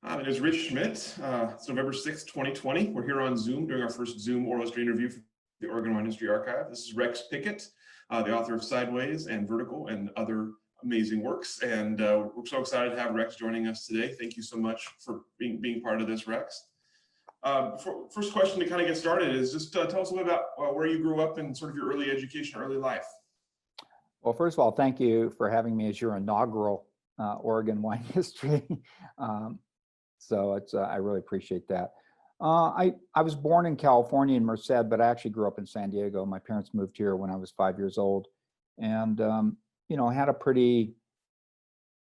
My name is Rich Schmidt. It's November 6th, 2020. We're here on Zoom doing our first Zoom oral history interview for the Oregon Wine History Archive. This is Rex Pickett, the author of Sideways and Vertical and other amazing works. And we're so excited to have Rex joining us today. Thank you so much for being part of this, Rex. First question to kind of get started is just tell us a little bit about where you grew up and sort of your early education, early life. Well, first of all, thank you for having me as your inaugural Oregon Wine History. So I really appreciate that. I was born in California in Merced, but I actually grew up in San Diego. My parents moved here when I was 5 years old, and I had a pretty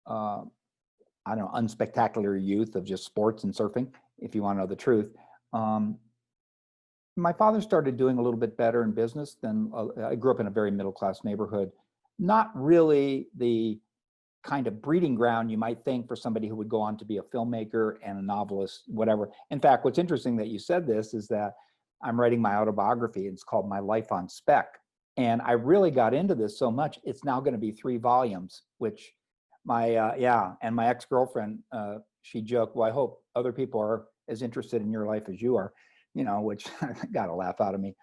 unspectacular youth of just sports and surfing, if you want to know the truth. My father started doing a little bit better in business than I grew up in a very middle-class neighborhood. Not really the kind of breeding ground you might think for somebody who would go on to be a filmmaker and a novelist, whatever. In fact, what's interesting that you said this is that I'm writing my autobiography. It's called My Life on Spec. And I really got into this so much, it's now going to be 3 volumes, which and my ex-girlfriend, she joked, well, I hope other people are as interested in your life as you are, which got a laugh out of me.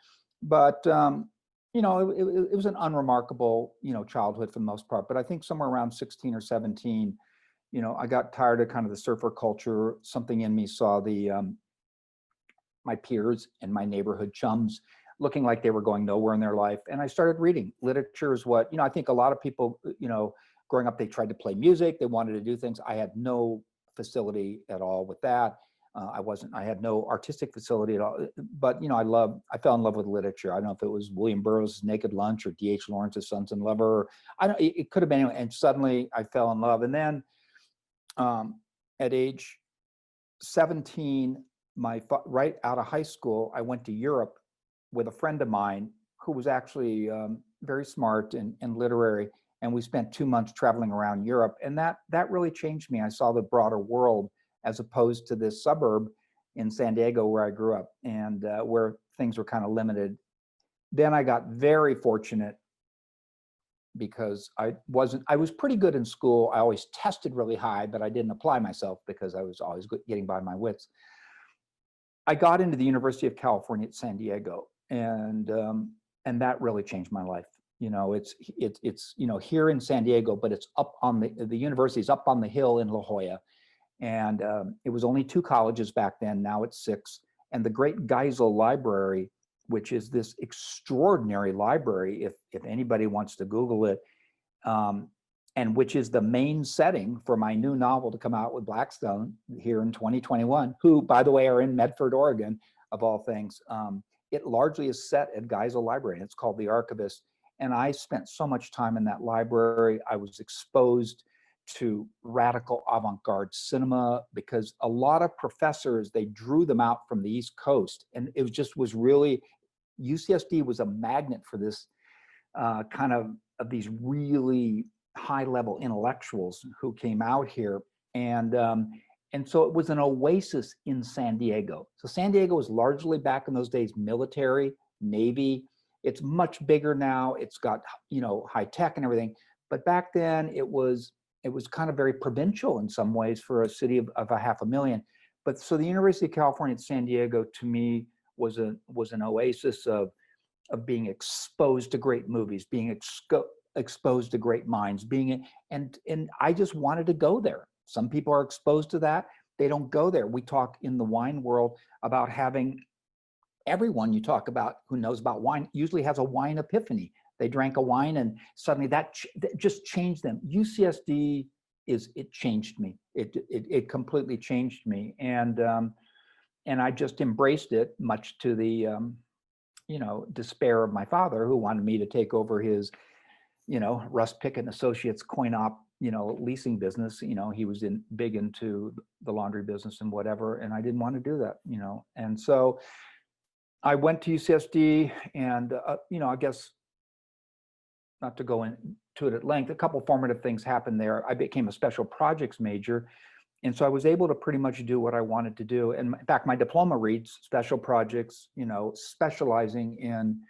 But, it was an unremarkable, childhood for the most part. But I think somewhere around 16 or 17, I got tired of kind of the surfer culture. Something in me saw my peers and my neighborhood chums looking like they were going nowhere in their life. And I started reading. Literature is what, I think a lot of people, growing up, they tried to play music. They wanted to do things. I had no facility at all with that. I had no artistic facility at all, but I fell in love with literature. I don't know if it was William Burroughs' Naked Lunch or D.H. Lawrence's Sons and Lover. It could have been anyway. And suddenly I fell in love. And then at age 17, right out of high school, I went to Europe with a friend of mine who was actually very smart and literary. And we spent 2 months traveling around Europe. And that really changed me. I saw the broader world, as opposed to this suburb in San Diego where I grew up and where things were kind of limited. Then I got very fortunate because I was pretty good in school. I always tested really high, but I didn't apply myself because I was always getting by my wits. I got into the University of California at San Diego, and that really changed my life. It's here in San Diego, but it's up on the university is up on the hill in La Jolla. And it was only 2 colleges back then. Now it's 6. And the Great Geisel Library, which is this extraordinary library, if anybody wants to Google it, and which is the main setting for my new novel to come out with Blackstone here in 2021, who, by the way, are in Medford, Oregon, of all things. It largely is set at Geisel Library. It's called The Archivist. And I spent so much time in that library. I was exposed to radical avant-garde cinema because a lot of professors, they drew them out from the East Coast, and it was really, UCSD was a magnet for this kind of these really high-level intellectuals who came out here, and so it was an oasis in San Diego. So San Diego was largely, back in those days, military, Navy. It's much bigger now. It's got high tech and everything, but back then it was kind of very provincial in some ways for a city of 500,000. But so the University of California at San Diego, to me, was an oasis of being exposed to great movies, being exposed to great minds, and I just wanted to go there. Some people are exposed to that. They don't go there. We talk in the wine world about having everyone you talk about who knows about wine usually has a wine epiphany. They drank a wine and suddenly that just changed them. UCSD it changed me. It completely changed me, and I just embraced it, much to the despair of my father, who wanted me to take over his Russ Pickett and Associates coin-op leasing business. He was big into the laundry business and whatever, and I didn't want to do that. And so I went to UCSD, and I guess, not to go into it at length, a couple formative things happened there. I became a special projects major. And so I was able to pretty much do what I wanted to do. And in fact, my diploma reads special projects, specializing in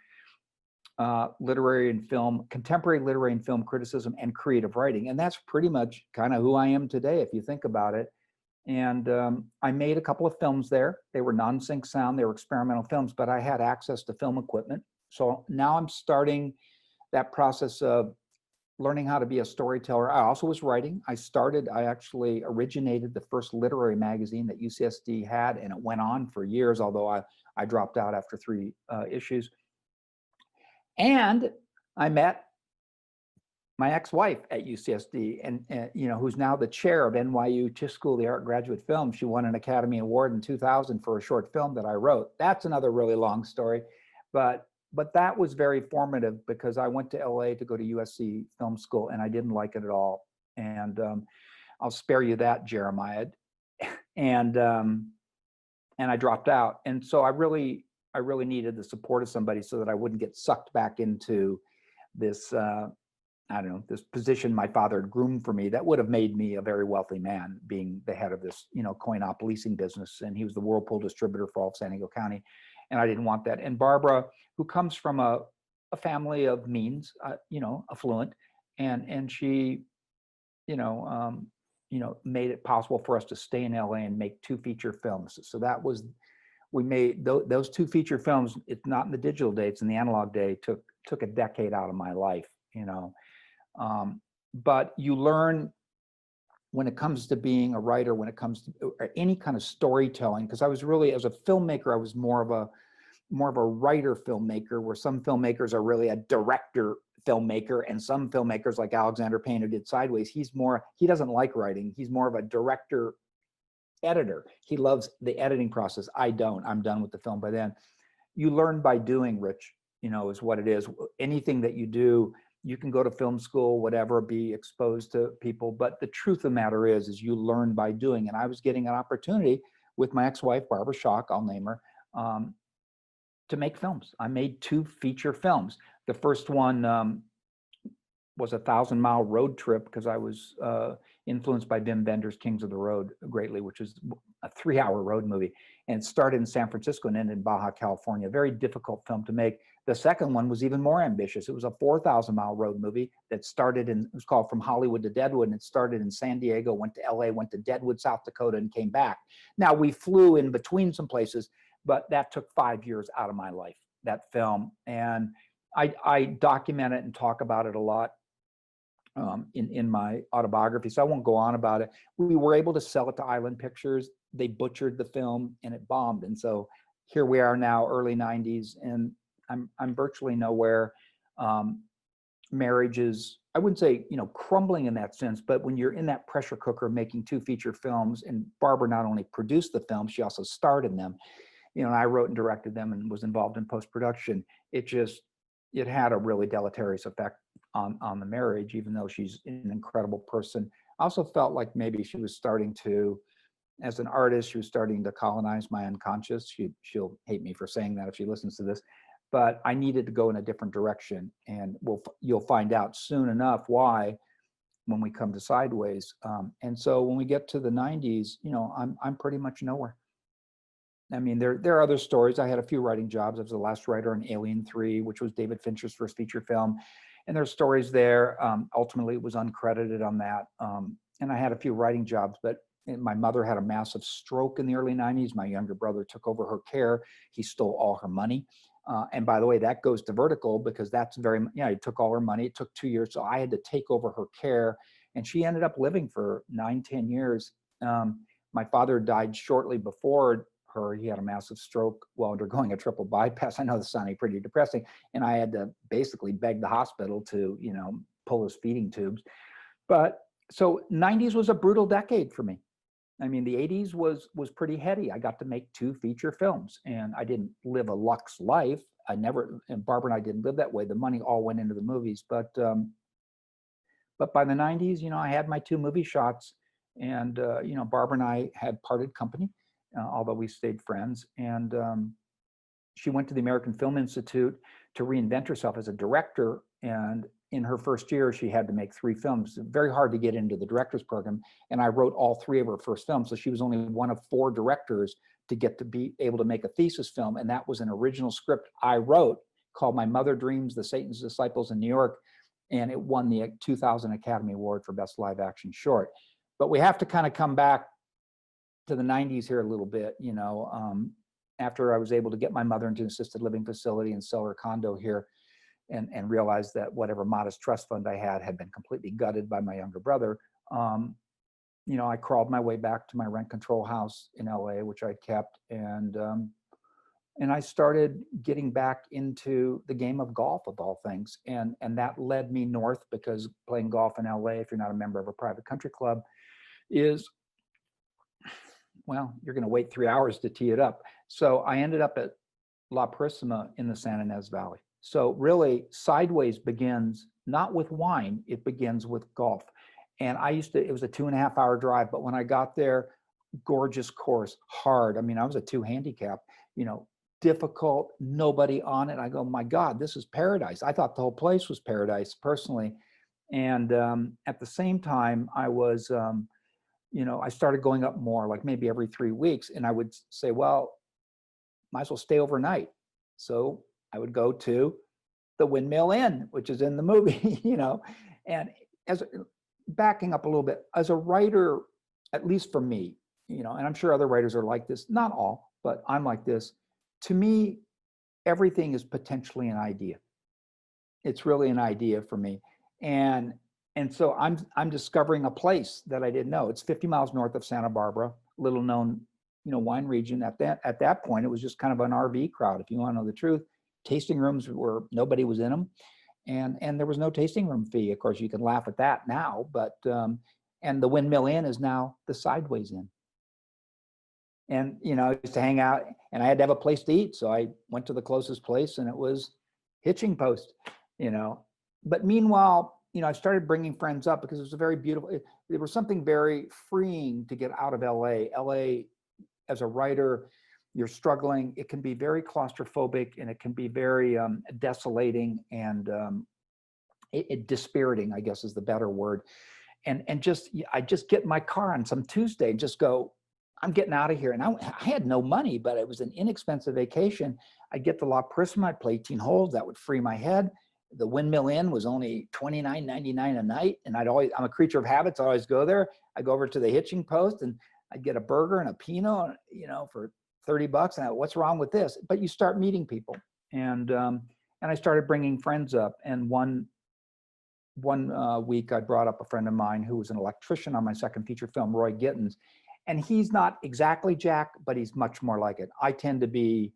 literary and film, contemporary literary and film criticism and creative writing. And that's pretty much kind of who I am today, if you think about it. And I made a couple of films there. They were non-sync sound, they were experimental films, but I had access to film equipment. So now I'm starting that process of learning how to be a storyteller. I also was writing. I actually originated the first literary magazine that UCSD had, and it went on for years, although I dropped out after 3 issues. And I met my ex-wife at UCSD, and you know, who's now the chair of NYU Tisch School of the Art Graduate Film. She won an Academy Award in 2000 for a short film that I wrote. That's another really long story, but that was very formative because I went to LA to go to USC Film School, and I didn't like it at all. And I'll spare you that, Jeremiah. And I dropped out, and so I really needed the support of somebody so that I wouldn't get sucked back into this. I don't know, this position my father had groomed for me that would have made me a very wealthy man, being the head of this, you know, coin-op leasing business. And he was the Whirlpool distributor for all of San Diego County. And I didn't want that. And Barbara, who comes from a family of means, you know, affluent, and she, you know, made it possible for us to stay in LA and make 2 feature films. So that was, we made those 2 feature films. It's not in the digital day, it's in the analog day. Took a decade out of my life, you know. But you learn when it comes to being a writer, when it comes to any kind of storytelling, because I was really, as a filmmaker, I was more of a writer filmmaker, where some filmmakers are really a director filmmaker, and some filmmakers like Alexander Payne, who did Sideways, he doesn't like writing. He's more of a director editor. He loves the editing process. I don't. I'm done with the film by then. You learn by doing, Rich, you know, is what it is. Anything that you do, you can go to film school, whatever, be exposed to people. But the truth of the matter is you learn by doing. And I was getting an opportunity with my ex-wife, Barbara Schock, I'll name her, to make films. I made 2 feature films. The first one was a 1,000-mile road trip, because I was influenced by Wim Wenders' Kings of the Road greatly, which is a 3-hour road movie. And it started in San Francisco and ended in Baja, California. Very difficult film to make. The second one was even more ambitious. It was a 4,000-mile road movie that started it was called From Hollywood to Deadwood, and it started in San Diego, went to LA, went to Deadwood, South Dakota, and came back. Now, we flew in between some places, but that took 5 years out of my life, that film. And I document it and talk about it a lot in my autobiography, so I won't go on about it. We were able to sell it to Island Pictures. They butchered the film and it bombed. And so here we are now, early 90s, and I'm virtually nowhere. Marriage is, I wouldn't say, you know, crumbling in that sense, but when you're in that pressure cooker making 2 feature films, and Barbara not only produced the film, she also starred in them, you know, and I wrote and directed them and was involved in post-production. It had a really deleterious effect on the marriage, even though she's an incredible person. I also felt like maybe she was starting to, as an artist, she was starting to colonize my unconscious. She'll hate me for saying that if she listens to this, but I needed to go in a different direction. And you'll find out soon enough why when we come to Sideways. And so when we get to the 90s, you know, I'm pretty much nowhere. I mean, there are other stories. I had a few writing jobs. I was the last writer on Alien 3, which was David Fincher's first feature film. And there's stories there. Ultimately, it was uncredited on that. And I had a few writing jobs, but my mother had a massive stroke in the early 90s. My younger brother took over her care. He stole all her money. And by the way, that goes to vertical, because that's he took all her money. It took 2 years. So I had to take over her care. And she ended up living for 9-10 years. My father died shortly before her. He had a massive stroke while undergoing a triple bypass. I know this is sounding pretty depressing. And I had to basically beg the hospital to, you know, pull his feeding tubes. But so 90s was a brutal decade for me. I mean, the 80s was pretty heady. I got to make 2 feature films, and I didn't live a luxe life. And Barbara and I didn't live that way. The money all went into the movies. But by the 90s, you know, I had my 2 movie shots, and, you know, Barbara and I had parted company, although we stayed friends. And she went to the American Film Institute to reinvent herself as a director. And in her first year, she had to make 3 films. Very hard to get into the director's program. And I wrote all 3 of her first films. So she was only one of 4 directors to get to be able to make a thesis film. And that was an original script I wrote called My Mother Dreams, The Satan's Disciples in New York. And it won the 2000 Academy Award for Best Live Action Short. But we have to kind of come back to the 90s here a little bit, after I was able to get my mother into an assisted living facility and sell her condo here, and realized that whatever modest trust fund I had been completely gutted by my younger brother. I crawled my way back to my rent control house in LA, which I kept, and I started getting back into the game of golf, of all things. And that led me north, because playing golf in LA, if you're not a member of a private country club, is, well, you're going to wait 3 hours to tee it up. So I ended up at La Purísima in the San Ynez Valley. So really, Sideways begins not with wine, it begins with golf. And it was a 2.5 hour drive, but when I got there, gorgeous course, hard. I mean, I was a 2 handicap, difficult, nobody on it. I go, my God, this is paradise. I thought the whole place was paradise personally. And at the same time, I was, I started going up more, like maybe every 3 weeks. And I would say, well, might as well stay overnight. So I would go to the Windmill Inn, which is in the movie, and backing up a little bit, as a writer, at least for me, and I'm sure other writers are like this, not all, but I'm like this. To me, everything is potentially an idea. It's really an idea for me. And so I'm discovering a place that I didn't know. It's 50 miles north of Santa Barbara, little known, wine region. At that point, it was just kind of an RV crowd, if you want to know the truth. Tasting rooms were, nobody was in them. And there was no tasting room fee. Of course, you can laugh at that now, but, and the Windmill Inn is now the Sideways Inn. And, I used to hang out, and I had to have a place to eat. So I went to the closest place, and it was Hitching Post, But meanwhile, I started bringing friends up, because it was a very beautiful, there was something very freeing to get out of LA. LA, as a writer, you're struggling. It can be very claustrophobic, and it can be very desolating and dispiriting, I guess is the better word. And I just get in my car on some Tuesday and just go, I'm getting out of here. And I had no money, but it was an inexpensive vacation. I'd get to La Purísima, I'd play 18 holes. That would free my head. The Windmill Inn was only $29.99 a night. And I'm a creature of habits. I always go there. I go over to the Hitching Post, and I'd get a burger and a Pinot, for $30. And what's wrong with this? But you start meeting people. And I started bringing friends up. And one week I brought up a friend of mine who was an electrician on my second feature film, Roy Gittins. And he's not exactly Jack, but he's much more like it. I tend to be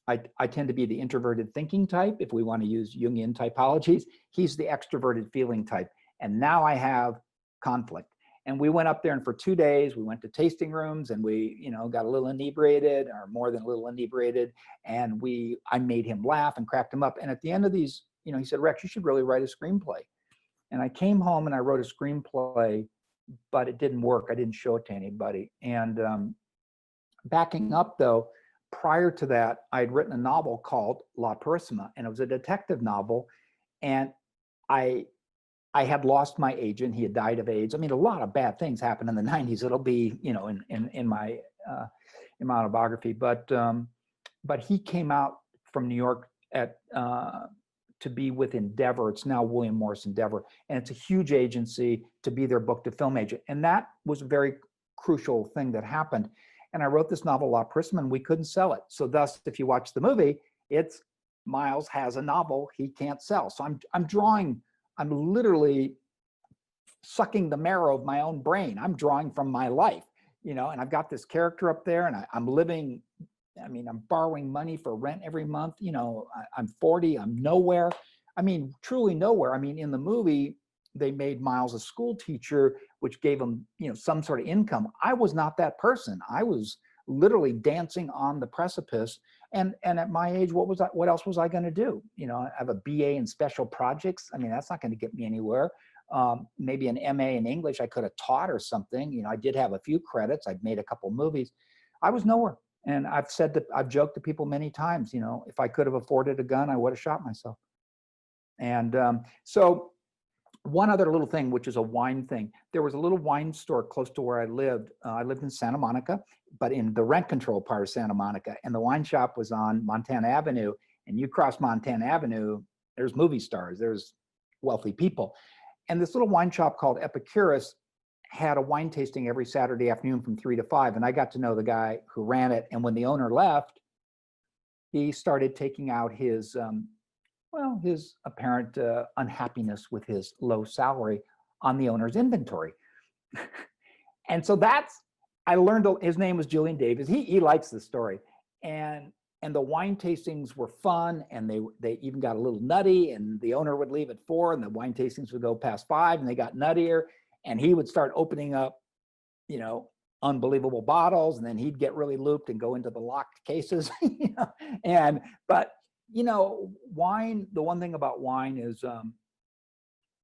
the introverted thinking type, if we want to use Jungian typologies. He's the extroverted feeling type. And now I have conflict. And we went up there, and for 2 days, we went to tasting rooms, and we, got a little inebriated, or more than a little inebriated. And I made him laugh and cracked him up. And at the end of these, he said, Rex, you should really write a screenplay. And I came home and I wrote a screenplay, but it didn't work. I didn't show it to anybody. And backing up though, prior to that, I'd written a novel called La Purísima, and it was a detective novel. And I had lost my agent. He had died of AIDS. I mean, a lot of bad things happened in the 90s. It'll be, in my autobiography. But he came out from New York to be with Endeavor. It's now William Morris Endeavor, and it's a huge agency, to be their book to film agent. And that was a very crucial thing that happened. And I wrote this novel, La Purísima, and we couldn't sell it. So thus, if you watch the movie, it's Miles has a novel he can't sell. So I'm literally sucking the marrow of my own brain. I'm drawing from my life, and I've got this character up there, and I'm living, I'm borrowing money for rent every month. I'm 40, I'm nowhere. Truly nowhere. In the movie, they made Miles a school teacher, which gave him, some sort of income. I was not that person. I was literally dancing on the precipice. And at my age, what else was I going to do? I have a BA in special projects. That's not going to get me anywhere. Maybe an MA in English I could have taught or something. I did have a few credits. I'd made a couple movies. I was nowhere. And I've joked to people many times, if I could have afforded a gun, I would have shot myself. And so one other little thing, which is a wine thing. There was a little wine store close to where I lived. I lived in Santa Monica, but in the rent control part of Santa Monica. And the wine shop was on Montana Avenue. And you cross Montana Avenue, there's movie stars, there's wealthy people. And this little wine shop called Epicurus had a wine tasting every Saturday afternoon from 3 to 5. And I got to know the guy who ran it. And when the owner left, he started taking out his, his apparent unhappiness with his low salary on the owner's inventory. And so I learned his name was Julian Davis. He likes the story. And the wine tastings were fun, and they even got a little nutty, and the owner would leave at 4 and the wine tastings would go past 5 and they got nuttier, and he would start opening up, unbelievable bottles, and then he'd get really looped and go into the locked cases. But wine, the one thing about wine is,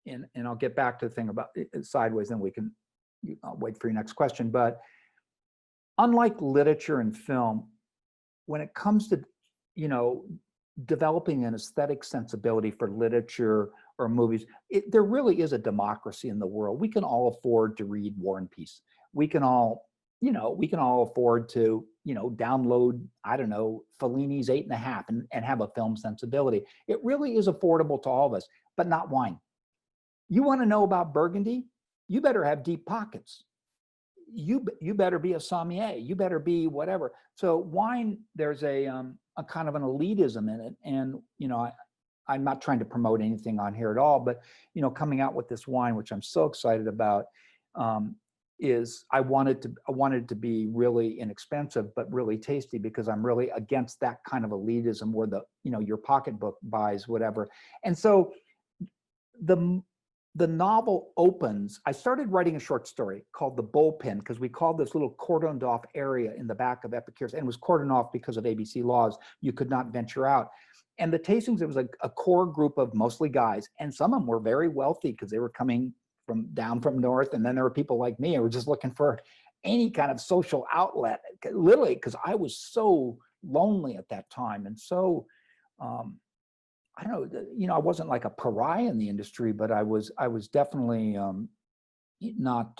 and I'll get back to the thing about sideways, then we can, I'll wait for your next question. But unlike literature and film, when it comes to, developing an aesthetic sensibility for literature or movies, there really is a democracy in the world. We can all afford to read War and Peace. We can all afford to, download, I don't know, Fellini's 8.5 and have a film sensibility. It really is affordable to all of us, but not wine. You want to know about Burgundy? You better have deep pockets. You better be a sommelier. You better be whatever. So wine, there's a kind of an elitism in it. And, I'm not trying to promote anything on here at all, but, coming out with this wine, which I'm so excited about, is I wanted it to be really inexpensive, but really tasty, because I'm really against that kind of elitism where your pocketbook buys whatever. And so the novel opens, I started writing a short story called The Bullpen, because we called this little cordoned off area in the back of Epicurus, and it was cordoned off because of ABC laws. You could not venture out. And the tastings, it was a core group of mostly guys, and some of them were very wealthy because they were coming down from north. And then there were people like me who were just looking for any kind of social outlet, literally, because I was so lonely at that time. And so, I don't know, I wasn't like a pariah in the industry, but I was definitely not,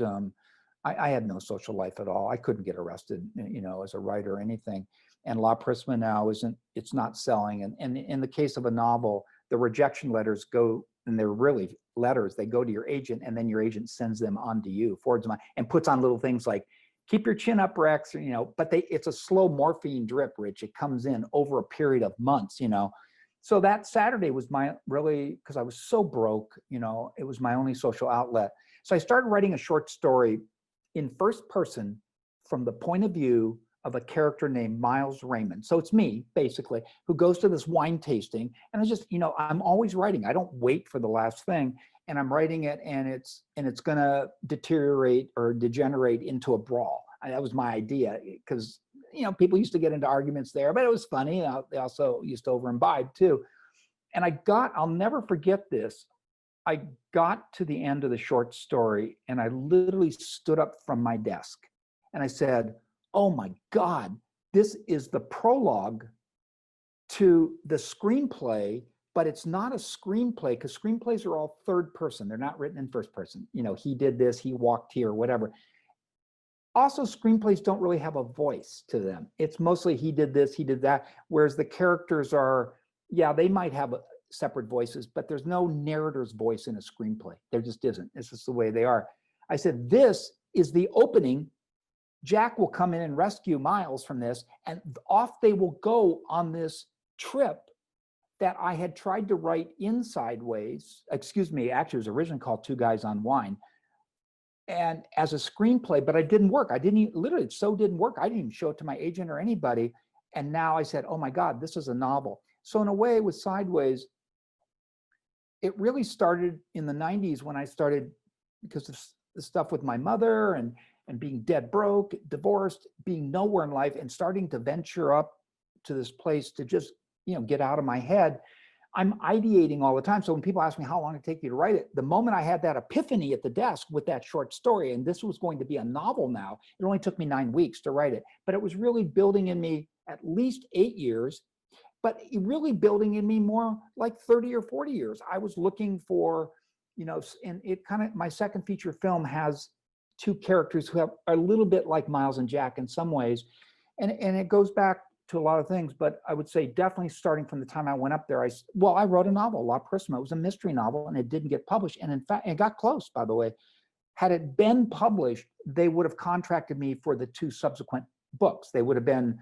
I had no social life at all. I couldn't get arrested, as a writer or anything. And La Prisma now it's not selling. And in the case of a novel, the rejection letters go, and they're really letters, they go to your agent, and then your agent sends them on to you, forwards them on, and puts on little things like, keep your chin up, Rex, but it's a slow morphine drip, Rich. It comes in over a period of months, So that Saturday was because I was so broke, it was my only social outlet. So I started writing a short story in first person from the point of view of a character named Miles Raymond. So it's me, basically, who goes to this wine tasting. And I just, I'm always writing. I don't wait for the last thing. And I'm writing it, and it's going to deteriorate or degenerate into a brawl. That was my idea, because people used to get into arguments there, but it was funny. They also used to over imbibe too. And I'll never forget this. I got to the end of the short story, and I literally stood up from my desk and I said, oh my God, this is the prologue to the screenplay, but it's not a screenplay, because screenplays are all third person. They're not written in first person. He did this, he walked here, whatever. Also, screenplays don't really have a voice to them. It's mostly he did this, he did that, whereas the characters are, they might have separate voices, but there's no narrator's voice in a screenplay. There just isn't. It's just the way they are. I said, this is the opening. Jack will come in and rescue Miles from this, and off they will go on this trip that I had tried to write in Sideways. Excuse me, actually it was originally called Two Guys on Wine. And as a screenplay, but it didn't work. It didn't work. I didn't even show it to my agent or anybody. And now I said, oh my God, this is a novel. So in a way with Sideways, it really started in the 90s when I started, because of the stuff with my mother and being dead broke, divorced, being nowhere in life, and starting to venture up to this place to just, get out of my head. I'm ideating all the time. So when people ask me how long it take you to write it, the moment I had that epiphany at the desk with that short story, and this was going to be a novel now, it only took me 9 weeks to write it, but it was really building in me at least 8 years, but really building in me more like 30 or 40 years. I was looking for, and it kind of, my second feature film has two characters who are a little bit like Miles and Jack in some ways. And it goes back to a lot of things, but I would say definitely starting from the time I went up there, I wrote a novel, La Prisma. It was a mystery novel, and it didn't get published. And in fact, it got close, by the way. Had it been published, they would have contracted me for the 2 subsequent books. They would have been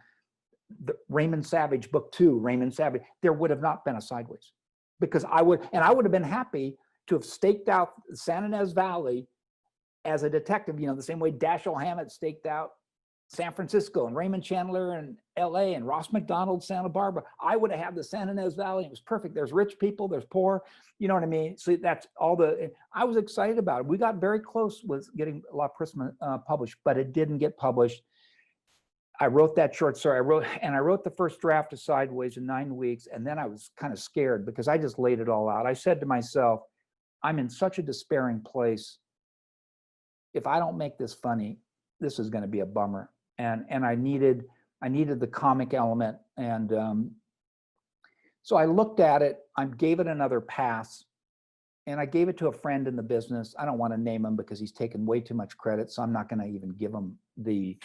the Raymond Savage book 2, Raymond Savage. There would have not been a Sideways, because I would have been happy to have staked out San Ynez Valley as a detective, the same way Dashiell Hammett staked out San Francisco, and Raymond Chandler in LA, and Ross McDonald, Santa Barbara. I would have had the San Ynez Valley. It was perfect. There's rich people, there's poor, you know what I mean? So that's all I was excited about it. We got very close with getting La Prisma published, but it didn't get published. I wrote that short story. I wrote the first draft of Sideways in 9 weeks. And then I was kind of scared because I just laid it all out. I said to myself, I'm in such a despairing place. If I don't make this funny, this is going to be a bummer. And I needed the comic element. And so I looked at it, I gave it another pass, and I gave it to a friend in the business. I don't want to name him because he's taken way too much credit. So I'm not going to even give him the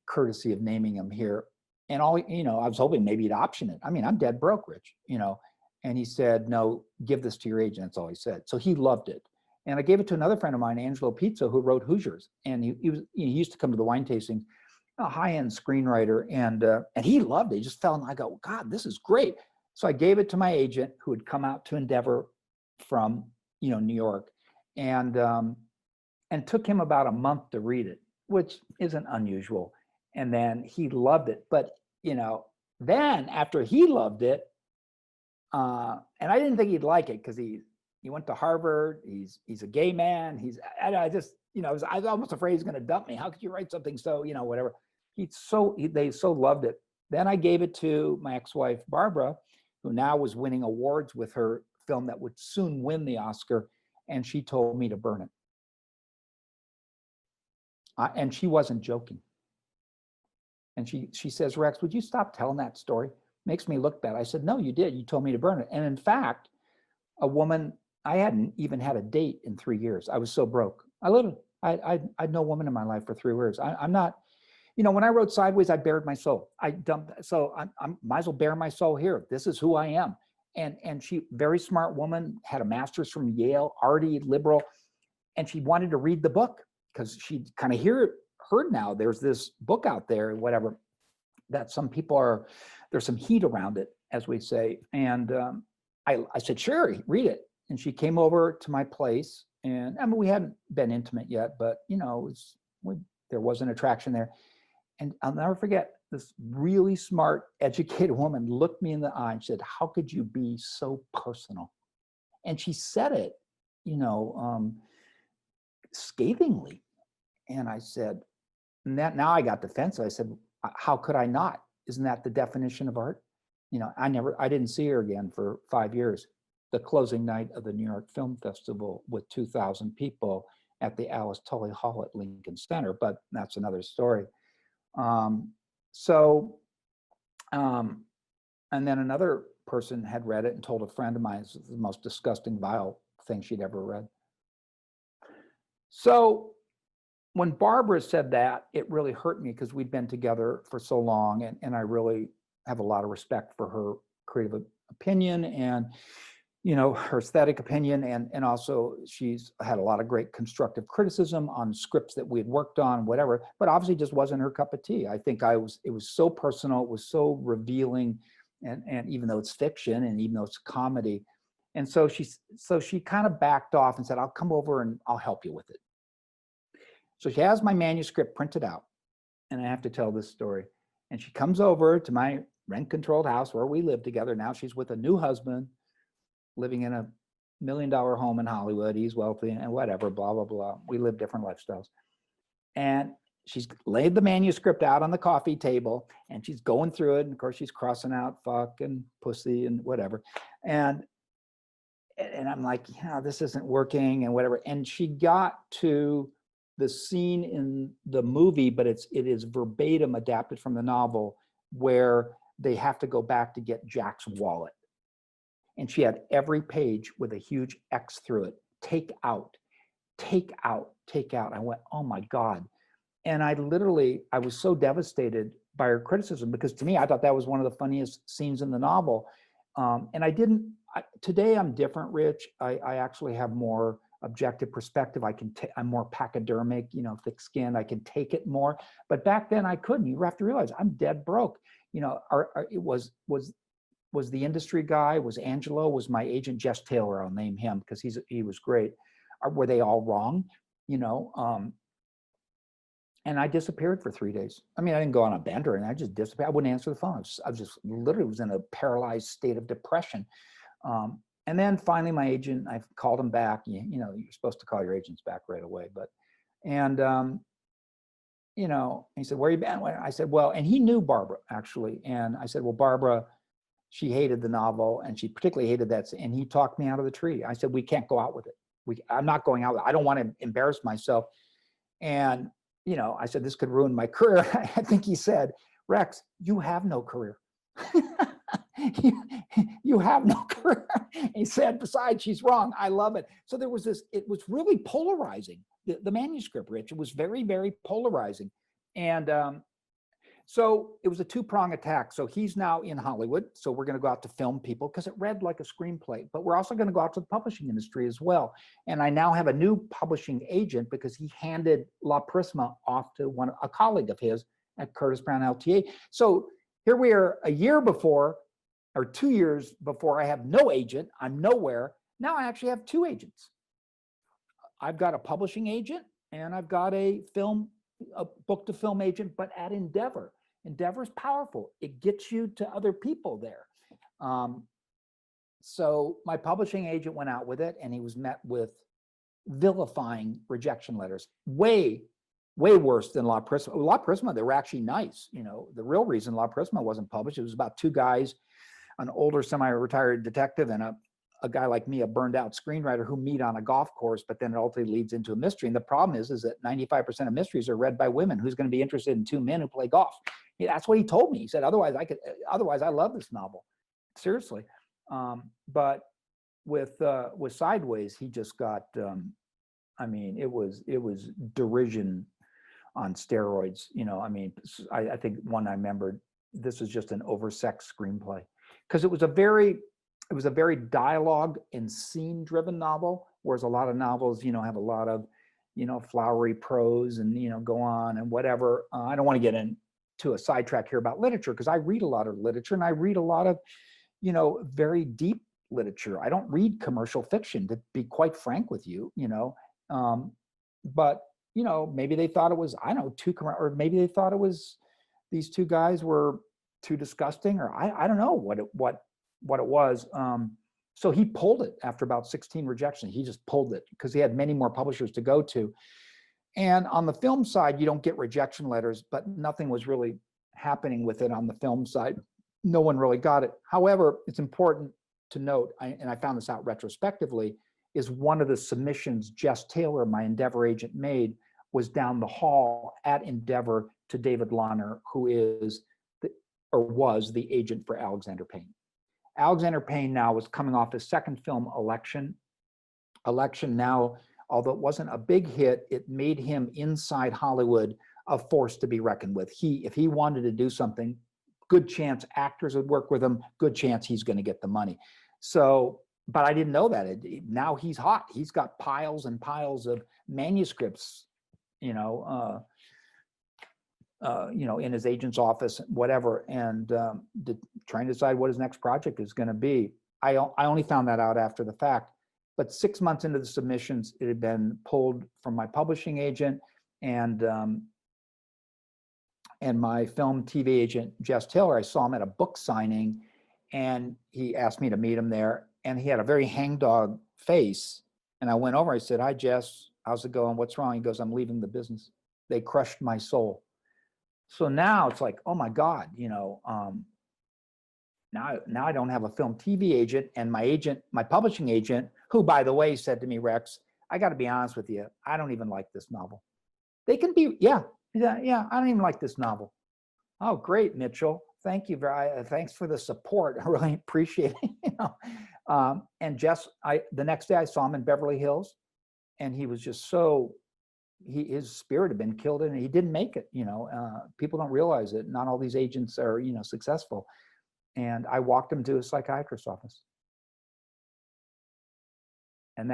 courtesy of naming him here. And I was hoping maybe he'd option it. I mean, I'm dead broke, Rich, and he said, no, give this to your agent. That's all he said. So he loved it. And I gave it to another friend of mine, Angelo Pizzo, who wrote Hoosiers. And he used to come to the wine tastings, a high-end screenwriter. And he loved it. He just fell in. I go, God, this is great. So I gave it to my agent, who had come out to Endeavor from, New York, and took him about a month to read it, which isn't unusual. And then he loved it. But, then after he loved it, and I didn't think he'd like it because he went to Harvard. He's a gay man. I was almost afraid he's going to dump me. How could you write something so, whatever. They so loved it. Then I gave it to my ex-wife, Barbara, who now was winning awards with her film that would soon win the Oscar. And she told me to burn it. And she wasn't joking. And she says, Rex, would you stop telling that story? Makes me look bad. I said, no, you did. You told me to burn it. And in fact, a woman, I hadn't even had a date in 3 years. I was so broke. I had no woman in my life for 3 years. I'm not, when I wrote Sideways, I bared my soul. I might as well bare my soul here. This is who I am. And she, very smart woman, had a master's from Yale, arty, liberal, and she wanted to read the book because she kind of heard now there's this book out there, whatever, that some people there's some heat around it, as we say. And I said, sure, read it. And she came over to my place, and I mean, we hadn't been intimate yet, but there was an attraction there. And I'll never forget, this really smart, educated woman looked me in the eye and said, how could you be so personal? And she said it, scathingly. And I said, now I got defensive. I said, how could I not? Isn't that the definition of art? I didn't see her again for 5 years. The closing night of the New York Film Festival with 2,000 people at the Alice Tully Hall at Lincoln Center, but that's another story. And then another person had read it and told a friend of mine it's the most disgusting, vile thing she'd ever read. So when Barbara said that, it really hurt me because we'd been together for so long, and I really have a lot of respect for her creative opinion and her aesthetic opinion, and also she's had a lot of great constructive criticism on scripts that we had worked on, whatever, but obviously just wasn't her cup of tea. I think it was so personal, it was so revealing, and even though it's fiction and even though it's comedy. And so she kind of backed off and said, I'll come over and I'll help you with it. So she has my manuscript printed out, and I have to tell this story. And she comes over to my rent-controlled house where we live together. Now she's with a new husband, living in $1 million home in Hollywood. He's wealthy and whatever, blah, blah, blah. We live different lifestyles. And she's laid the manuscript out on the coffee table, and she's going through it. And of course, she's crossing out fuck and pussy and whatever. And I'm like, this isn't working and whatever. And she got to the scene in the movie, but it is verbatim adapted from the novel, where they have to go back to get Jack's wallet. And she had every page with a huge X through it. Take out, take out, take out. I went, oh my God. And I was so devastated by her criticism, because to me, I thought that was one of the funniest scenes in the novel. And today I'm different, Rich. I actually have more objective perspective. I'm more pachydermic, thick-skinned. I can take it more. But back then I couldn't. You have to realize I'm dead broke. It was the industry guy, was Angelo, was my agent, Jess Taylor. I'll name him because he was great. Were they all wrong? And I disappeared for 3 days. I mean, I didn't go on a bender, and I just disappeared. I wouldn't answer the phone. I was just literally was in a paralyzed state of depression. And then finally, my agent, I called him back. You're supposed to call your agents back right away, he said, "Where you been?" I said, "Well," and he knew Barbara actually, and I said, "Well, Barbara, she hated the novel, and she particularly hated that." And he talked me out of the tree. I said, "We can't go out with it. I'm not going out. I don't want to embarrass myself." And I said, "This could ruin my career." I think he said, "Rex, you have no career." you have no career. He said, "Besides, she's wrong. I love it." So there was this, it was really polarizing. The manuscript, Rich, it was very, very polarizing. And so it was a two-prong attack. So he's now in Hollywood. So we're going to go out to film people because it read like a screenplay, but we're also going to go out to the publishing industry as well. And I now have a new publishing agent because he handed La Prisma off to a colleague of his at Curtis Brown LTA. So here we are a year before, or 2 years before. I have no agent. I'm nowhere. Now I actually have two agents. I've got a publishing agent and I've got a book to film agent, but at Endeavor. Endeavor is powerful. It gets you to other people there. So my publishing agent went out with it, and he was met with vilifying rejection letters. Way worse than La Prisma. La Prisma, they were actually nice. The real reason La Prisma wasn't published, it was about two guys, an older semi-retired detective and a guy like me, a burned out screenwriter, who meet on a golf course, but then it ultimately leads into a mystery. And the problem is that 95% of mysteries are read by women. Who's going to be interested in two men who play golf? That's what he told me. He said, otherwise I love this novel. Seriously. But with Sideways, he just got, it was derision on steroids. I think one I remembered, this was just an oversexed screenplay, because it was a very dialogue and scene driven novel, whereas a lot of novels, have a lot of, flowery prose and, go on and whatever. I don't want to get into a sidetrack here about literature, because I read a lot of literature, and I read a lot of, very deep literature. I don't read commercial fiction, to be quite frank with you, but, maybe they thought it was, or maybe they thought it was, these two guys were too disgusting, or I don't know what it was. So he pulled it after about 16 rejections. He just pulled it because he had many more publishers to go to. And on the film side, you don't get rejection letters, but nothing was really happening with it on the film side. No one really got it. However, it's important to note, and I found this out retrospectively, is one of the submissions Jess Taylor, my Endeavor agent, made was down the hall at Endeavor to David Lahner, who was the agent for Alexander Payne. Alexander Payne now was coming off his second film, Election. Election now, although it wasn't a big hit, it made him inside Hollywood a force to be reckoned with. If he wanted to do something, good chance actors would work with him, good chance he's going to get the money. So, but I didn't know that. Now he's hot. He's got piles and piles of manuscripts, in his agent's office, whatever, and trying to decide what his next project is going to be. I only found that out after the fact, but 6 months into the submissions, it had been pulled from my publishing agent and my film TV agent, Jess Taylor. I saw him at a book signing, and he asked me to meet him there, and he had a very hangdog face, and I went over, I said, "Hi, Jess, how's it going? What's wrong?" He goes, "I'm leaving the business. They crushed my soul." So now it's like, oh my God, now I don't have a film TV agent, and my publishing agent, who, by the way, said to me, "Rex, I got to be honest with you, I don't even like this novel." They can be, yeah, I don't even like this novel. Oh, great, Mitchell. Thank you thanks for the support. I really appreciate it. And Jess, the next day I saw him in Beverly Hills, and he was just so, his spirit had been killed, and he didn't make it. People don't realize it. Not all these agents are, successful. And I walked him to a psychiatrist's office. And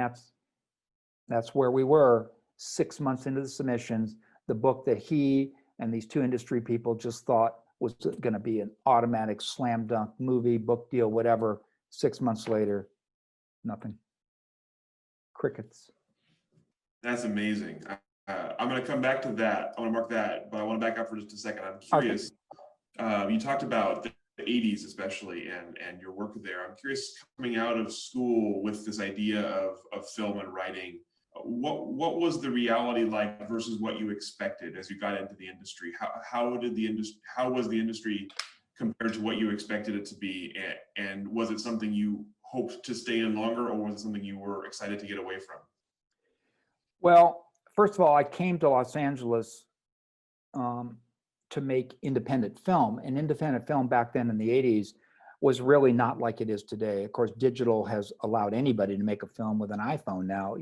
That's where we were 6 months into the submissions. The book that he and these two industry people just thought was going to be an automatic slam dunk movie, book deal, whatever. 6 months later, nothing. Crickets. That's amazing. I'm going to come back to that. I want to mark that, but I want to back up for just a second. I'm curious. Okay. You talked about the 80s especially and your work there. I'm curious, coming out of school with this idea of film and writing, what was the reality like versus what you expected as you got into the industry? How was the industry compared to what you expected it to be? And was it something you hoped to stay in longer, or was it something you were excited to get away from? Well, first of all, I came to Los Angeles to make independent film. And independent film back then in the 80s was really not like it is today. Of course, digital has allowed anybody to make a film with an iPhone now,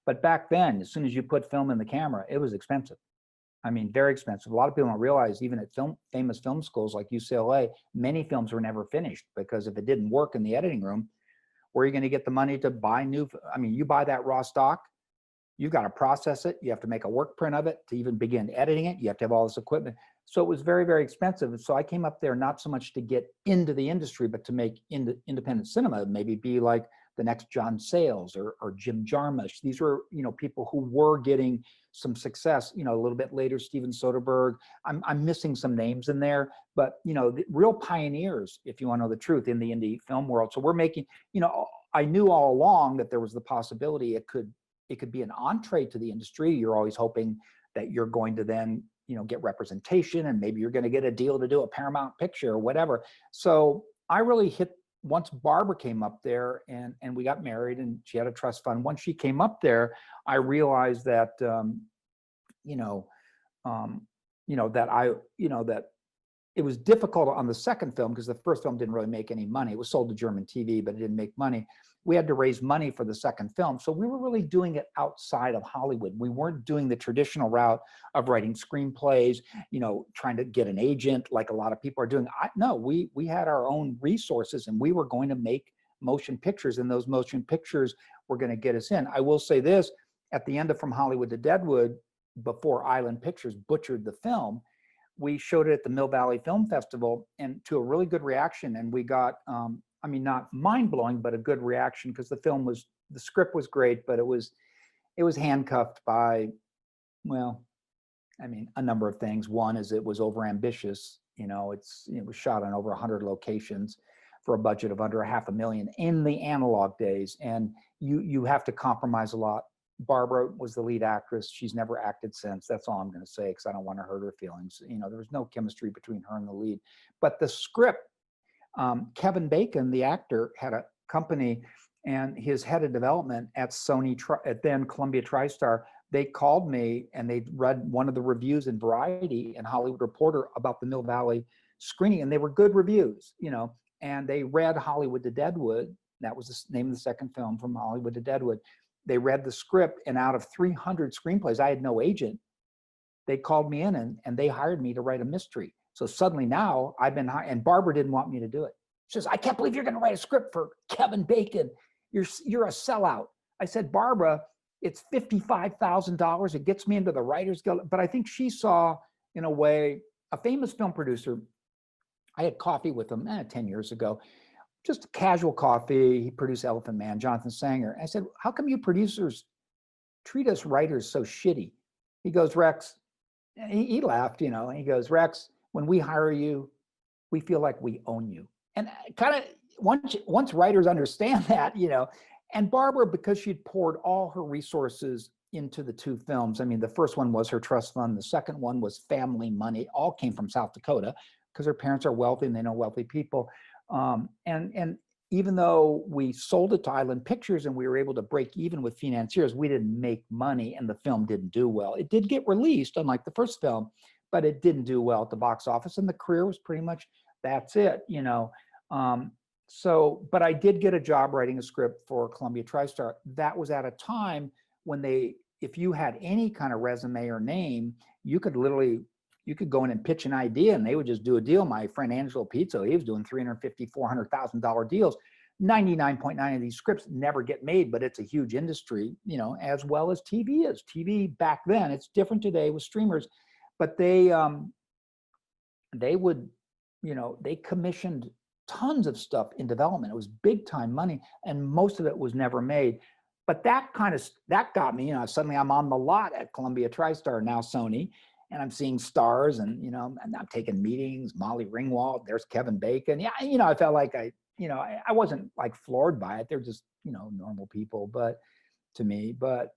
but back then, as soon as you put film in the camera, it was expensive. I mean, very expensive. A lot of people don't realize, even at famous film schools like UCLA, many films were never finished because if it didn't work in the editing room, where are you going to get the money to buy new? I mean, you buy that raw stock, you've got to process it. You have to make a work print of it to even begin editing it. You have to have all this equipment. So it was very, very expensive. And so I came up there not so much to get into the industry, but to make independent cinema, maybe be like the next John Sayles or Jim Jarmusch. These were, people who were getting some success, a little bit later, Steven Soderbergh. I'm missing some names in there, but, the real pioneers, if you want to know the truth, in the indie film world. So we're making, I knew all along that there was the possibility it could be an entree to the industry. You're always hoping that you're going to then, get representation, and maybe you're going to get a deal to do a Paramount picture or whatever. So I really hit, once Barbara came up there and we got married and she had a trust fund. Once she came up there, I realized that, that it was difficult on the second film because the first film didn't really make any money. It was sold to German TV, but it didn't make money. We had to raise money for the second film. So we were really doing it outside of Hollywood. We weren't doing the traditional route of writing screenplays, trying to get an agent like a lot of people are doing. No, we had our own resources and we were going to make motion pictures, and those motion pictures were going to get us in. I will say this, at the end of From Hollywood to Deadwood, before Island Pictures butchered the film, we showed it at the Mill Valley Film Festival, and to a really good reaction. And we got, not mind-blowing, but a good reaction, because the script was great, but it was handcuffed by, a number of things. One is it was overambitious. It was shot on over 100 locations for a budget of under $500,000 in the analog days. And you have to compromise a lot. Barbara was the lead actress. She's never acted since. That's all I'm going to say, because I don't want to hurt her feelings. There was no chemistry between her and the lead. But the script, Kevin Bacon, the actor, had a company, and his head of development at Sony, at then Columbia TriStar, they called me and they read one of the reviews in Variety and Hollywood Reporter about the Mill Valley screening, and they were good reviews, and they read Hollywood to Deadwood. That was the name of the second film, From Hollywood to Deadwood. They read the script, and out of 300 screenplays, I had no agent. They called me in and they hired me to write a mystery. So suddenly now I've been hired, and Barbara didn't want me to do it. She says, "I can't believe you're going to write a script for Kevin Bacon. You're a sellout." I said, "Barbara, it's $55,000. It gets me into the Writers Guild." But I think she saw, in a way, a famous film producer. I had coffee with him 10 years ago. Just a casual coffee. He produced Elephant Man, Jonathan Sanger. I said, "How come you producers treat us writers so shitty?" He goes, "Rex," he laughed, and he goes, "Rex, when we hire you, we feel like we own you." And kind of once writers understand that, and Barbara, because she'd poured all her resources into the two films. The first one was her trust fund. The second one was family money. All came from South Dakota because her parents are wealthy and they know wealthy people. And even though we sold it to Island Pictures and we were able to break even with financiers, we didn't make money and the film didn't do well. It did get released, unlike the first film, but it didn't do well at the box office, and the career was pretty much, that's it, but I did get a job writing a script for Columbia TriStar. That was at a time when if you had any kind of resume or name, you could go in and pitch an idea and they would just do a deal. My friend Angelo Pizzo, he was doing $350,000, $400,000 deals. 99.9 of these scripts never get made, but it's a huge industry, as well as TV is. TV back then, it's different today with streamers, but they would, they commissioned tons of stuff in development. It was big time money, and most of it was never made. But that got me, suddenly I'm on the lot at Columbia TriStar, now Sony, and I'm seeing stars, and, and I'm taking meetings, Molly Ringwald, there's Kevin Bacon. Yeah, I felt like I wasn't like floored by it. They're just, normal people, but to me, but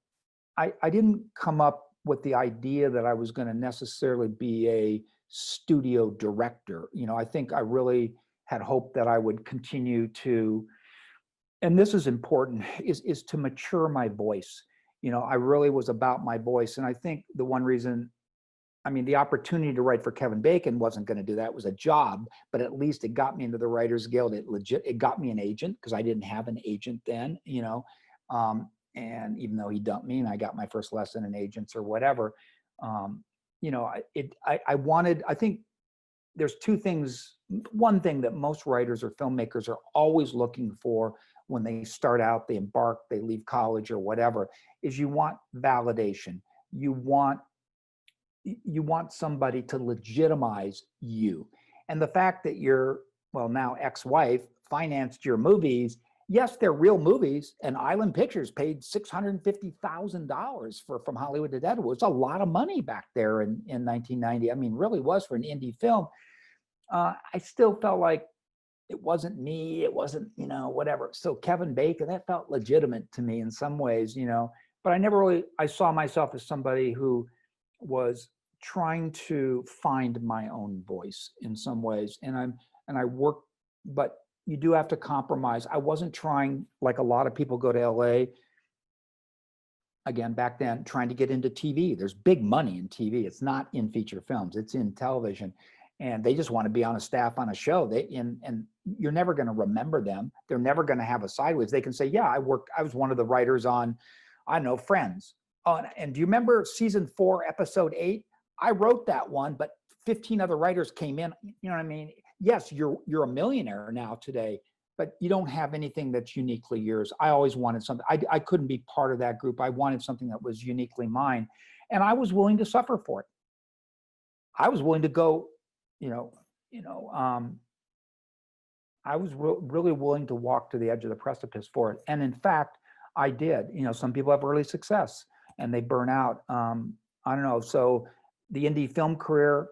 I didn't come up with the idea that I was going to necessarily be a studio director. I think I really had hoped that I would continue to, and this is important, is to mature my voice. I really was about my voice. And I think the one reason, the opportunity to write for Kevin Bacon wasn't going to do that. It was a job, but at least it got me into the Writers Guild. It got me an agent, because I didn't have an agent then, and even though he dumped me and I got my first lesson in agents or whatever, I think there's two things. One thing that most writers or filmmakers are always looking for when they start out, they embark, they leave college or whatever, is you want validation. You want somebody to legitimize you. And the fact that your, now ex-wife financed your movies, yes, they're real movies, and Island Pictures paid $650,000 from Hollywood to Deadwood. It's a lot of money back there in 1990. Really was for an indie film. I still felt like it wasn't me, it wasn't, whatever. So Kevin Bacon, that felt legitimate to me in some ways, but I saw myself as somebody who was trying to find my own voice in some ways. And I worked, but you do have to compromise. I wasn't trying, like a lot of people go to LA, again, back then, trying to get into TV. There's big money in TV. It's not in feature films, it's in television. And they just want to be on a staff on a show. And you're never going to remember them. They're never going to have a sideways. They can say, yeah, I was one of the writers on, I don't know, Friends. Oh, and do you remember season 4, episode 8? I wrote that one, but 15 other writers came in. You know what I mean? Yes, you're a millionaire now today, but you don't have anything that's uniquely yours. I always wanted something. I couldn't be part of that group. I wanted something that was uniquely mine, and I was willing to suffer for it. I was willing to go, I was really willing to walk to the edge of the precipice for it. And in fact, I did. Some people have early success and they burn out. I don't know. So the indie film career,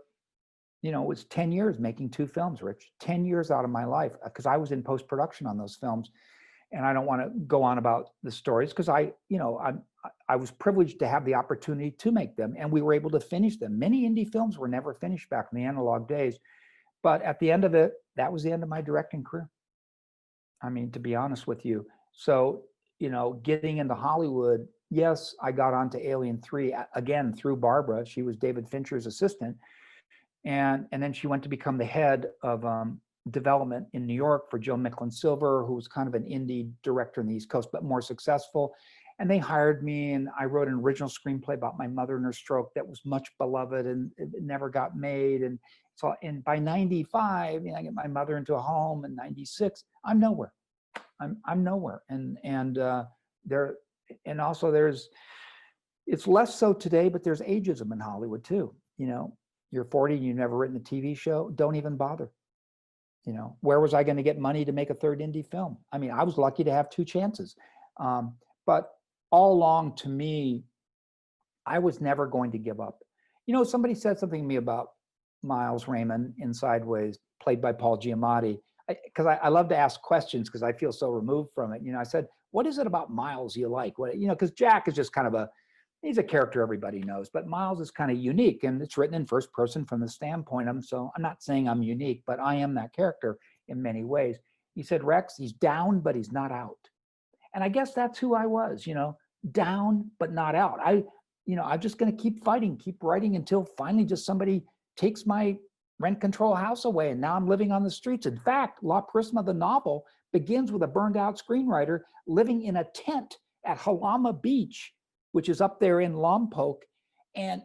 it was 10 years making 2 films, Rich, 10 years out of my life, because I was in post-production on those films. And I don't want to go on about the stories, because I was privileged to have the opportunity to make them, and we were able to finish them. Many indie films were never finished back in the analog days. But at the end of it, that was the end of my directing career. To be honest with you. So, getting into Hollywood, yes, I got onto Alien 3, again, through Barbara. She was David Fincher's assistant. And then she went to become the head of development in New York for Joe Micklin Silver, who was kind of an indie director in the East Coast, but more successful. And they hired me, and I wrote an original screenplay about my mother and her stroke that was much beloved, and it never got made. And so, and by 95, I get my mother into a home. In 96, I'm nowhere. I'm nowhere. And also there's, it's less so today, but there's ageism in Hollywood too. You're 40 and you've never written a TV show, don't even bother. Where was I going to get money to make a third indie film? I was lucky to have 2 chances. But all along, to me, I was never going to give up. Somebody said something to me about Miles Raymond in Sideways, played by Paul Giamatti, because I love to ask questions because I feel so removed from it. I said, what is it about Miles you like? Because Jack is just kind of he's a character everybody knows, but Miles is kind of unique, and it's written in first person from the standpoint of him. So I'm not saying I'm unique, but I am that character in many ways. He said, Rex, he's down, but he's not out. And I guess that's who I was, down, but not out. I'm just going to keep fighting, keep writing until finally just somebody takes my rent control house away. And now I'm living on the streets. In fact, La Prisma, the novel, begins with a burned out screenwriter living in a tent at Halama Beach, which is up there in Lompoc. And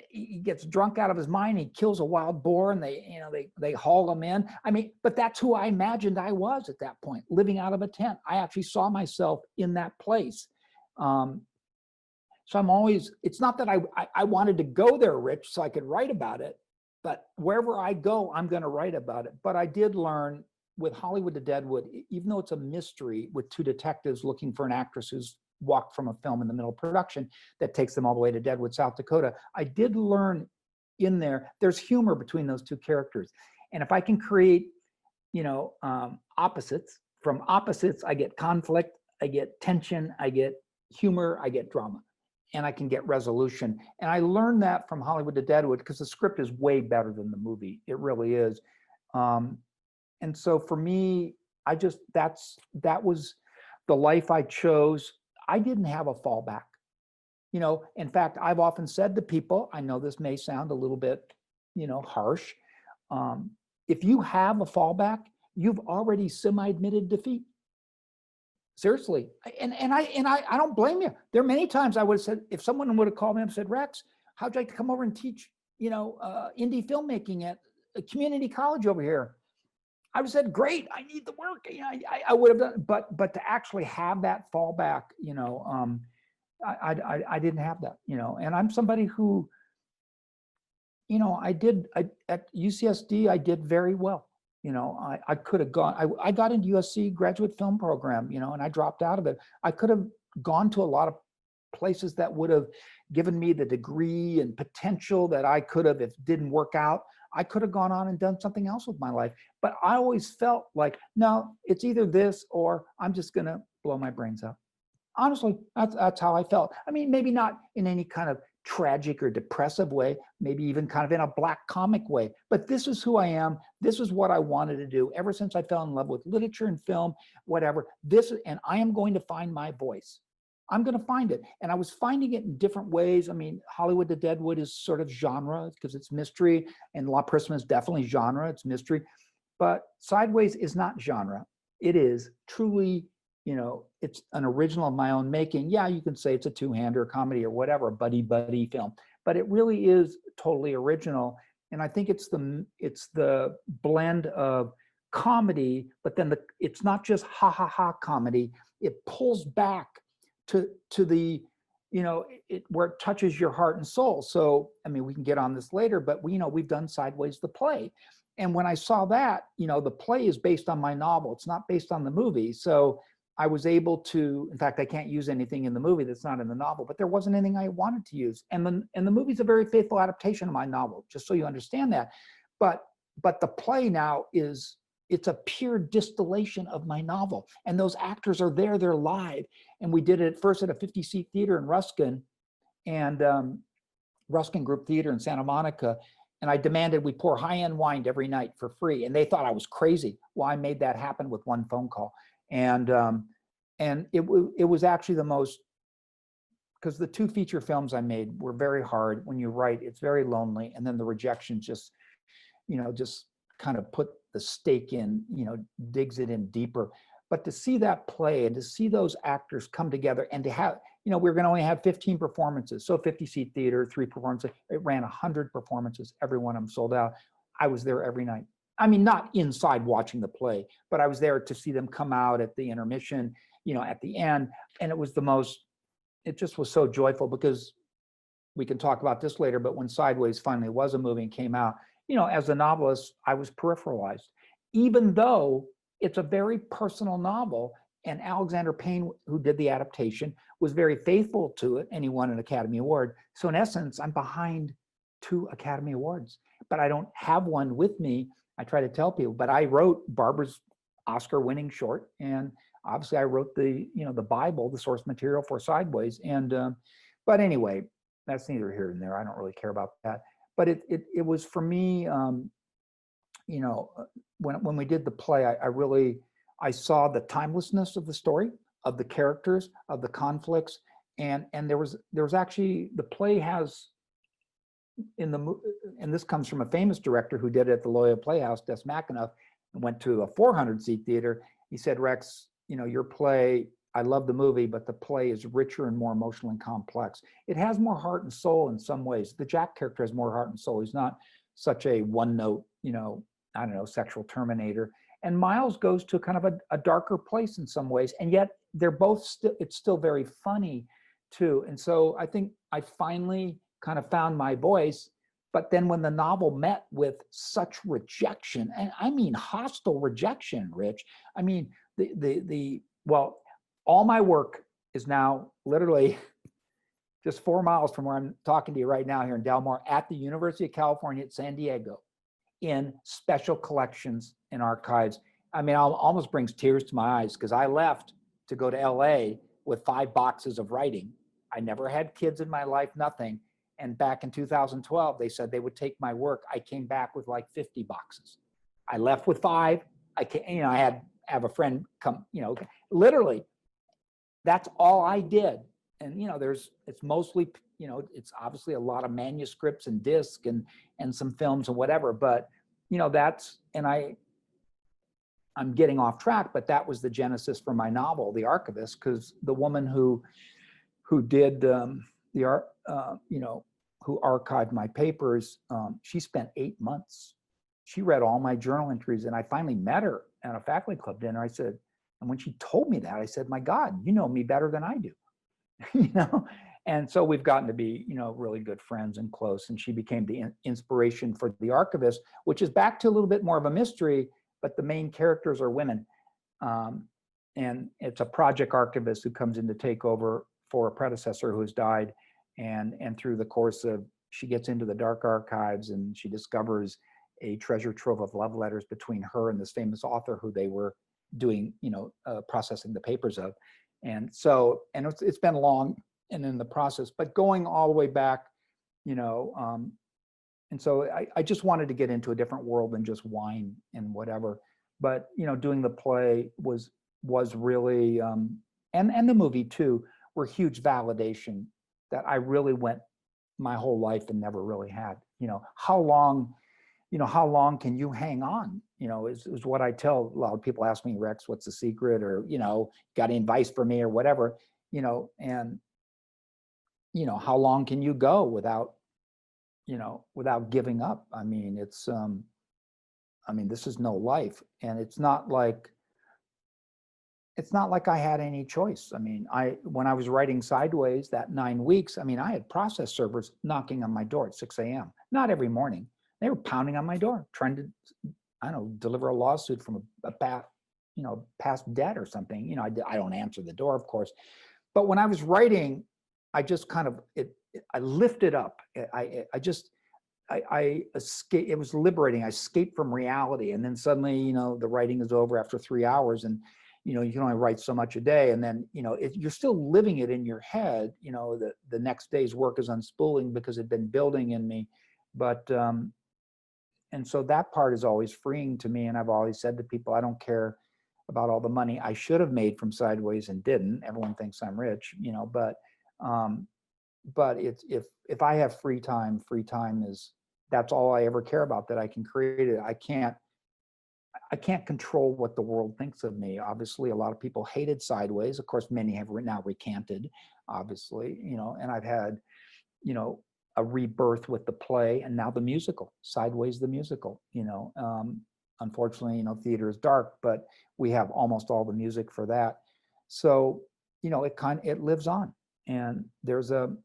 he gets drunk out of his mind. He kills a wild boar, and they haul him in. I mean, but that's who I imagined I was at that point, living out of a tent. I actually saw myself in that place. So I'm always, it's not that I wanted to go there, Rich, so I could write about it, but wherever I go, I'm going to write about it. But I did learn with Hollywood to Deadwood, even though it's a mystery with two detectives looking for an actress who's walked from a film in the middle of production that takes them all the way to Deadwood, South Dakota, I did learn in there, there's humor between those two characters. And if I can create, opposites, from opposites, I get conflict, I get tension, I get humor, I get drama, and I can get resolution. And I learned that from Hollywood to Deadwood because the script is way better than the movie. It really is. And so for me, that was the life I chose. I didn't have a fallback. In fact, I've often said to people, I know this may sound a little bit, harsh. If you have a fallback, you've already semi-admitted defeat. Seriously. And I don't blame you. There are many times I would have said, if someone would have called me and said, Rex, how'd you like to come over and teach, indie filmmaking at a community college over here? I would have said, great, I need the work. I would have done, but to actually have that fallback, I didn't have that, and I'm somebody who, at UCSD, I did very well. I could have gone, I got into USC graduate film program, and I dropped out of it. I could have gone to a lot of places that would have given me the degree and potential that I could have, if it didn't work out, I could have gone on and done something else with my life. But I always felt like, no, it's either this or I'm just going to blow my brains out. Honestly, that's how I felt. I mean, maybe not in any kind of tragic or depressive way, maybe even kind of in a black comic way, but this is who I am. This is what I wanted to do ever since I fell in love with literature and film, whatever. And I am going to find my voice. I'm going to find it. And I was finding it in different ways. I mean, Hollywood to Deadwood is sort of genre because it's mystery, and La Prisma is definitely genre, it's mystery. But Sideways is not genre. It is truly, it's an original of my own making. Yeah, you can say it's a two-hander, comedy or whatever, a buddy film, but it really is totally original. And I think it's the blend of comedy, but then it's not just ha ha ha comedy. It pulls back to the, where it touches your heart and soul. So, I mean, we can get on this later, but we've done Sideways, the play. And when I saw that, the play is based on my novel. It's not based on the movie. So I was able to, in fact, I can't use anything in the movie that's not in the novel, but there wasn't anything I wanted to use. And the movie's a very faithful adaptation of my novel, just so you understand that. But the play now it's a pure distillation of my novel. And those actors are there, they're live. And we did it first at a 50-seat theater in Ruskin, and Ruskin Group Theater in Santa Monica. And I demanded we pour high-end wine every night for free. And they thought I was crazy. Well, I made that happen with one phone call. And it was actually the most, because the two feature films I made were very hard. When you write, it's very lonely. And then the rejection just kind of put the stake in, digs it in deeper. But to see that play and to see those actors come together and to have, we're going to only have 15 performances. So 50-seat theater, 3 performances. It ran 100 performances. Every one of them sold out. I was there every night. I mean, not inside watching the play, but I was there to see them come out at the intermission, at the end. And it just was so joyful, because we can talk about this later, but when Sideways finally was a movie and came out, as a novelist, I was peripheralized, even though it's a very personal novel. And Alexander Payne, who did the adaptation, was very faithful to it, and he won an Academy Award. So in essence, I'm behind 2 Academy Awards, but I don't have one with me. I try to tell people, but I wrote Barbara's Oscar-winning short, and obviously I wrote the Bible, the source material for Sideways. And but anyway, that's neither here nor there. I don't really care about that. But it was for me, when we did the play, I saw the timelessness of the story, of the characters, of the conflicts, and there was actually, the play has, and this comes from a famous director who did it at the Loyola Playhouse, Des McAnuff, and went to a 400-seat theater. He said, Rex, your play, I love the movie, but the play is richer and more emotional and complex. It has more heart and soul in some ways. The Jack character has more heart and soul. He's not such a one note, I don't know, sexual terminator. And Miles goes to kind of a darker place in some ways. And yet they're both still, it's still very funny too. And so I think I finally kind of found my voice. But then when the novel met with such rejection, and I mean hostile rejection, Rich, I mean, well, all my work is now literally just 4 miles from where I'm talking to you right now here in Del Mar at the University of California at San Diego in special collections and archives. I mean, it almost brings tears to my eyes because I left to go to LA with 5 boxes of writing. I never had kids in my life, nothing. And back in 2012, they said they would take my work. I came back with like 50 boxes. I left with 5. I have a friend come, literally, that's all I did. And, it's mostly, it's obviously a lot of manuscripts and discs and some films and whatever, but, I'm getting off track, but that was the genesis for my novel, The Archivist, because the woman who did who archived my papers, she spent 8 months. She read all my journal entries, and I finally met her at a faculty club dinner. I said, and when she told me that, I said, my God, you know me better than I do. And so we've gotten to be, really good friends and close. And she became the inspiration for The Archivist, which is back to a little bit more of a mystery, but the main characters are women. And it's a project archivist who comes in to take over for a predecessor who's died. And through the course of, she gets into the dark archives and she discovers a treasure trove of love letters between her and this famous author who they were doing, processing the papers of. And so, and it's been long and in the process, but going all the way back, and so I just wanted to get into a different world than just wine and whatever. But, doing the play was really, and the movie too, were huge validation that I really went my whole life and never really had. How long can you hang on? Is what I tell a lot of people. Ask me, Rex, what's the secret? Or, got any advice for me or whatever, and, how long can you go without giving up? I mean, this is no life. And it's not like I had any choice. I mean, when I was writing Sideways that 9 weeks, I mean, I had process servers knocking on my door at 6 a.m. Not every morning. They were pounding on my door, trying to, deliver a lawsuit from a past debt or something. I don't answer the door, of course. But when I was writing, I just kind of, I lifted up. I escaped. It was liberating. I escaped from reality. And then suddenly, the writing is over after 3 hours, and you can only write so much a day. And then, you're still living it in your head. The next day's work is unspooling because it'd been building in me. But, and so that part is always freeing to me. And I've always said to people, I don't care about all the money I should have made from Sideways and didn't. Everyone thinks I'm rich, but it's, if I have free time that's all I ever care about, that I can create it. I can't control what the world thinks of me. Obviously, a lot of people hated Sideways. Of course, many have now recanted, obviously, and I've had, a rebirth with the play and now the musical, Sideways the musical. Unfortunately, theater is dark, but we have almost all the music for that. So, it lives on, and there's a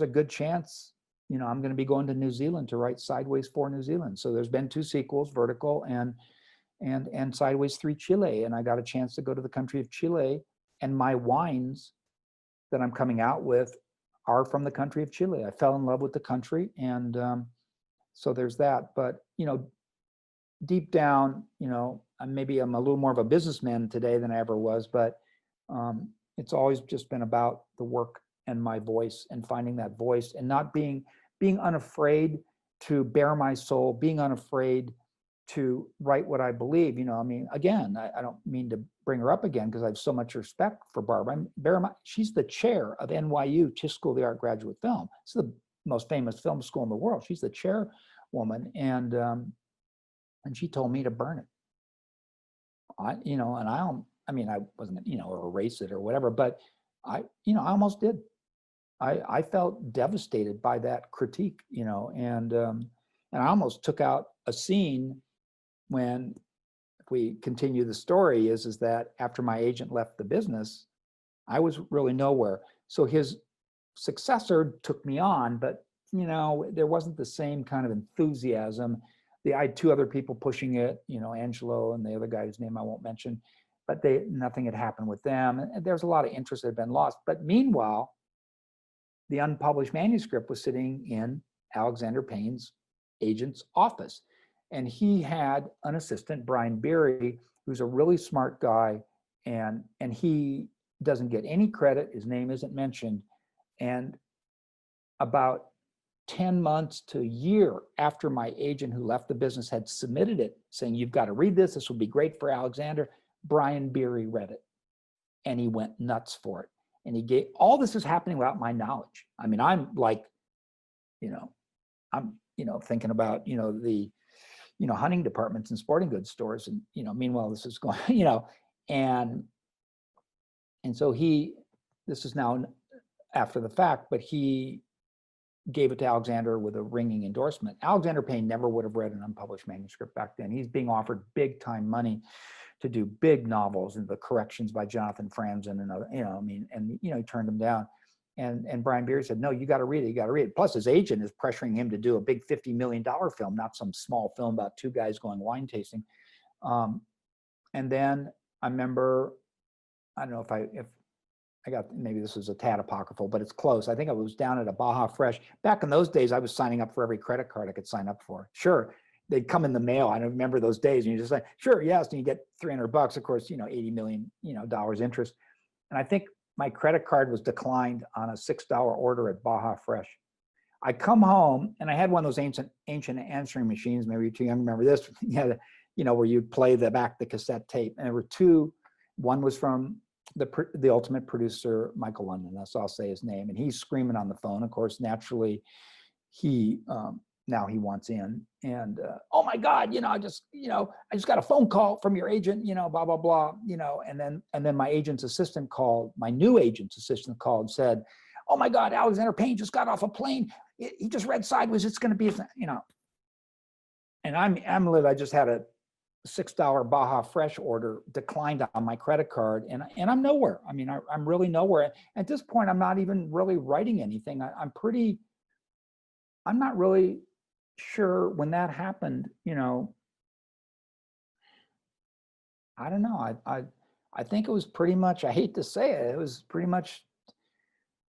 good chance, I'm going to be going to New Zealand to write Sideways for New Zealand. So there's been 2 sequels, Vertical and Sideways 3 Chile, and I got a chance to go to the country of Chile, and my wines that I'm coming out with are from the country of Chile. I fell in love with the country, and so there's that. But deep down, maybe I'm a little more of a businessman today than I ever was, but it's always just been about the work and my voice, and finding that voice, and not being unafraid to bare my soul, being unafraid to write what I believe. Again, I don't mean to bring her up again because I have so much respect for Barbara. She's the chair of NYU Tisch School of the Art Graduate Film. It's the most famous film school in the world. She's the chairwoman, and she told me to burn it. I mean, I wasn't, or erase it or whatever, but I almost did. I felt devastated by that critique, and I almost took out a scene when, if we continue the story, is that after my agent left the business, I was really nowhere. So his successor took me on, but there wasn't the same kind of enthusiasm. I had two other people pushing it, Angelo and the other guy whose name I won't mention, but nothing had happened with them. And there's a lot of interest that had been lost. But meanwhile, the unpublished manuscript was sitting in Alexander Payne's agent's office. And he had an assistant, Brian Beery, who's a really smart guy, and he doesn't get any credit. His name isn't mentioned. And about 10 months to a year after my agent who left the business had submitted it, saying, you've got to read this, this would be great for Alexander, Brian Beery read it. And he went nuts for it. And he gave, all this is happening without my knowledge. I mean, I'm like, I'm, thinking about, the, hunting departments and sporting goods stores. And, meanwhile, this is going, and so this is now after the fact, but he gave it to Alexander with a ringing endorsement. Alexander Payne never would have read an unpublished manuscript back then. He's being offered big time money to do big novels, and the corrections by Jonathan Franzen and other, he turned them down. And Brian Beery said, no, you got to read it, you got to read it. Plus his agent is pressuring him to do a big $50 million film, not some small film about two guys going wine tasting. And then I remember, I don't know if I got, maybe this was a tad apocryphal, but it's close. I think I was down at a Baja Fresh. Back in those days, I was signing up for every credit card I could sign up for. Sure, they'd come in the mail. I don't remember those days. And you just like, sure, yes, and you get $300, of course, $80 million, dollars interest. And I think my credit card was declined on a $6 order at Baja Fresh. I come home and I had one of those ancient answering machines. Maybe you're too young to remember this. Where you'd play the cassette tape. And there were two. One was from the ultimate producer, Michael London. That's all I'll say his name. And he's screaming on the phone. Of course, naturally, now he wants in. And oh my God, I just got a phone call from your agent, blah blah blah, And then my agent's assistant called. My new agent's assistant called and said, oh my God, Alexander Payne just got off a plane. He just read Sideways. It's going to be, And I just had a $6 Baja Fresh order declined on my credit card, and I'm nowhere. I mean, I'm really nowhere. At this point, I'm not even really writing anything. I'm not really sure when that happened. I don't know. I think it was pretty much, I hate to say it, it was pretty much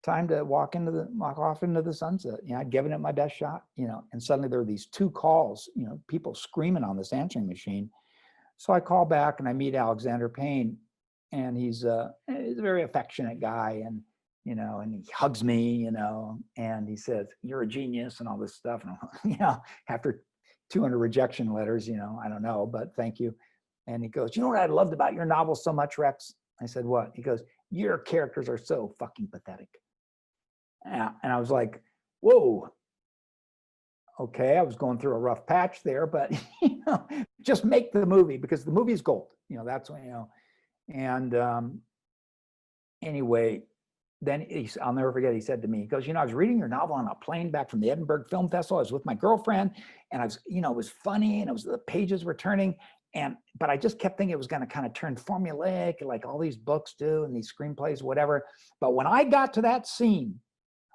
time to walk off into the sunset. I'd given it my best shot, and suddenly there were these two calls, people screaming on this answering machine. So I call back and I meet Alexander Payne, and he's a very affectionate guy, and and he hugs me, and he says, "You're a genius," and all this stuff. And after 200 rejection letters, I don't know, but thank you. And he goes, "You know what I loved about your novel so much, Rex?" I said, "What?" He goes, "Your characters are so fucking pathetic." And I was like, "Whoa." Okay, I was going through a rough patch there, but just make the movie, because the movie's gold. That's what, And anyway, then I'll never forget, he said to me, he goes, I was reading your novel on a plane back from the Edinburgh Film Festival. I was with my girlfriend, and I was, it was funny, and the pages were turning, but I just kept thinking it was going to kind of turn formulaic, like all these books do, and these screenplays, whatever. But when I got to that scene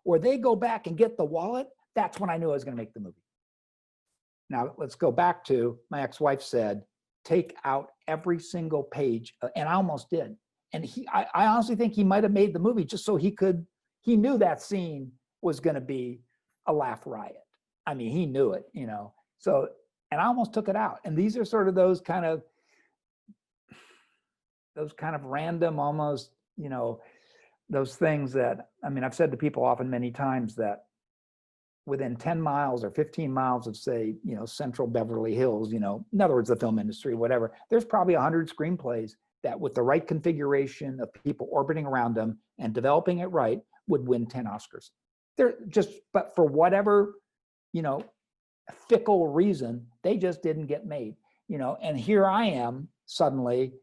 where they go back and get the wallet, that's when I knew I was going to make the movie. Now, let's go back to, my ex-wife said, take out every single page. And I almost did. And I honestly think he might have made the movie just so he knew that scene was going to be a laugh riot. I mean, he knew it, So, and I almost took it out. And these are sort of those kind of random, almost, those things that, I mean, I've said to people often many times that within 10 miles or 15 miles of, say, central Beverly Hills, in other words, the film industry, whatever, there's probably 100 screenplays that with the right configuration of people orbiting around them and developing it right would win 10 Oscars. But for whatever, fickle reason, they just didn't get made, and here I am suddenly,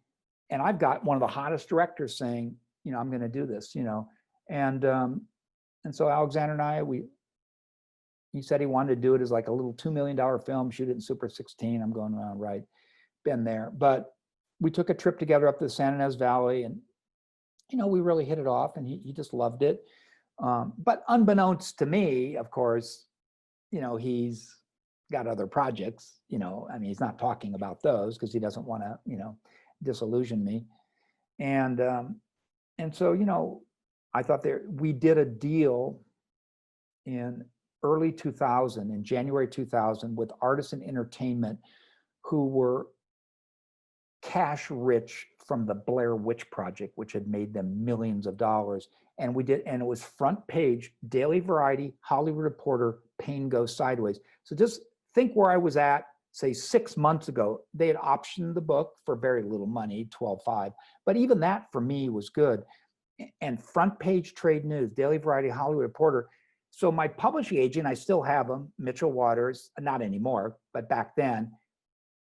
and I've got one of the hottest directors saying, I'm going to do this, and so Alexander and I, he said he wanted to do it as like a little $2 million film, shoot it in Super 16. I'm going around, right, been there. But we took a trip together up to the San Ynez Valley, and, we really hit it off, and he just loved it. But unbeknownst to me, of course, he's got other projects, he's not talking about those because he doesn't want to, disillusion me. And so, I thought we did a deal in early 2000, in January 2000, with Artisan Entertainment, who were cash rich from the Blair Witch Project, which had made them millions of dollars. And it was front page, Daily Variety, Hollywood Reporter, Pain Goes Sideways. So just think where I was at, say 6 months ago. They had optioned the book for very little money, $12.5. But even that for me was good. And front page trade news, Daily Variety, Hollywood Reporter. So my publishing agent, I still have him, Mitchell Waters, not anymore, but back then,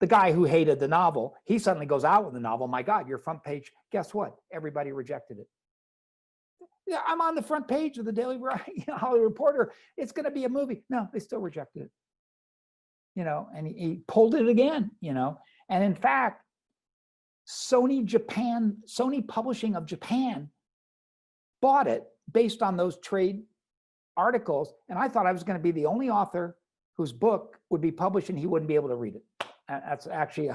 the guy who hated the novel, he suddenly goes out with the novel. My God, your front page. Guess what? Everybody rejected it. Yeah, I'm on the front page of the Daily Variety, Hollywood Reporter. It's going to be a movie. No, they still rejected it. And he pulled it again, And in fact, Sony Publishing of Japan bought it based on those trade articles. And I thought I was going to be the only author whose book would be published and he wouldn't be able to read it. That's actually,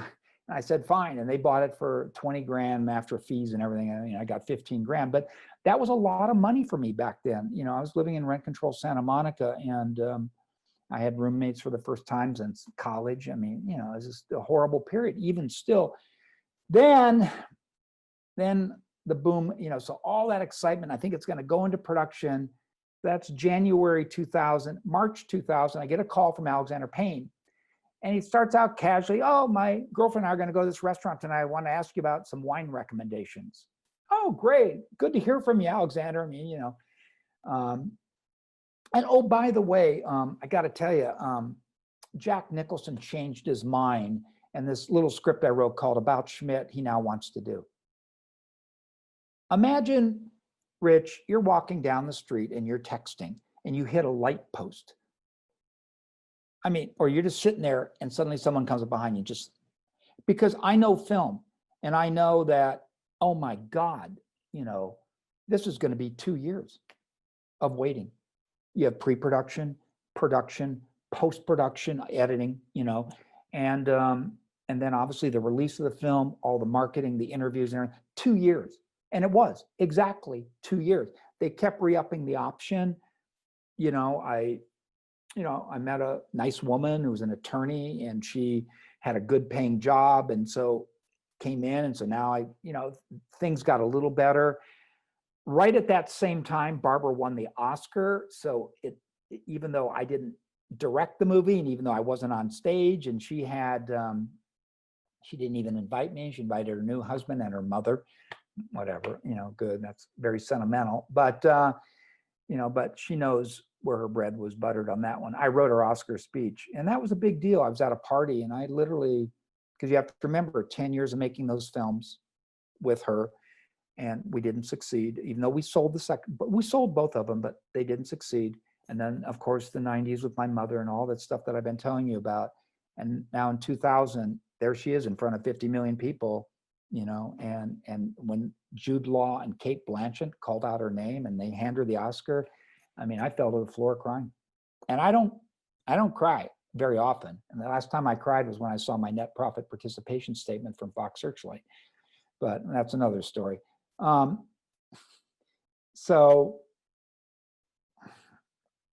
I said, fine. And they bought it for 20 grand after fees and everything. I got 15 grand, but that was a lot of money for me back then. I was living in rent control Santa Monica, and I had roommates for the first time since college. It was just a horrible period. Even still, then the boom, so all that excitement, I think it's going to go into production. That's January 2000, March 2000. I get a call from Alexander Payne, and he starts out casually. Oh, my girlfriend and I are going to go to this restaurant tonight. I want to ask you about some wine recommendations. Oh, great. Good to hear from you, Alexander. And oh, by the way, I got to tell you, Jack Nicholson changed his mind, and this little script I wrote called About Schmidt, he now wants to do. Imagine, Rich, you're walking down the street and you're texting and you hit a light post. Or you're just sitting there and suddenly someone comes up behind you, just because I know film, and I know that, oh my God, this is going to be 2 years of waiting. You have pre-production, production, post-production, editing, and then obviously the release of the film, all the marketing, the interviews, and everything. 2 years. And it was exactly 2 years. They kept re-upping the option. I met a nice woman who was an attorney, and she had a good paying job. And so came in. And so now things got a little better. Right at that same time, Barbara won the Oscar. So even though I didn't direct the movie, and even though I wasn't on stage, and she didn't even invite me. She invited her new husband and her mother. Whatever, good. That's very sentimental. But but she knows where her bread was buttered on that one. I wrote her Oscar speech, and that was a big deal. I was at a party, and I literally, because you have to remember, 10 years of making those films with her, and we didn't succeed, even though we sold but we sold both of them, but they didn't succeed. And then, of course, the 90s with my mother and all that stuff that I've been telling you about. And now in 2000, there she is in front of 50 million people, and when Jude Law and Cate Blanchett called out her name and they hand her the Oscar, I fell to the floor crying. And I don't cry very often. And the last time I cried was when I saw my net profit participation statement from Fox Searchlight. But that's another story. So,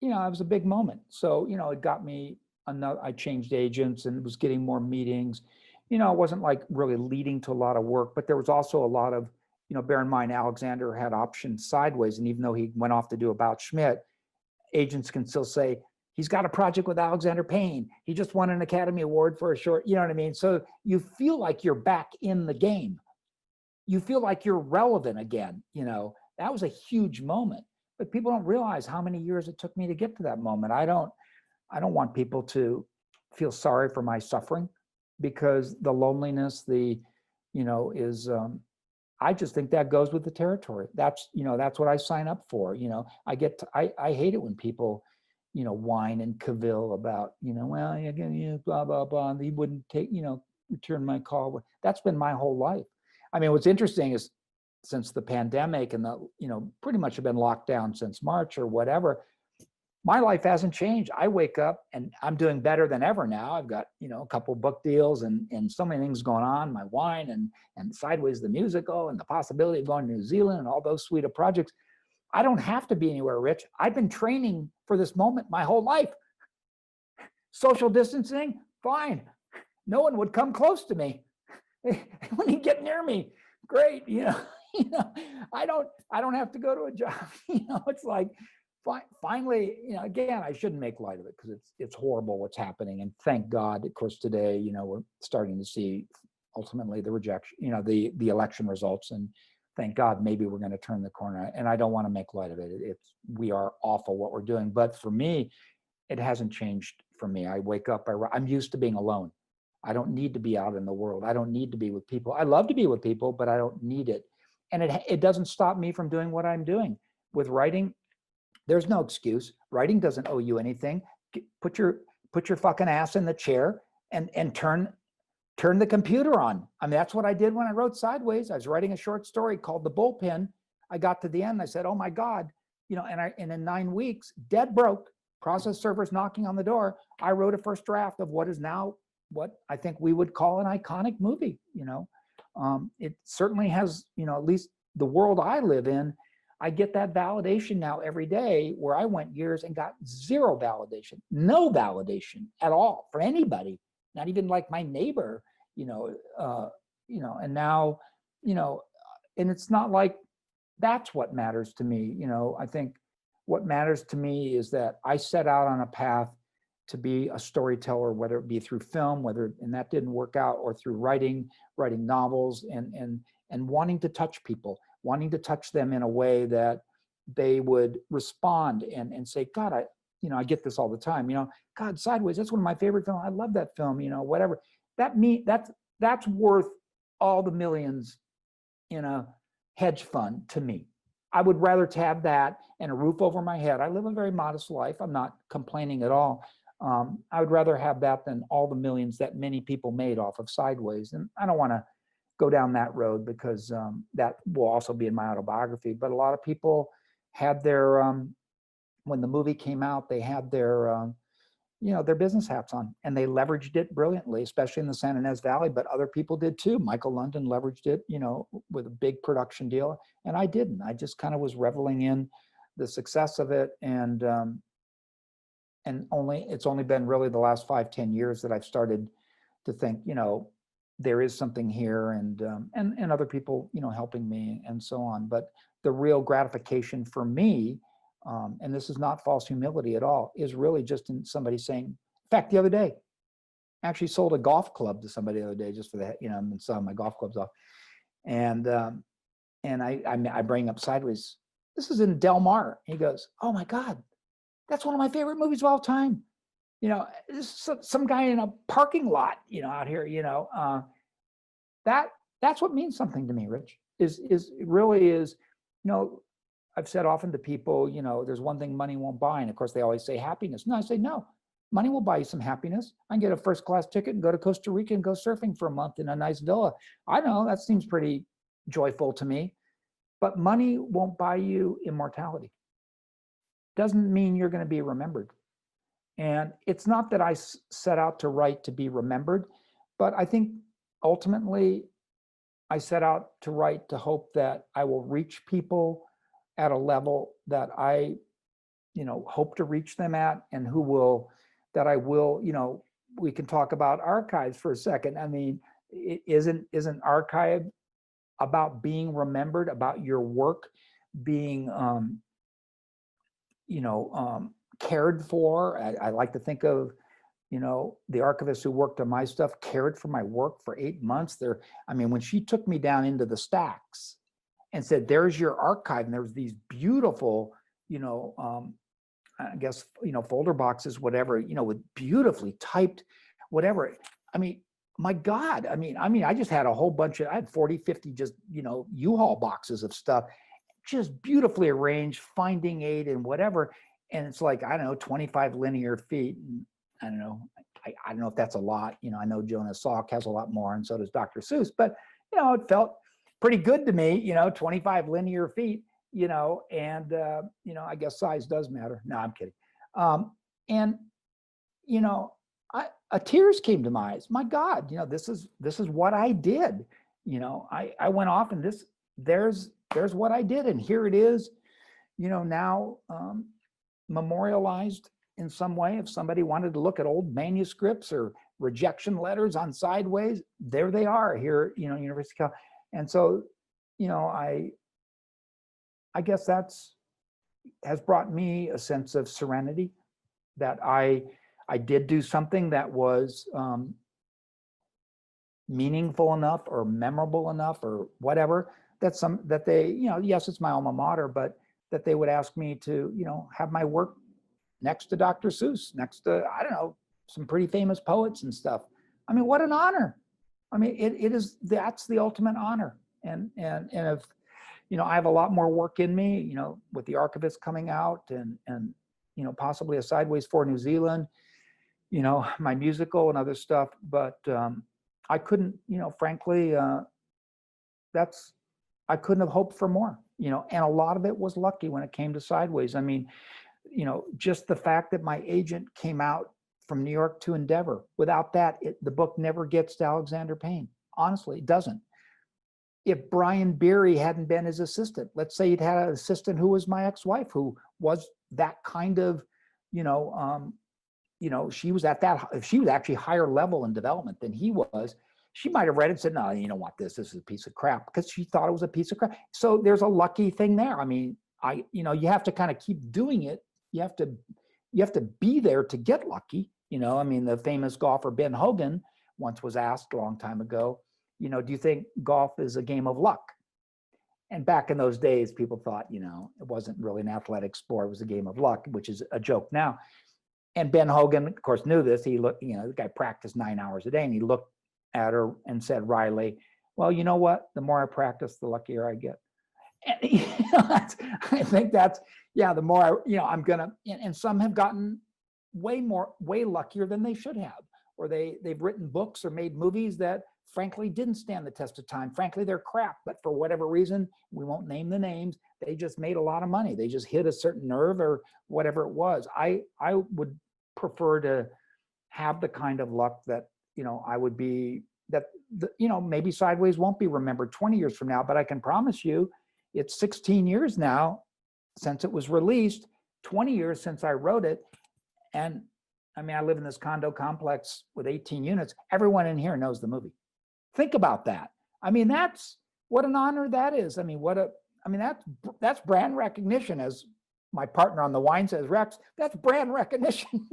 it was a big moment. So, it got me I changed agents and was getting more meetings. It wasn't like really leading to a lot of work, but there was also a lot of, bear in mind, Alexander had optioned Sideways. And even though he went off to do About Schmidt, agents can still say, he's got a project with Alexander Payne. He just won an Academy Award for a short, you know what I mean? So you feel like you're back in the game. You feel like you're relevant again. That was a huge moment, but people don't realize how many years it took me to get to that moment. I don't want people to feel sorry for my suffering, because the loneliness, is I just think that goes with the territory. That's, that's what I sign up for. I hate it when people, whine and cavil about, well, again, blah, blah, blah. And he wouldn't take, return my call. That's been my whole life. I mean, what's interesting is since the pandemic and pretty much have been locked down since March or whatever, my life hasn't changed. I wake up and I'm doing better than ever now. I've got, a couple book deals and so many things going on, my wine and Sideways the musical and the possibility of going to New Zealand and all those suite of projects. I don't have to be anywhere, Rich. I've been training for this moment my whole life. Social distancing, fine. No one would come close to me. They wouldn't get near me. Great, I don't have to go to a job. It's like, finally, again, I shouldn't make light of it because it's horrible what's happening. And thank God, of course, today, we're starting to see ultimately the rejection, the election results. And thank God, maybe we're going to turn the corner. And I don't want to make light of it. We are awful what we're doing. But for me, it hasn't changed for me. I wake up, I'm used to being alone. I don't need to be out in the world. I don't need to be with people. I love to be with people, but I don't need it. And it doesn't stop me from doing what I'm doing. With writing, there's no excuse. Writing doesn't owe you anything. Put your fucking ass in the chair and turn the computer on. I mean, that's what I did when I wrote Sideways. I was writing a short story called The Bullpen. I got to the end. I said, oh my God, and in 9 weeks, dead broke, process servers knocking on the door, I wrote a first draft of what is now what I think we would call an iconic movie. It certainly has, at least the world I live in, I get that validation now every day, where I went years and got zero validation, no validation at all for anybody, not even like my neighbor, and now, and it's not like that's what matters to me. I think what matters to me is that I set out on a path to be a storyteller, whether it be through film, and that didn't work out, or through writing novels and wanting to touch people, wanting to touch them in a way that they would respond and say, God, I get this all the time, God, Sideways, that's one of my favorite films. I love that film, whatever. That's worth all the millions in a hedge fund to me. I would rather have that and a roof over my head. I live a very modest life. I'm not complaining at all. I would rather have that than all the millions that many people made off of Sideways. And I don't want to go down that road because that will also be in my autobiography. But a lot of people had their, when the movie came out, they had their, their business hats on, and they leveraged it brilliantly, especially in the San Ynez Valley, but other people did too. Michael London leveraged it, with a big production deal, and I didn't. I just kind of was reveling in the success of it. And it's only been really the last 5-10 years that I've started to think, there is something here, and other people, helping me and so on. But the real gratification for me, and this is not false humility at all, is really just in somebody saying, in fact, the other day, I actually sold a golf club to somebody the other day just for that, and selling my golf clubs off. And I bring up Sideways. This is in Del Mar. He goes, oh my God, that's one of my favorite movies of all time. This is some guy in a parking lot, out here, that's what means something to me, Rich, is it really is, I've said often to people, there's one thing money won't buy. And of course they always say happiness. No, I say, no, money will buy you some happiness. I can get a first class ticket and go to Costa Rica and go surfing for a month in a nice villa. I know that seems pretty joyful to me, but money won't buy you immortality. Doesn't mean you're going to be remembered. And it's not that I set out to write to be remembered, but I think ultimately I set out to write to hope that I will reach people at a level that I, hope to reach them at, and that I will, we can talk about archives for a second. I mean, isn't archive about being remembered, about your work being, cared for? I like to think of, the archivist who worked on my stuff cared for my work for 8 months. When she took me down into the stacks and said, there's your archive, and there was these beautiful, I guess, folder boxes, whatever, with beautifully typed, whatever. my God, I just had a whole bunch I had 40, 50 just, U-Haul boxes of stuff, just beautifully arranged, finding aid and whatever. And it's like, I don't know, 25 linear feet. And I don't know. I don't know if that's a lot. I know Jonas Salk has a lot more, and so does Dr. Seuss, but it felt pretty good to me, 25 linear feet, and I guess size does matter. No, I'm kidding. And tears came to my eyes. My God, this is what I did. I went off, and there's what I did, and here it is, now memorialized in some way. If somebody wanted to look at old manuscripts or rejection letters on Sideways, there they are here, University of Cal. And so, I guess has brought me a sense of serenity, that I did do something that was meaningful enough or memorable enough or whatever, that they, yes, it's my alma mater, but that they would ask me to, have my work next to Dr. Seuss, next to, I don't know, some pretty famous poets and stuff. What an honor. That's the ultimate honor. And if, I have a lot more work in me, with the Archivist coming out and possibly a Sideways for New Zealand, my musical and other stuff. But I couldn't, frankly, I couldn't have hoped for more, and a lot of it was lucky when it came to Sideways. Just the fact that my agent came out from New York to Endeavor. Without that, the book never gets to Alexander Payne. Honestly, it doesn't. If Brian Beery hadn't been his assistant, let's say he'd had an assistant who was my ex-wife, who was that kind of, she was at that, if she was actually higher level in development than he was, she might have read it and said, no, you don't want this. This is a piece of crap, because she thought it was a piece of crap. So there's a lucky thing there. You have to kind of keep doing it. You have to be there to get lucky. The famous golfer Ben Hogan once was asked a long time ago, do you think golf is a game of luck? And back in those days, people thought, it wasn't really an athletic sport. It was a game of luck, which is a joke now. And Ben Hogan, of course, knew this. He looked, the guy practiced 9 hours a day, and he looked at her and said wryly, well, you know what? The more I practice, the luckier I get. And, I think that's, the more I'm gonna, and some have gotten way luckier than they should have, or they've written books or made movies that frankly didn't stand the test of time. Frankly, they're crap, but for whatever reason, we won't name the names, they just made a lot of money. They just hit a certain nerve or whatever it was. I would prefer to have the kind of luck that, I would be, that, maybe Sideways won't be remembered 20 years from now, but I can promise you it's 16 years now since it was released, 20 years since I wrote it. And I live in this condo complex with 18 units. Everyone in here knows the movie. Think about that. That's what an honor that is. That's brand recognition, as my partner on the wine says, Rex, that's brand recognition.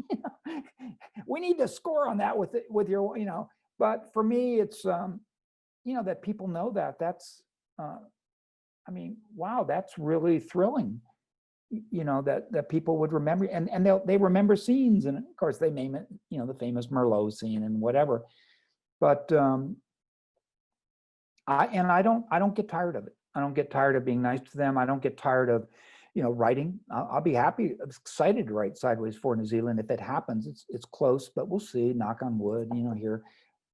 We need to score on that with your, but for me, it's, that people know that. That's, wow, that's really thrilling. That people would remember, and they remember scenes, and of course they name it, the famous Merlot scene and whatever. But I don't get tired of it. I don't get tired of being nice to them. I don't get tired of, writing. I'll be happy, excited to write Sideways for New Zealand if it happens. It's close, but we'll see. Knock on wood. Here.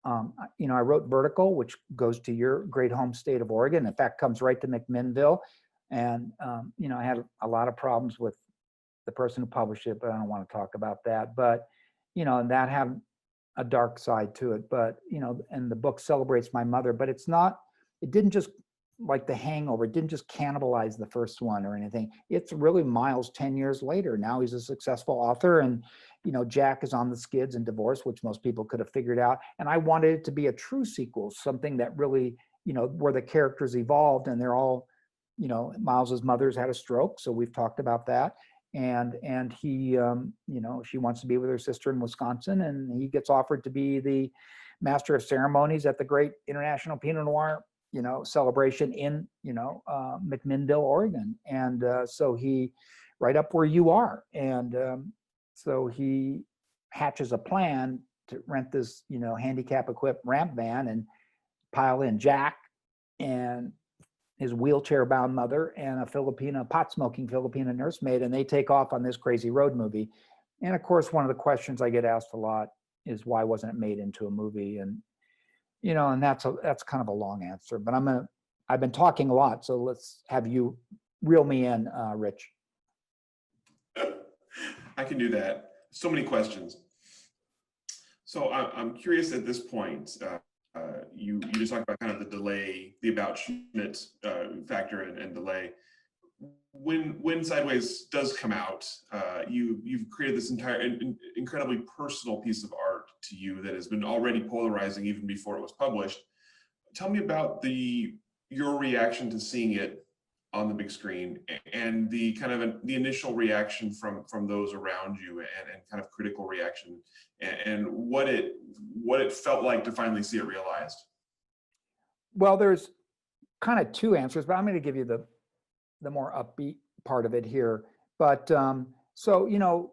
I wrote Vertical, which goes to your great home state of Oregon. In fact, comes right to McMinnville. And, I had a lot of problems with the person who published it, but I don't want to talk about that. But, and that had a dark side to it. But, and the book celebrates my mother, but it didn't just, like The Hangover, it didn't just cannibalize the first one or anything. It's really Miles 10 years later. Now he's a successful author, and, Jack is on the skids and divorced, which most people could have figured out. And I wanted it to be a true sequel, something that really, where the characters evolved and they're all, Miles's mother's had a stroke, so we've talked about that. And he, she wants to be with her sister in Wisconsin, and he gets offered to be the master of ceremonies at the great International Pinot Noir, celebration in, McMinnville, Oregon. And so he, right up where you are. And so he hatches a plan to rent this, handicap equipped ramp van and pile in Jack and his wheelchair bound mother and a pot smoking Filipina nursemaid, and they take off on this crazy road movie. And of course, one of the questions I get asked a lot is, why wasn't it made into a movie? And and that's kind of a long answer, but I've been talking a lot, so let's have you reel me in, Rich. I can do that. So many questions. So I'm curious at this point. You just talked about kind of the delay, the about Schmidt factor and delay. When Sideways does come out, you've created this entire incredibly personal piece of art to you that has been already polarizing even before it was published. Tell me about your reaction to seeing it on the big screen and the kind of the initial reaction from those around you and kind of critical reaction and what it felt like to finally see it realized. Well, there's kind of two answers, but I'm going to give you the more upbeat part of it here. But so,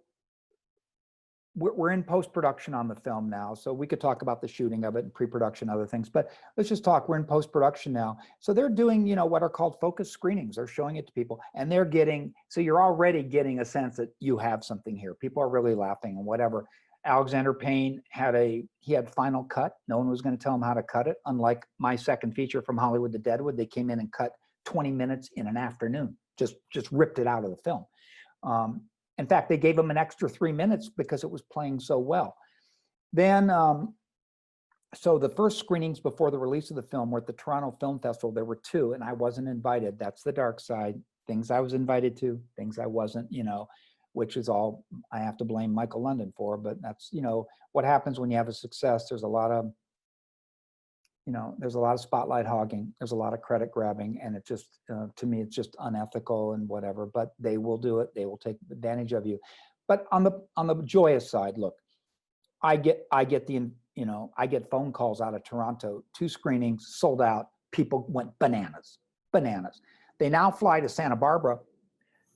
we're in post-production on the film now, so we could talk about the shooting of it and pre-production, other things, but let's just talk. We're in post-production now. So they're doing, what are called focus screenings. They're showing it to people, and so you're already getting a sense that you have something here. People are really laughing and whatever. Alexander Payne he had final cut. No one was going to tell him how to cut it. Unlike my second feature, From Hollywood to Deadwood, they came in and cut 20 minutes in an afternoon, just ripped it out of the film. In fact, they gave him an extra 3 minutes because it was playing so well. Then, so the first screenings before the release of the film were at the Toronto Film Festival. There were 2, and I wasn't invited. That's the dark side. Things I was invited to, things I wasn't, which is all I have to blame Michael London for. But that's, what happens when you have a success. There's a lot of, there's a lot of spotlight hogging. There's a lot of credit grabbing, and it just, to me, it's just unethical and whatever. But they will do it. They will take advantage of you. But on the joyous side, look, I get phone calls out of Toronto, 2 screenings sold out. People went bananas. They now fly to Santa Barbara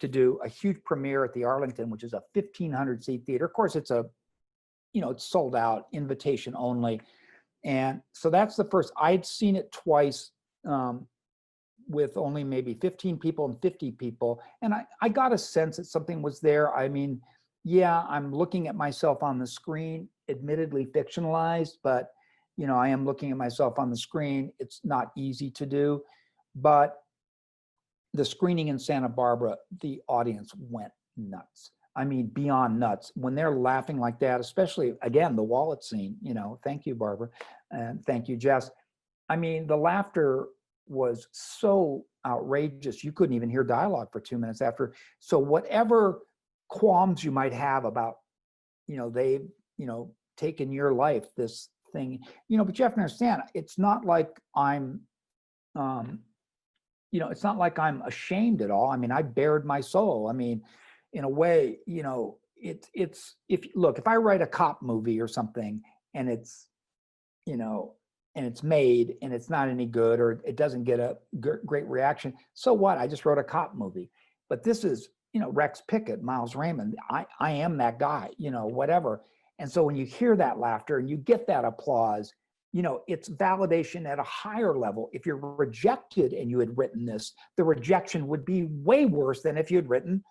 to do a huge premiere at the Arlington, which is a 1,500 seat theater. Of course, it's it's sold out, invitation only. And so that's the first. I'd seen it twice with only maybe 15 people and 50 people. And I got a sense that something was there. I mean, yeah, I'm looking at myself on the screen, admittedly fictionalized, but, I am looking at myself on the screen. It's not easy to do. But the screening in Santa Barbara, the audience went nuts. I mean, beyond nuts. When they're laughing like that, especially, again, the wallet scene, thank you, Barbara, and thank you, Jess. I mean, the laughter was so outrageous, you couldn't even hear dialogue for 2 minutes after. So whatever qualms you might have about, they've, taken your life, this thing, but you have to understand, it's not like I'm, it's not like I'm ashamed at all. I mean, I bared my soul. I mean, in a way, it's if I write a cop movie or something and it's, and it's made and it's not any good or it doesn't get a great reaction, so what? I just wrote a cop movie. But this is, Rex Pickett, Miles Raymond. I am that guy, whatever. And so when you hear that laughter and you get that applause, it's validation at a higher level. If you're rejected and you had written this, the rejection would be way worse than if you had written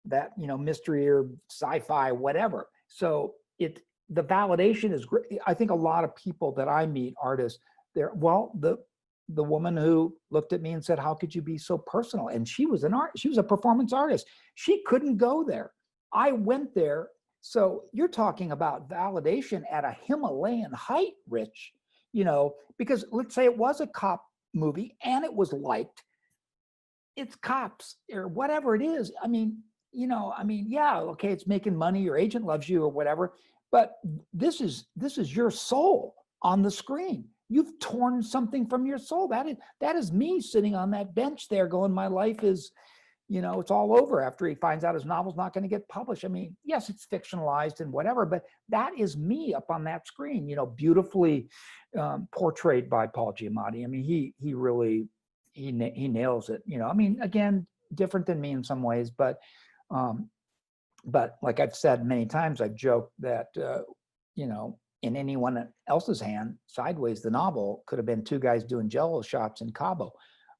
that, mystery or sci-fi, whatever. So the validation is great. I think a lot of people that I meet, artists, the woman who looked at me and said, "How could you be so personal?" And she was a performance artist. She couldn't go there. I went there. So you're talking about validation at a Himalayan height, Rich, because let's say it was a cop movie and it was liked. It's cops or whatever it is. I mean, yeah, okay, it's making money, your agent loves you or whatever, but this is your soul on the screen. You've torn something from your soul. That is me sitting on that bench there going, my life is, it's all over after he finds out his novel's not going to get published. I mean, yes, it's fictionalized and whatever, but that is me up on that screen, beautifully portrayed by Paul Giamatti. I mean, he really, he nails it, I mean, again, different than me in some ways, but like I've said many times, I've joked that, in anyone else's hand, Sideways, the novel, could have been two guys doing Jello shots in Cabo.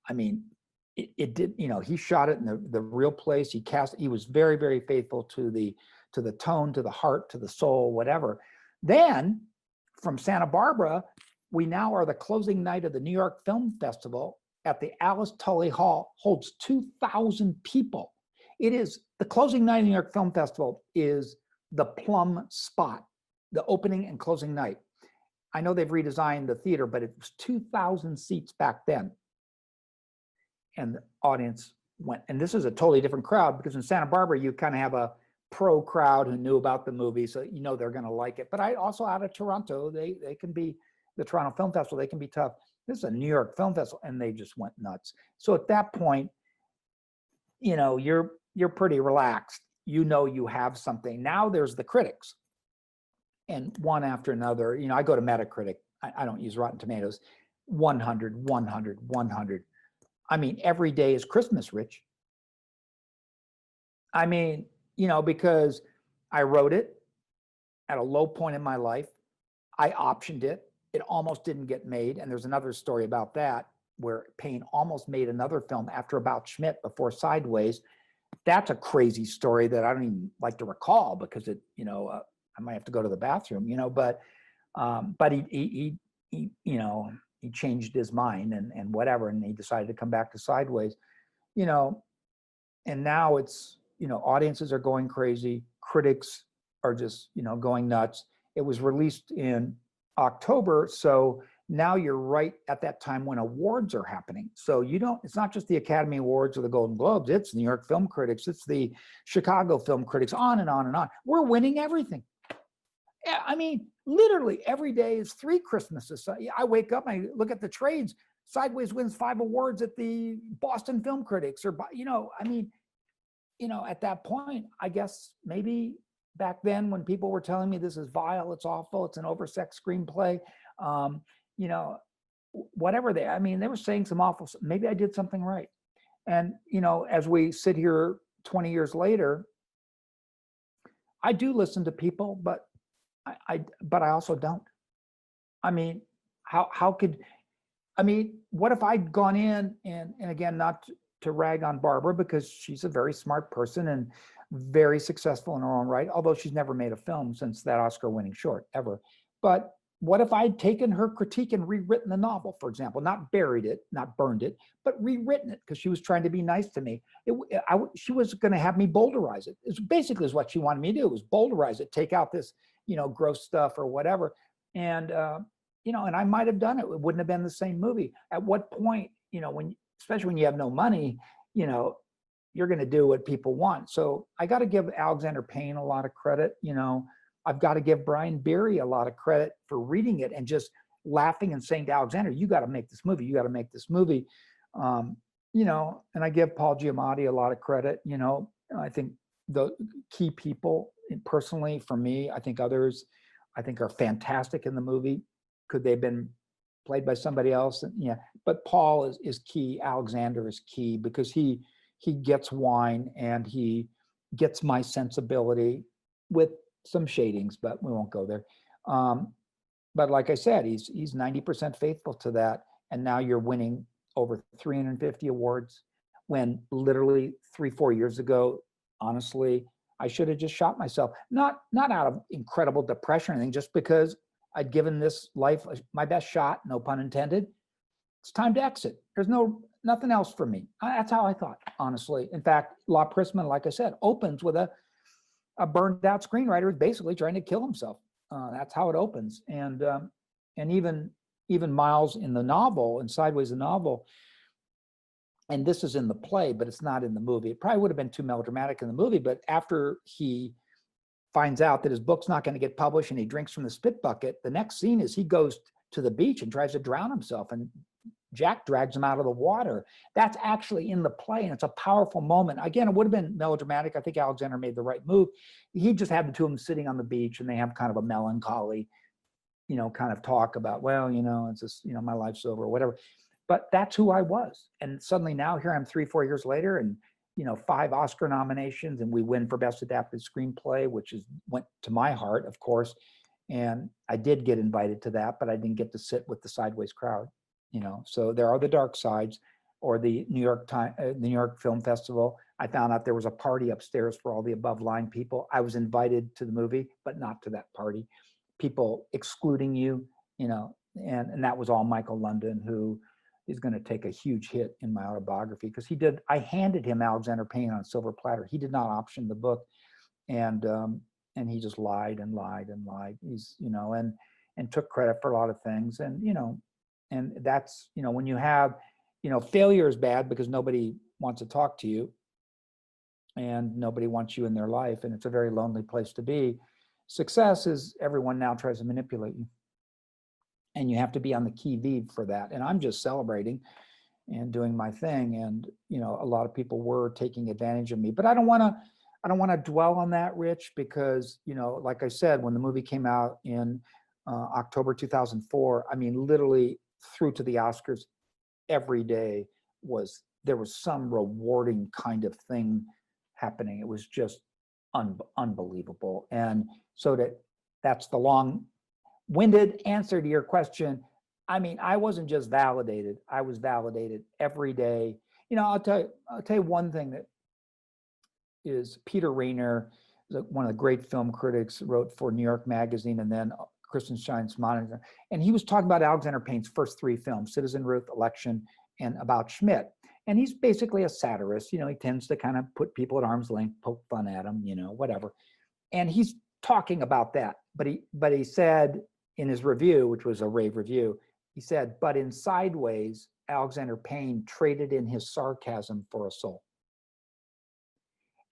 I mean, it did, you know, he shot it in the real place. He was very, very faithful to the tone, to the heart, to the soul, whatever. Then from Santa Barbara, we now are the closing night of the New York Film Festival at the Alice Tully Hall, holds 2,000 people. It is the closing night of the New York Film Festival is the plum spot, the opening and closing night. I know they've redesigned the theater, but it was 2,000 seats back then. And the audience went, and this is a totally different crowd, because in Santa Barbara, you kind of have a pro crowd who knew about the movie, so you know they're going to like it. But I also, out of Toronto, they can be, the Toronto Film Festival, they can be tough. This is a New York Film Festival, and they just went nuts. So at that point, you know, you're pretty relaxed. You know you have something. Now there's the critics, and one after another. You know, I go to Metacritic. I don't use Rotten Tomatoes. 100, 100, 100. I mean, every day is Christmas, Rich. I mean, you know, because I wrote it at a low point in my life. I optioned it. It almost didn't get made. And there's another story about that, where Payne almost made another film after About Schmidt before Sideways. That's a crazy story that I don't even like to recall, because it, you know, I might have to go to the bathroom, you know, but he you know, he changed his mind and whatever, and he decided to come back to Sideways, you know, and now it's, you know, audiences are going crazy. Critics are just, you know, going nuts. It was released in October. So now you're right at that time when awards are happening. So it's not just the Academy Awards or the Golden Globes, it's New York Film Critics, it's the Chicago Film Critics, on and on and on. We're winning everything. I mean, literally every day is 3 Christmases. So I wake up and I look at the trades. Sideways wins 5 awards at the Boston Film Critics, or, you know, I mean, you know, at that point, I guess maybe back then when people were telling me this is vile, it's awful, it's an oversexed screenplay, you know, whatever I mean, they were saying some awful, maybe I did something right. And, you know, as we sit here 20 years later, I do listen to people, but I also don't. I mean, how could, I mean, what if I'd gone in and again, not to rag on Barbara, because she's a very smart person and very successful in her own right, although she's never made a film since that Oscar-winning short, ever. But what if I'd taken her critique and rewritten the novel, for example, not buried it, not burned it, but rewritten it, because she was trying to be nice to me. She was going to have me boulderize it. It's basically what she wanted me to do, was boulderize it, take out this, you know, gross stuff or whatever. And, you know, and I might have done it. It wouldn't have been the same movie. At what point, you know, especially when you have no money, you know, you're going to do what people want. So I got to give Alexander Payne a lot of credit. You know, I've got to give Brian Beery a lot of credit for reading it and just laughing and saying to Alexander, you got to make this movie. You got to make this movie. You know, and I give Paul Giamatti a lot of credit. You know, I think the key people personally for me, I think others, I think are fantastic in the movie. Could they have been played by somebody else? Yeah, but Paul is key. Alexander is key, because he gets wine and he gets my sensibility with some shadings, but we won't go there. But like I said, he's 90% faithful to that. And now you're winning over 350 awards, when literally 3-4 years ago, honestly, I should have just shot myself. Not out of incredible depression or anything, just because I'd given this life my best shot, no pun intended. It's time to exit. There's nothing else for me. That's how I thought, honestly. In fact, La Prisma, like I said, opens with a burned out screenwriter who's basically trying to kill himself. That's how it opens. And even Miles in the novel, in Sideways the novel, and this is in the play, but it's not in the movie. It probably would have been too melodramatic in the movie, but after he finds out that his book's not going to get published and he drinks from the spit bucket, the next scene is he goes to the beach and tries to drown himself, and Jack drags him out of the water. That's actually in the play, and it's a powerful moment. Again, it would have been melodramatic. I think Alexander made the right move. He just had the two of them sitting on the beach, and they have kind of a melancholy, you know, kind of talk about, well, you know, it's just, you know, my life's over or whatever. But that's who I was. And suddenly now here I am 3-4 years later, and, you know, 5 Oscar nominations, and we win for Best Adapted Screenplay, which went to my heart, of course. And I did get invited to that, but I didn't get to sit with the sideways crowd, you know. So there are the dark sides. Or the New York Film Festival. I found out there was a party upstairs for all the above line people. I was invited to the movie, but not to that party. People excluding you, you know, and that was all Michael London, who is going to take a huge hit in my autobiography, because I handed him Alexander Payne on a silver platter. He did not option the book, and he just lied and lied and lied. He's, you know, and took credit for a lot of things, and, you know, and that's, you know, when you have, you know, failure is bad because nobody wants to talk to you and nobody wants you in their life, and it's a very lonely place to be. Success is everyone now tries to manipulate you, and you have to be on the qui vive for that. And I'm just celebrating and doing my thing, and, you know, a lot of people were taking advantage of me, but I don't want to dwell on that, Rich, because, you know, like I said, when the movie came out in October 2004, I mean, literally through to the Oscars, every day there was some rewarding kind of thing happening. It was just unbelievable. And so that's the long-winded answer to your question. I mean, I wasn't just validated, I was validated every day. You know, I'll tell you one thing that is, Peter Rainer, one of the great film critics, wrote for New York Magazine and then Christian Science Monitor, and he was talking about Alexander Payne's first three films, Citizen Ruth, Election, and About Schmidt. And he's basically a satirist. You know, he tends to kind of put people at arm's length, poke fun at them, you know, whatever. And he's talking about that. But he said in his review, which was a rave review, he said, but in Sideways, Alexander Payne traded in his sarcasm for a soul.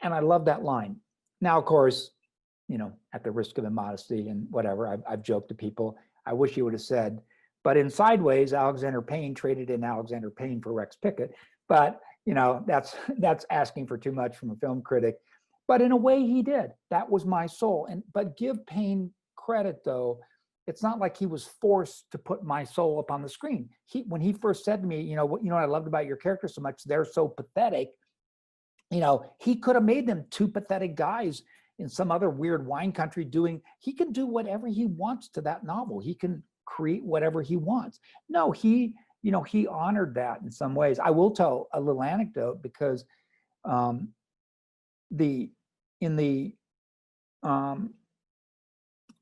And I love that line. Now, of course, you know, at the risk of immodesty and whatever, I've joked to people, I wish he would have said, but in Sideways, Alexander Payne traded in Alexander Payne for Rex Pickett. But, you know, that's asking for too much from a film critic. But in a way he did. That was my soul. But give Payne credit, though. It's not like he was forced to put my soul up on the screen. When he first said to me, you know what I loved about your character so much, they're so pathetic. You know, he could have made them two pathetic guys in some other weird wine country he can do whatever he wants to that novel. He can create whatever he wants. No, he honored that in some ways. I will tell a little anecdote, because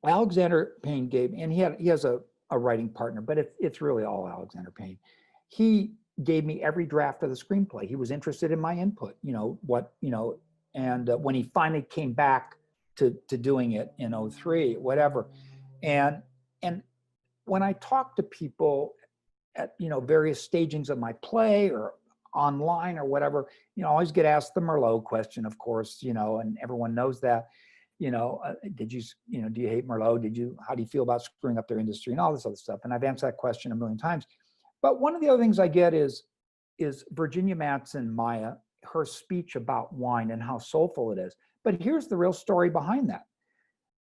Alexander Payne gave, and he has a writing partner, but it's really all Alexander Payne. He gave me every draft of the screenplay. He was interested in my input, and when he finally came back to doing it in 2003, whatever. And when I talk to people at, various stagings of my play or online or whatever, I always get asked the Merlot question, of course, and everyone knows that, do you hate Merlot? How do you feel about screwing up their industry and all this other stuff? And I've answered that question a million times. But one of the other things I get is Virginia Madsen, Maya, her speech about wine and how soulful it is. But here's the real story behind that.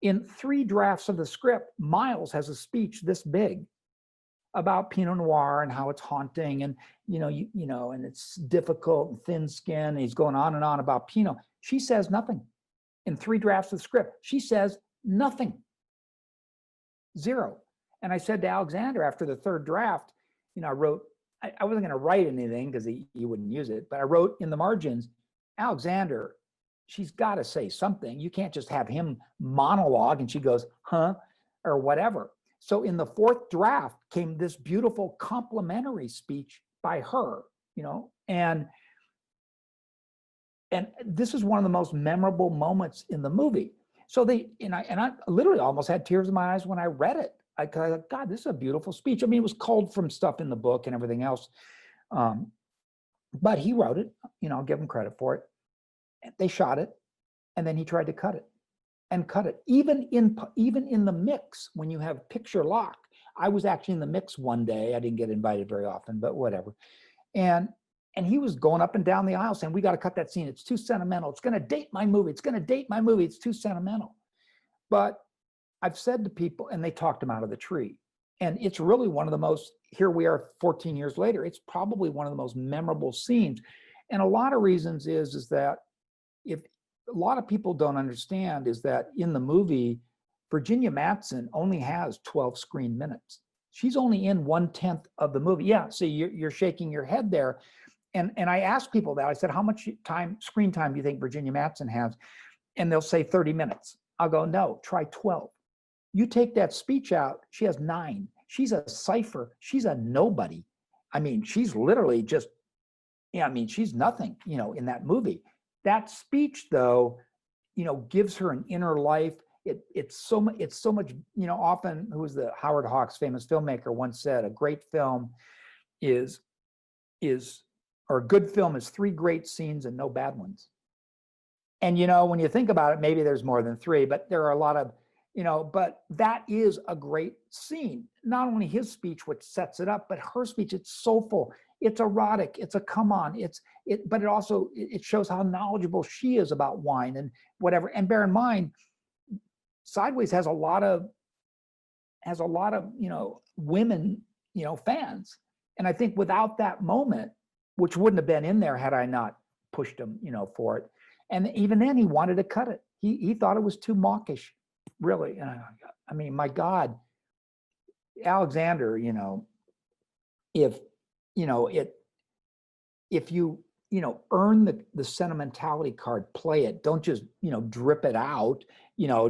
In 3 drafts of the script, Miles has a speech this big about Pinot Noir and how it's haunting and, and it's difficult and thin skin. And he's going on and on about Pinot. She says nothing. In 3 drafts of the script, she says nothing. 0. And I said to Alexander after the 3rd draft, I wrote, I wasn't going to write anything because he wouldn't use it, but I wrote in the margins, Alexander, she's got to say something. You can't just have him monologue and she goes, huh, or whatever. So in the 4th draft came this beautiful complimentary speech by her, and this is one of the most memorable moments in the movie. So I literally almost had tears in my eyes when I read it. I thought, God, this is a beautiful speech. I mean, it was culled from stuff in the book and everything else. But he wrote it, I'll give him credit for it. They shot it, and then he tried to cut it. Even in the mix, when you have picture lock, I was actually in the mix one day. I didn't get invited very often, but whatever. And he was going up and down the aisle saying, we got to cut that scene. It's too sentimental. It's going to date my movie. It's too sentimental. But I've said to people, and they talked him out of the tree. And it's really one of the most, here we are 14 years later, it's probably one of the most memorable scenes. And a lot of reasons is that if a lot of people don't understand is that in the movie, Virginia Madsen only has 12 screen minutes. She's only in 1/10 of the movie. Yeah, so you're shaking your head there. And I asked people that. I said, how much screen time do you think Virginia Madsen has? And they'll say 30 minutes. I'll go, no, try 12. You take that speech out, she has 9. She's a cipher. She's a nobody. I mean, she's literally just, yeah, I mean, she's nothing, in that movie. That speech, though, gives her an inner life. It's so much, often, who was the Howard Hawks, famous filmmaker, once said, a great film or a good film is 3 great scenes and no bad ones. And, when you think about it, maybe there's more than 3, but there are a lot of, but that is a great scene. Not only his speech, which sets it up, but her speech, it's soulful, it's erotic, it's a come on, but it also, it shows how knowledgeable she is about wine and whatever. And bear in mind, Sideways has a lot of, women, fans. And I think without that moment, which wouldn't have been in there had I not pushed him, for it. And even then he wanted to cut it. He thought it was too mawkish, really. I mean, my God, Alexander, if you, earn the sentimentality card, play it. Don't just, drip it out,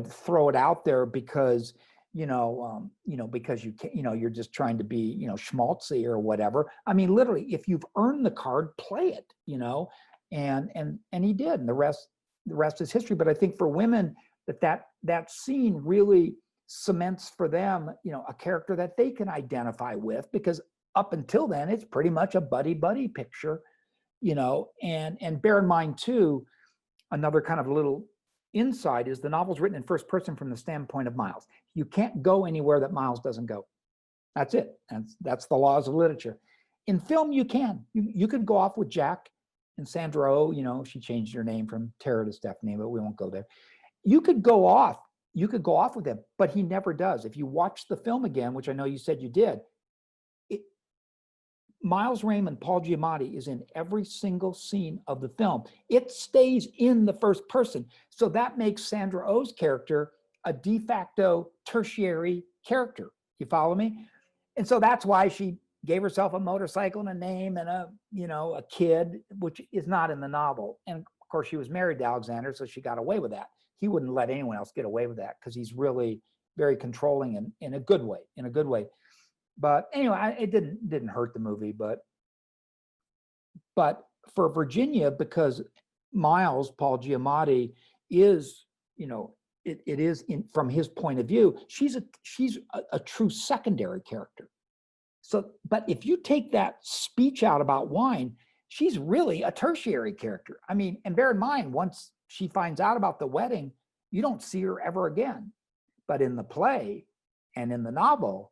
throw it out there because, because you can, you're just trying to be, schmaltzy or whatever. I mean, literally, if you've earned the card, play it, and he did, and the rest is history. But I think for women, that scene really cements for them, a character that they can identify with, because up until then, it's pretty much a buddy picture, and bear in mind too, another kind of little insight is the novel's written in first person from the standpoint of Miles. You can't go anywhere that Miles doesn't go. That's it. That's the laws of literature. In film, you can. You could go off with Jack and Sandra Oh, she changed her name from Tara to Stephanie, but we won't go there. You could go off with him, but he never does. If you watch the film again, which I know you said you did, Miles Raymond, Paul Giamatti, is in every single scene of the film. It stays in the first person. So that makes Sandra Oh's character a de facto tertiary character. You follow me? And so that's why she gave herself a motorcycle and a name and a kid, which is not in the novel. And of course, she was married to Alexander, so she got away with that. He wouldn't let anyone else get away with that because he's really very controlling and in a good way. But anyway, it didn't hurt the movie, but for Virginia, because Miles, Paul Giamatti, is, it is from his point of view, she's a true secondary character. So, but if you take that speech out about wine, she's really a tertiary character. I mean, and bear in mind, once she finds out about the wedding, you don't see her ever again. But in the play and in the novel,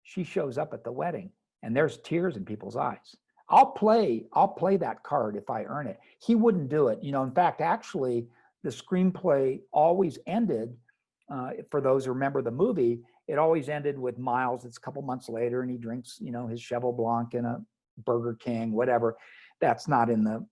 she shows up at the wedding and there's tears in people's eyes. I'll play that card if I earn it. He wouldn't do it. In fact, actually, the screenplay always ended, for those who remember the movie, it always ended with Miles. It's a couple months later and he drinks, his Cheval Blanc in a Burger King, whatever. That's not in the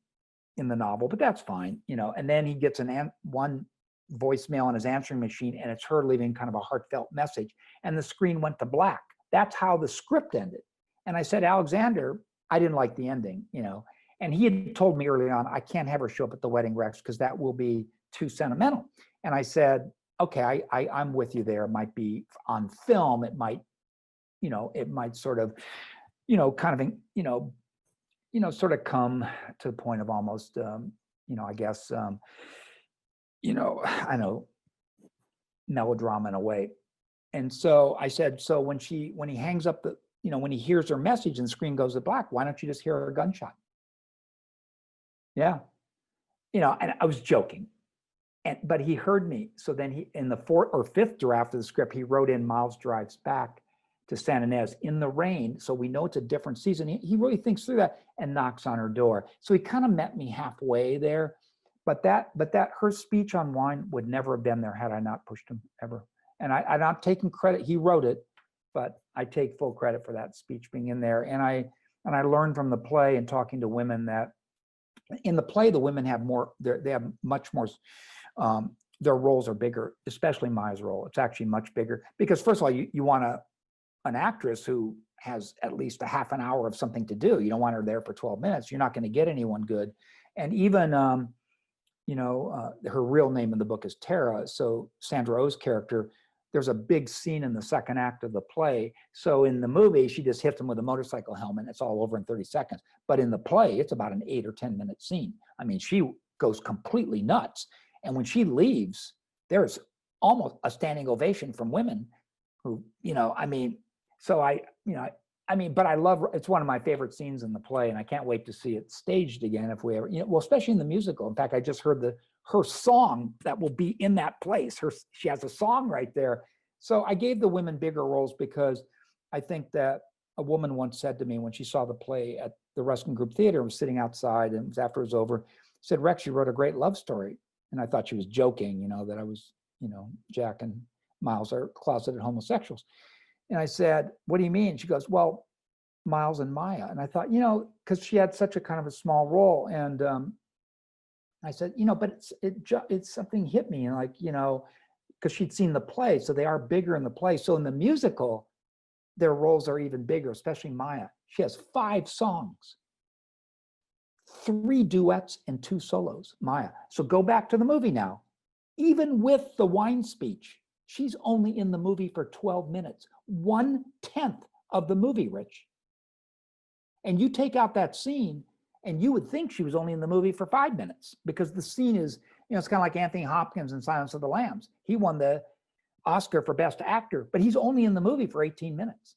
novel, but that's fine, and then he gets one voicemail on his answering machine and it's her leaving kind of a heartfelt message and the screen went to black. That's how the script ended. And I said, Alexander, I didn't like the ending, and he had told me early on, I can't have her show up at the wedding, Rex, because that will be too sentimental. And I said, okay, I'm with you there. It might be on film. It might, it might sort of, kind of, sort of come to the point of almost, I guess, I know, melodrama in a way. And so I said, so when he hangs up when he hears her message and the screen goes to black, why don't you just hear her gunshot? Yeah. And I was joking. But he heard me. So then he, in the 4th or 5th draft of the script, he wrote in Miles drives back to San Ynez in the rain. So we know it's a different season. He really thinks through that and knocks on her door. So he kind of met me halfway there. But her speech on wine would never have been there had I not pushed him ever. And I'm not taking credit. He wrote it, but I take full credit for that speech being in there. And I learned from the play and talking to women that in the play, the women have more, they have much more their roles are bigger, especially Maya's role. It's actually much bigger because first of all, you want an actress who has at least a half an hour of something to do. You don't want her there for 12 minutes. You're not going to get anyone good. And even, her real name in the book is Tara. So Sandra Oh's character, there's a big scene in the second act of the play. So in the movie, she just hits him with a motorcycle helmet. It's all over in 30 seconds. But in the play, it's about an 8 or 10 minute scene. I mean, she goes completely nuts. And when she leaves, there's almost a standing ovation from women who, but I love, it's one of my favorite scenes in the play, and I can't wait to see it staged again if we ever, especially in the musical. In fact, I just heard her song that will be in that place. She has a song right there. So I gave the women bigger roles because I think that a woman once said to me when she saw the play at the Ruskin Group Theater, was sitting outside, and it was after it was over, said, "Rex, you wrote a great love story." And I thought she was joking, that I was, Jack and Miles are closeted homosexuals. And I said, "What do you mean?" She goes, "Well, Miles and Maya." And I thought, because she had such a kind of a small role. And I said, but it's something hit me, because she'd seen the play. So they are bigger in the play. So in the musical, their roles are even bigger, especially Maya. She has 5 songs, 3 duets and 2 solos, Maya. So go back to the movie now. Even with the wine speech, she's only in the movie for 12 minutes, 1/10 of the movie, Rich. And you take out that scene, and you would think she was only in the movie for 5 minutes, because the scene is, it's kind of like Anthony Hopkins in Silence of the Lambs. He won the Oscar for Best Actor, but he's only in the movie for 18 minutes.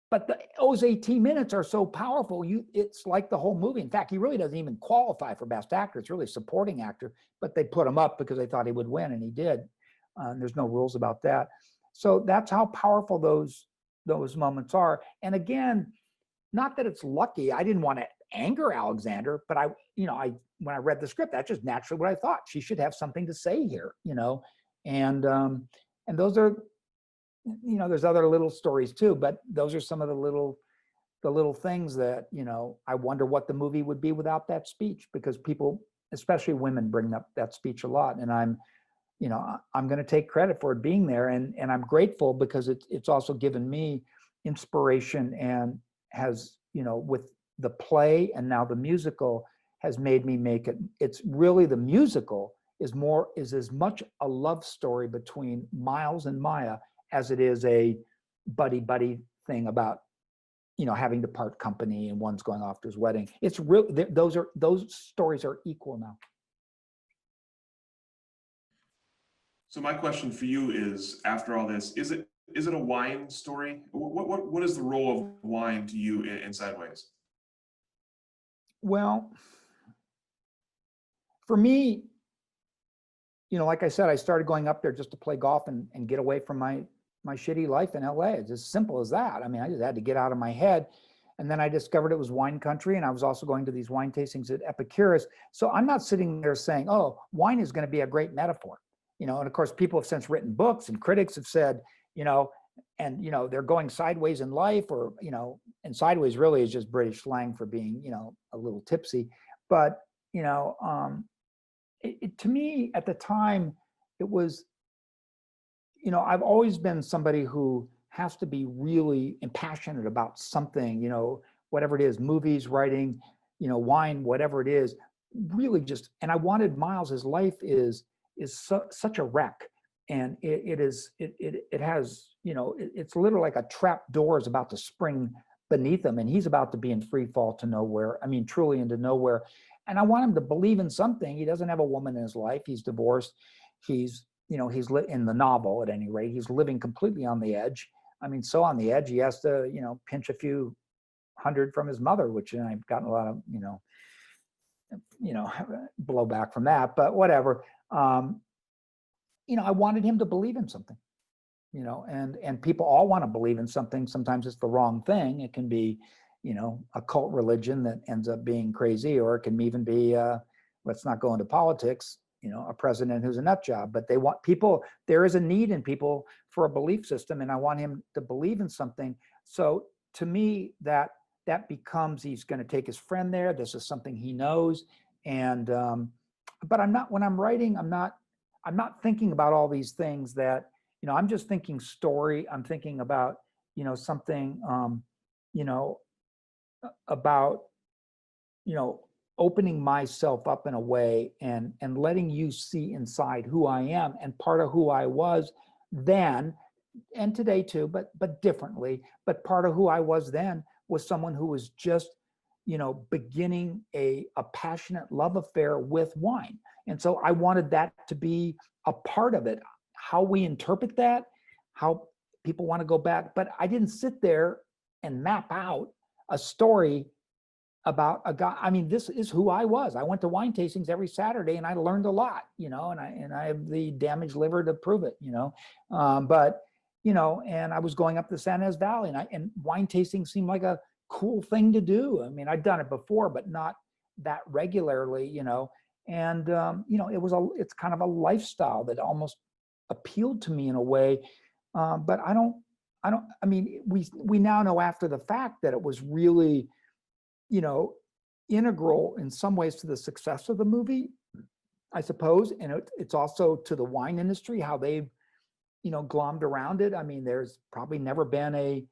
But those 18 minutes are so powerful. It's like the whole movie. In fact, he really doesn't even qualify for Best Actor. It's really supporting actor, but they put him up because they thought he would win, and he did. There's no rules about that. So that's how powerful those moments are. And again, not that it's lucky. I didn't want to anger Alexander, but when I read the script, that's just naturally what I thought. She should have something to say here, and those are, there's other little stories too, but those are some of the little things that, I wonder what the movie would be without that speech, because people, especially women, bring up that speech a lot. And I'm going to take credit for it being there. And I'm grateful because it's also given me inspiration, and has, with the play and now the musical, has made me make it. It's really, the musical is as much a love story between Miles and Maya as it is a buddy thing about, having to part company and one's going off to his wedding. It's real. Those stories are equal now. So my question for you is, after all this, is it a wine story? What is the role of wine to you in Sideways? Well, for me, like I said, I started going up there just to play golf and get away from my shitty life in LA. It's as simple as that. I mean, I just had to get out of my head. And then I discovered it was wine country, and I was also going to these wine tastings at Epicurus. So I'm not sitting there saying, oh, wine is going to be a great metaphor. And of course, people have since written books, and critics have said, they're going sideways in life, or, and sideways really is just British slang for being, a little tipsy. But, to me at the time, it was, I've always been somebody who has to be really passionate about something, whatever it is, movies, writing, wine, whatever it is, really just, and I wanted Miles, his life is such a wreck. And it has, it's literally like a trap door is about to spring beneath him, and he's about to be in free fall to nowhere. I mean, truly into nowhere. And I want him to believe in something. He doesn't have a woman in his life. He's divorced. He's in the novel, at any rate, he's living completely on the edge. I mean, so on the edge, he has to, pinch a few hundred from his mother, which I've gotten a lot of, blowback from that, but whatever. I wanted him to believe in something, and people all want to believe in something. Sometimes it's the wrong thing. It can be, a cult religion that ends up being crazy, or it can even be, let's not go into politics, a president who's a nut job. But they want people, there is a need in people for a belief system, and I want him to believe in something. So to me, that becomes, he's going to take his friend there. This is something he knows. And, but I'm not, when I'm writing, I'm not thinking about all these things that, I'm just thinking story. I'm thinking about, something, you know, about, you know, opening myself up in a way and letting you see inside who I am. And part of who I was then, and today too, but differently, but part of who I was then was someone who was just, beginning a passionate love affair with wine. And so I wanted that to be a part of it. How we interpret that, how people want to go back, but I didn't sit there and map out a story about a guy. I mean, this is who I was. I went to wine tastings every Saturday and I learned a lot, and I have the damaged liver to prove it, but and I was going up the San Ynez Valley, and wine tasting seemed like a cool thing to do. I mean, I'd done it before, but not that regularly, and it's kind of a lifestyle that almost appealed to me in a way. But I mean, we now know after the fact that it was really, integral in some ways to the success of the movie, I suppose. And it's also to the wine industry, how they've, glommed around it. I mean, there's probably never been a,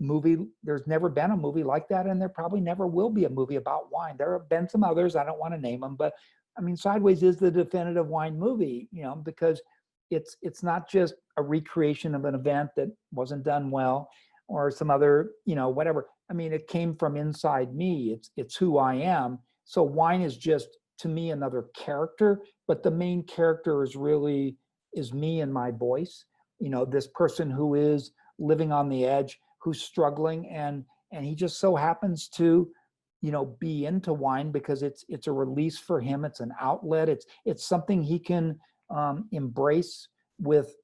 movie, there's never been a movie like that. And there probably never will be a movie about wine. There have been some others, I don't want to name them, but I mean, Sideways is the definitive wine movie, because it's not just a recreation of an event that wasn't done well or some other, whatever. I mean, it came from inside me. It's who I am. So wine is just, to me, another character, but the main character is me and my voice. This person who is living on the edge, who's struggling, and he just so happens to, be into wine because it's a release for him. It's an outlet. It's something he can embrace with,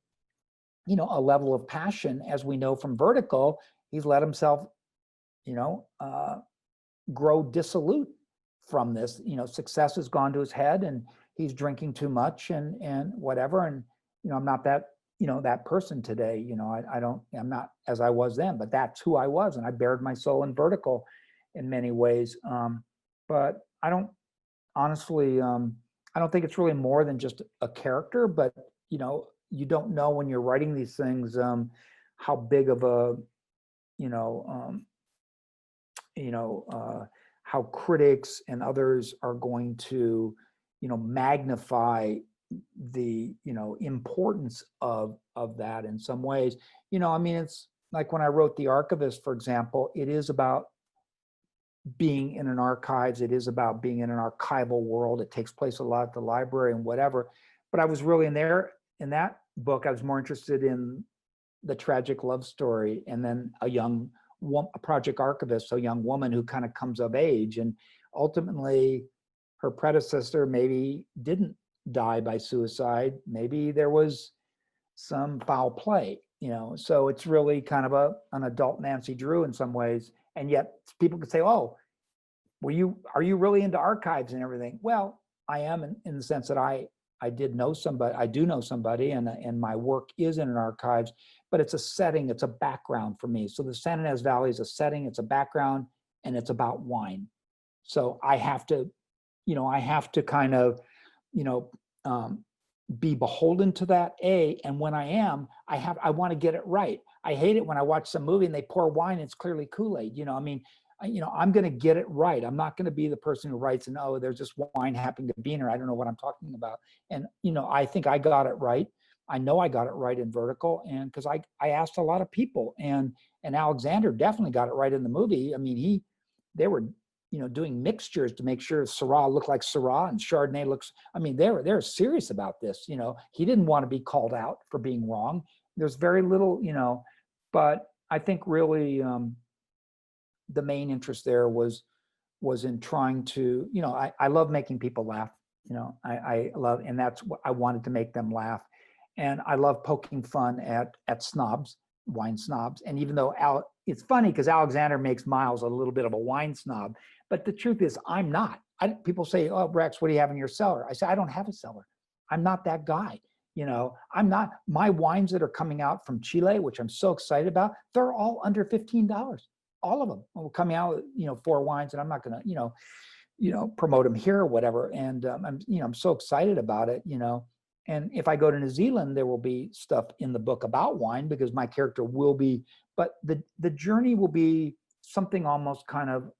a level of passion. As we know from Vertical, he's let himself, grow dissolute from this. Success has gone to his head, and he's drinking too much and whatever. And I'm not that that person today. I'm not as I was then, but that's who I was, and I bared my soul in Vertical in many ways. But I don't honestly, I don't think it's really more than just a character. But you don't know when you're writing these things how big of a how critics and others are going to magnify the importance of that in some ways. I mean, it's like when I wrote The Archivist, for example, it is about being in an archives. It is about being in an archival world. It takes place a lot at the library and whatever. But I was really in that book, I was more interested in the tragic love story, and then a project archivist, a young woman who kind of comes of age, and ultimately her predecessor maybe didn't die by suicide. Maybe there was some foul play, so it's really kind of an adult Nancy Drew in some ways. And yet people could say, oh, are you really into archives and everything? Well, I am in the sense that I do know somebody, and my work is in an archives, but it's a setting, it's a background for me. So the San Ynez Valley is a setting, it's a background, and it's about wine. So I have to kind of, be beholden to that, and when I am, I want to get it right. I hate it when I watch some movie and they pour wine, it's clearly Kool-Aid. I mean, I'm going to get it right. I'm not going to be the person who writes and, oh, there's just wine happening to be in her, I don't know what I'm talking about. And I think I got it right. I know I got it right in Vertical, and because I asked a lot of people, and Alexander definitely got it right in the movie. I mean, they were doing mixtures to make sure Syrah looked like Syrah and Chardonnay looks. I mean, they're serious about this. He didn't want to be called out for being wrong. There's very little, but I think really the main interest there was in trying to, I love making people laugh. I love, and that's what I wanted, to make them laugh. And I love poking fun at snobs, wine snobs. And even though it's funny because Alexander makes Miles a little bit of a wine snob, but the truth is I'm not. People say, oh, Rex, what do you have in your cellar? I say, I don't have a cellar. I'm not that guy. I'm not. My wines that are coming out from Chile, which I'm so excited about, they're all under $15. All of them will come out, 4 wines, and I'm not going to, promote them here or whatever. And I'm so excited about it, And if I go to New Zealand, there will be stuff in the book about wine because my character will be, but the journey will be something almost kind of,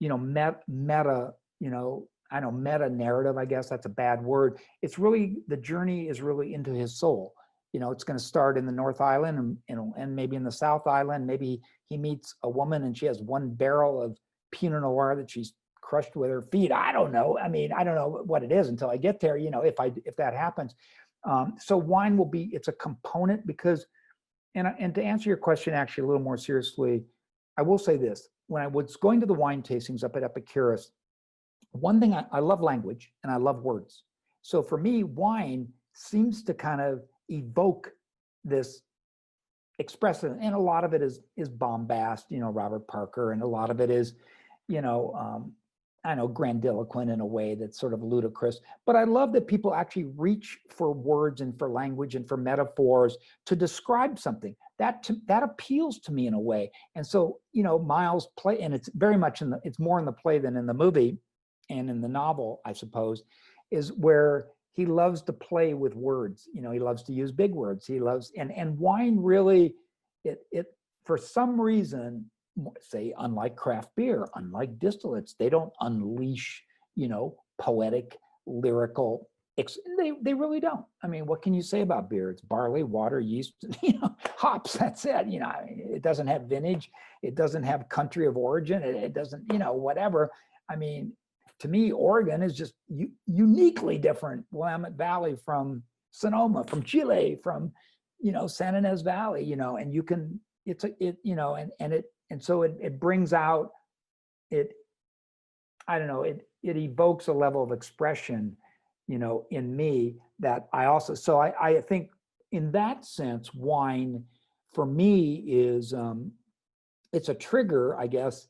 meta, I know meta narrative, I guess that's a bad word. It's really, the journey is really into his soul. It's going to start in the North Island and maybe in the South Island. Maybe he meets a woman and she has one barrel of Pinot Noir that she's crushed with her feet. I don't know. I mean, I don't know what it is until I get there, if that happens. So wine will be, it's a component because, and to answer your question actually a little more seriously, I will say this. When I was going to the wine tastings up at Epicurus, one thing, I love language and I love words. So for me, wine seems to kind of evoke this expressive, and a lot of it is bombast, Robert Parker, and a lot of it is, I know, grandiloquent in a way that's sort of ludicrous. But I love that people actually reach for words and for language and for metaphors to describe something. That appeals to me in a way. And so, Miles' play, and it's very much it's more in the play than in the movie and in the novel, I suppose, is where he loves to play with words. He loves to use big words. He loves, and wine really, it for some reason, say, unlike craft beer, unlike distillates, they don't unleash, poetic, lyrical, they really don't. I mean, what can you say about beer? It's barley, water, yeast, hops, that's it. It doesn't have vintage. It doesn't have country of origin. It doesn't, whatever. I mean, to me, Oregon is just uniquely different. Willamette Valley from Sonoma, from Chile, from, San Ynez Valley, and you can, and so it brings out, I don't know, it evokes a level of expression, in me that I also, so I think in that sense, wine for me is, it's a trigger, I guess,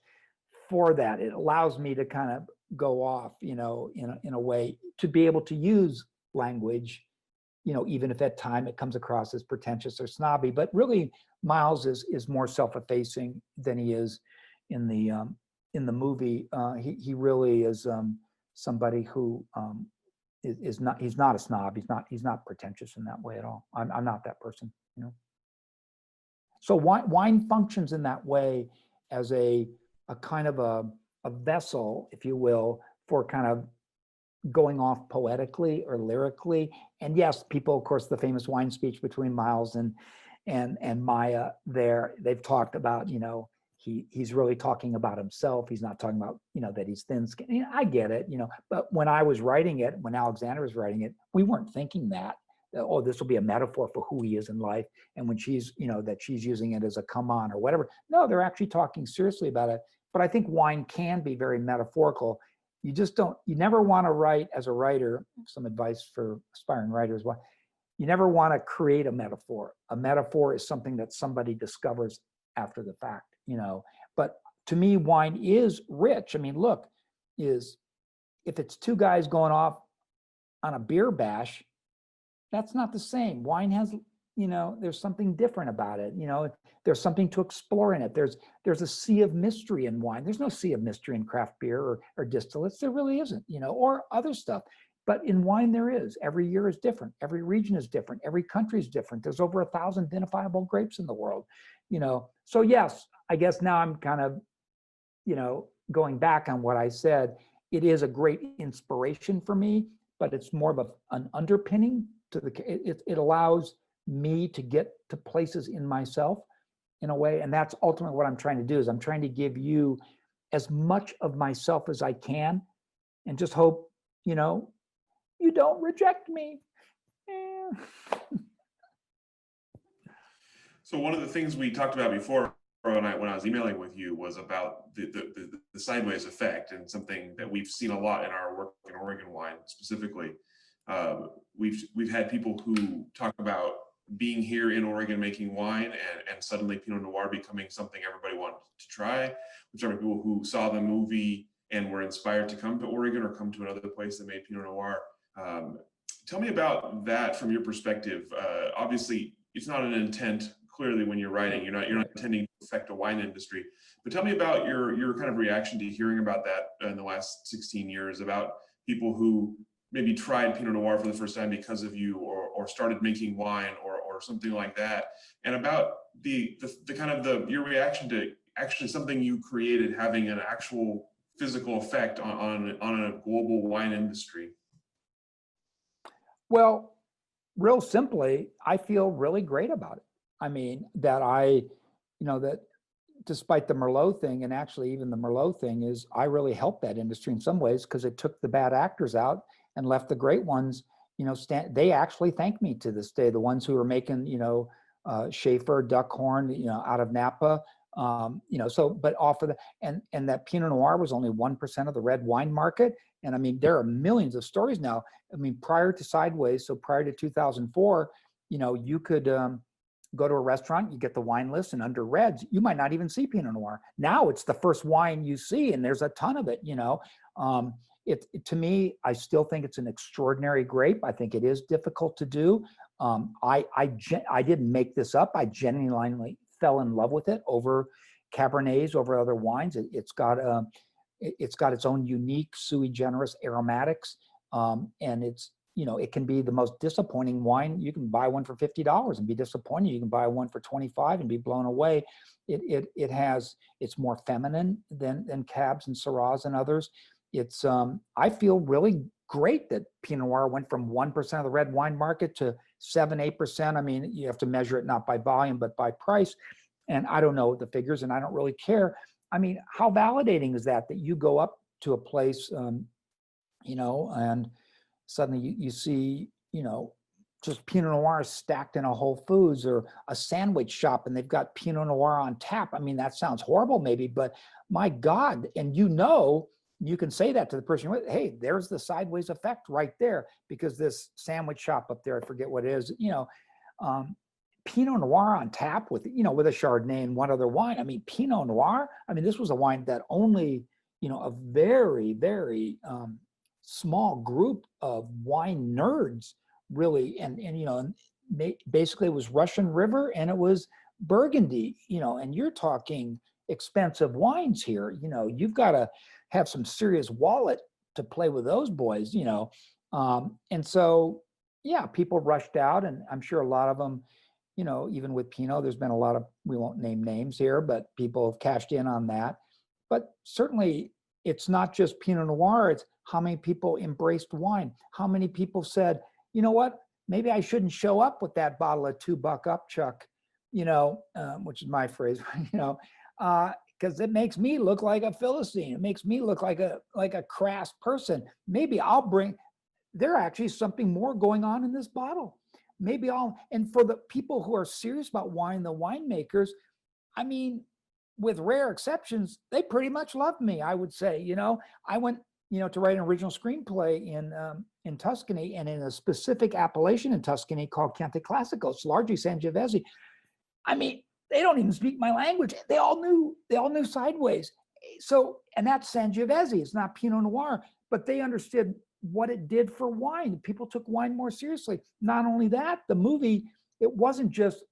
for that. It allows me to kind of go off, in a way to be able to use language, even if at time it comes across as pretentious or snobby. But really, Miles is more self-effacing than he is in the movie. He really is somebody who is not. He's not a snob. He's not pretentious in that way at all. I'm not that person. So wine functions in that way as a kind of a vessel, if you will, for kind of going off poetically or lyrically. And yes, people, of course, the famous wine speech between Miles and Maya there, they've talked about, he's really talking about himself. He's not talking about, that he's thin skinned. I get it, but when I was writing it, when Alexander was writing it, we weren't thinking that, oh, this will be a metaphor for who he is in life. And when she's, that she's using it as a come on or whatever. No, they're actually talking seriously about it. But I think wine can be very metaphorical. You never want to write as a writer, some advice for aspiring writers, you never want to create a metaphor. A metaphor is something that somebody discovers after the fact, But to me, wine is rich. I mean, look, if it's two guys going off on a beer bash, that's not the same. Wine has, there's something different about it. There's something to explore in it. There's a sea of mystery in wine. There's no sea of mystery in craft beer or distillates. There really isn't, or other stuff. But in wine, there is. Every year is different. Every region is different. Every country is different. There's over 1,000 vinifiable grapes in the world, So yes, I guess now I'm kind of, going back on what I said. It is a great inspiration for me, but it's more of an underpinning to it allows me to get to places in myself in a way. And that's ultimately what I'm trying to do, is I'm trying to give you as much of myself as I can and just hope, you don't reject me. So one of the things we talked about before when I was emailing with you was about the sideways effect, and something that we've seen a lot in our work in Oregon wine specifically. We've had people who talk about being here in Oregon making wine and suddenly Pinot Noir becoming something everybody wanted to try. We've talked about people who saw the movie and were inspired to come to Oregon or come to another place that made Pinot Noir. Tell me about that from your perspective. Obviously, it's not an intent. Clearly, when you're writing, you're not intending to affect a wine industry. But tell me about your kind of reaction to hearing about that in the last 16 years, about people who maybe tried Pinot Noir for the first time because of you, or started making wine, or something like that, and about the kind of your reaction to actually something you created having an actual physical effect on a global wine industry. Well, real simply, I feel really great about it. I mean, that despite the Merlot thing, and actually even the Merlot thing is, I really helped that industry in some ways, because it took the bad actors out and left the great ones, they actually thank me to this day. The ones who were making, Schaefer, Duckhorn, out of Napa, but off of the, and that Pinot Noir was only 1% of the red wine market. And I mean, there are millions of stories now. I mean, prior to Sideways, so prior to 2004, you could go to a restaurant, you get the wine list, and under reds, you might not even see Pinot Noir. Now it's the first wine you see, and there's a ton of it. To me, I still think it's an extraordinary grape. I think it is difficult to do. I didn't make this up. I genuinely fell in love with it over Cabernets, over other wines. It's got its own unique sui generis aromatics, and it can be the most disappointing wine. You can buy one for $50 and be disappointed. You can buy one for $25 and be blown away. It's more feminine than Cabs and Syrahs and others. I feel really great that Pinot Noir went from 1% of the red wine market to 7-8%. I mean, you have to measure it not by volume, but by price. And I don't know the figures, and I don't really care. I mean, how validating is that you go up to a place, and suddenly you see, just Pinot Noir stacked in a Whole Foods or a sandwich shop, and they've got Pinot Noir on tap. I mean, that sounds horrible maybe, but my God. And you can say that to the person, hey, there's the Sideways effect right there, because this sandwich shop up there, I forget what it is, Pinot Noir on tap with a Chardonnay and one other wine. I mean, Pinot Noir, I mean, this was a wine that only, a very, very small group of wine nerds really, and basically it was Russian River and it was Burgundy, and you're talking expensive wines here. You've got to have some serious wallet to play with those boys, and so, yeah, people rushed out, and I'm sure a lot of them, even with Pinot, there's been a lot of, we won't name names here, but people have cashed in on that. But certainly it's not just Pinot Noir, it's how many people embraced wine. How many people said, you know what, maybe I shouldn't show up with that bottle of $2 upchuck, which is my phrase, because it makes me look like a Philistine. It makes me look like a crass person. Maybe there actually is something more going on in this bottle. And for the people who are serious about wine, the winemakers, I mean, with rare exceptions, they pretty much love me, I would say. I went, to write an original screenplay in Tuscany, and in a specific appellation in Tuscany called Chianti Classico. It's largely Sangiovese. I mean, they don't even speak my language. They all knew Sideways. So, and that's Sangiovese. It's not Pinot Noir, but they understood what it did for wine. People took wine more seriously. Not only that, the movie, it wasn't just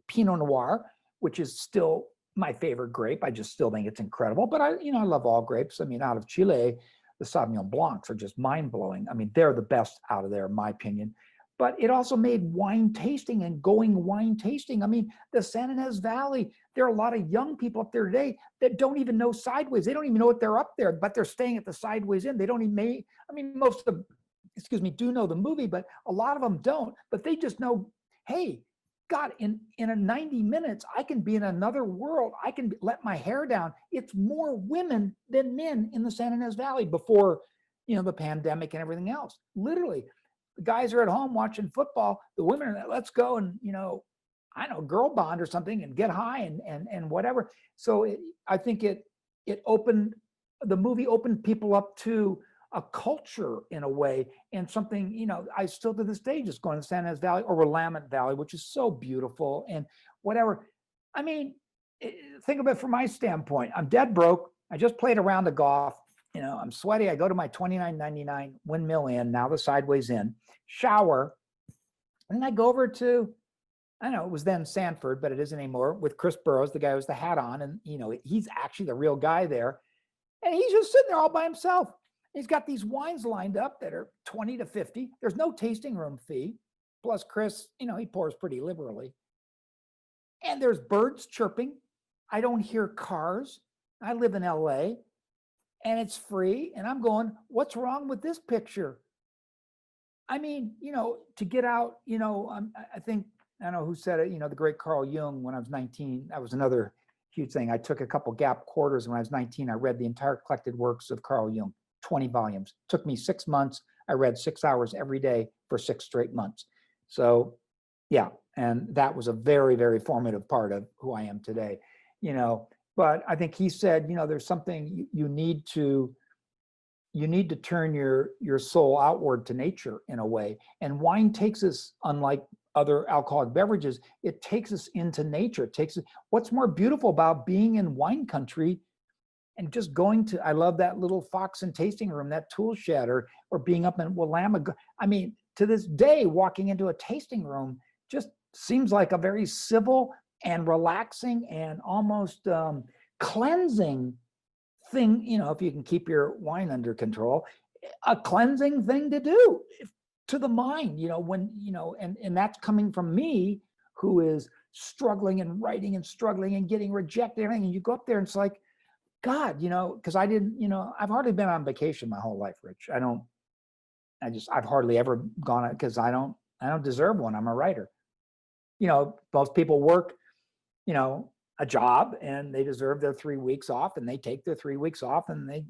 Pinot Noir, which is still my favorite grape. I just still think it's incredible. But I love all grapes. I mean, out of Chile, the Sauvignon Blancs are just mind-blowing. I mean, they're the best out of there, in my opinion. But it also made wine tasting and going wine tasting. I mean, the San Ynez Valley, there are a lot of young people up there today that don't even know Sideways. They don't even know what they're up there, but they're staying at the Sideways Inn. They don't even, most of them, do know the movie, but a lot of them don't. But they just know, hey, God, in a 90 minutes, I can be in another world. I can let my hair down. It's more women than men in the San Ynez Valley before, the pandemic and everything else. Literally, the guys are at home watching football. The women are, let's go and, girl bond or something and get high and whatever. So I think the movie opened people up to a culture in a way, and something, I still to this day just going to San Ynez Valley or Willamette Valley, which is so beautiful and whatever. I mean, think of it from my standpoint. I'm dead broke. I just played a round of golf. I'm sweaty. I go to my $29.99 Windmill Inn, now the Sideways Inn, shower, and then I go over to, I don't know, it was then Sanford, but it isn't anymore, with Chris Burrows, the guy with the hat on, and he's actually the real guy there, and he's just sitting there all by himself. He's got these wines lined up that are 20 to 50. There's no tasting room fee. Plus Chris, he pours pretty liberally. And there's birds chirping. I don't hear cars. I live in LA and it's free. And I'm going, what's wrong with this picture? I mean, to get out, I think, I don't know who said it, the great Carl Jung, when I was 19, that was another huge thing. I took a couple gap quarters when I was 19. I read the entire collected works of Carl Jung, 20 volumes. Took me 6 months. I read 6 hours every day for 6 straight months. So yeah, and that was a very, very formative part of who I am today, but I think he said, there's something you need to turn your soul outward to nature in a way. And wine takes us, unlike other alcoholic beverages, it takes us into nature. What's more beautiful about being in wine country and just going to, I love that little Fox and tasting room, that tool shed, or being up in Willamette. I mean, to this day, walking into a tasting room just seems like a very civil and relaxing and almost cleansing thing, if you can keep your wine under control, a cleansing thing to do to the mind, when, and that's coming from me, who is struggling and writing and struggling and getting rejected and everything. And you go up there and it's like, God, because I didn't, I've hardly been on vacation my whole life, Rich. I've hardly ever gone, because I don't deserve one. I'm a writer. Most people work, a job and they deserve their 3 weeks off, and they take their 3 weeks off and they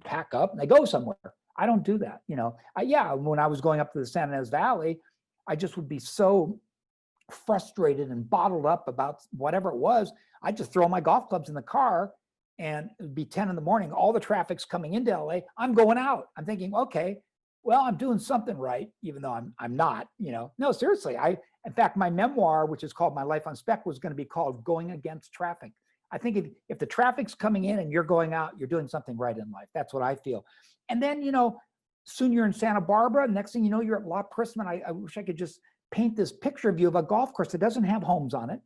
pack up and they go somewhere. I don't do that. When I was going up to the San Ynez Valley, I just would be so frustrated and bottled up about whatever it was. I'd just throw my golf clubs in the car, and it'd be 10 in the morning. All the traffic's coming into LA. I'm going out. I'm thinking, okay, well, I'm doing something right, even though I'm not, no, seriously. In fact, my memoir, which is called My Life on Spec, was going to be called Going Against Traffic. I think if the traffic's coming in and you're going out, you're doing something right in life. That's what I feel. And then, soon you're in Santa Barbara. Next thing you know, you're at La Prisma. I wish I could just paint this picture of you of a golf course that doesn't have homes on it.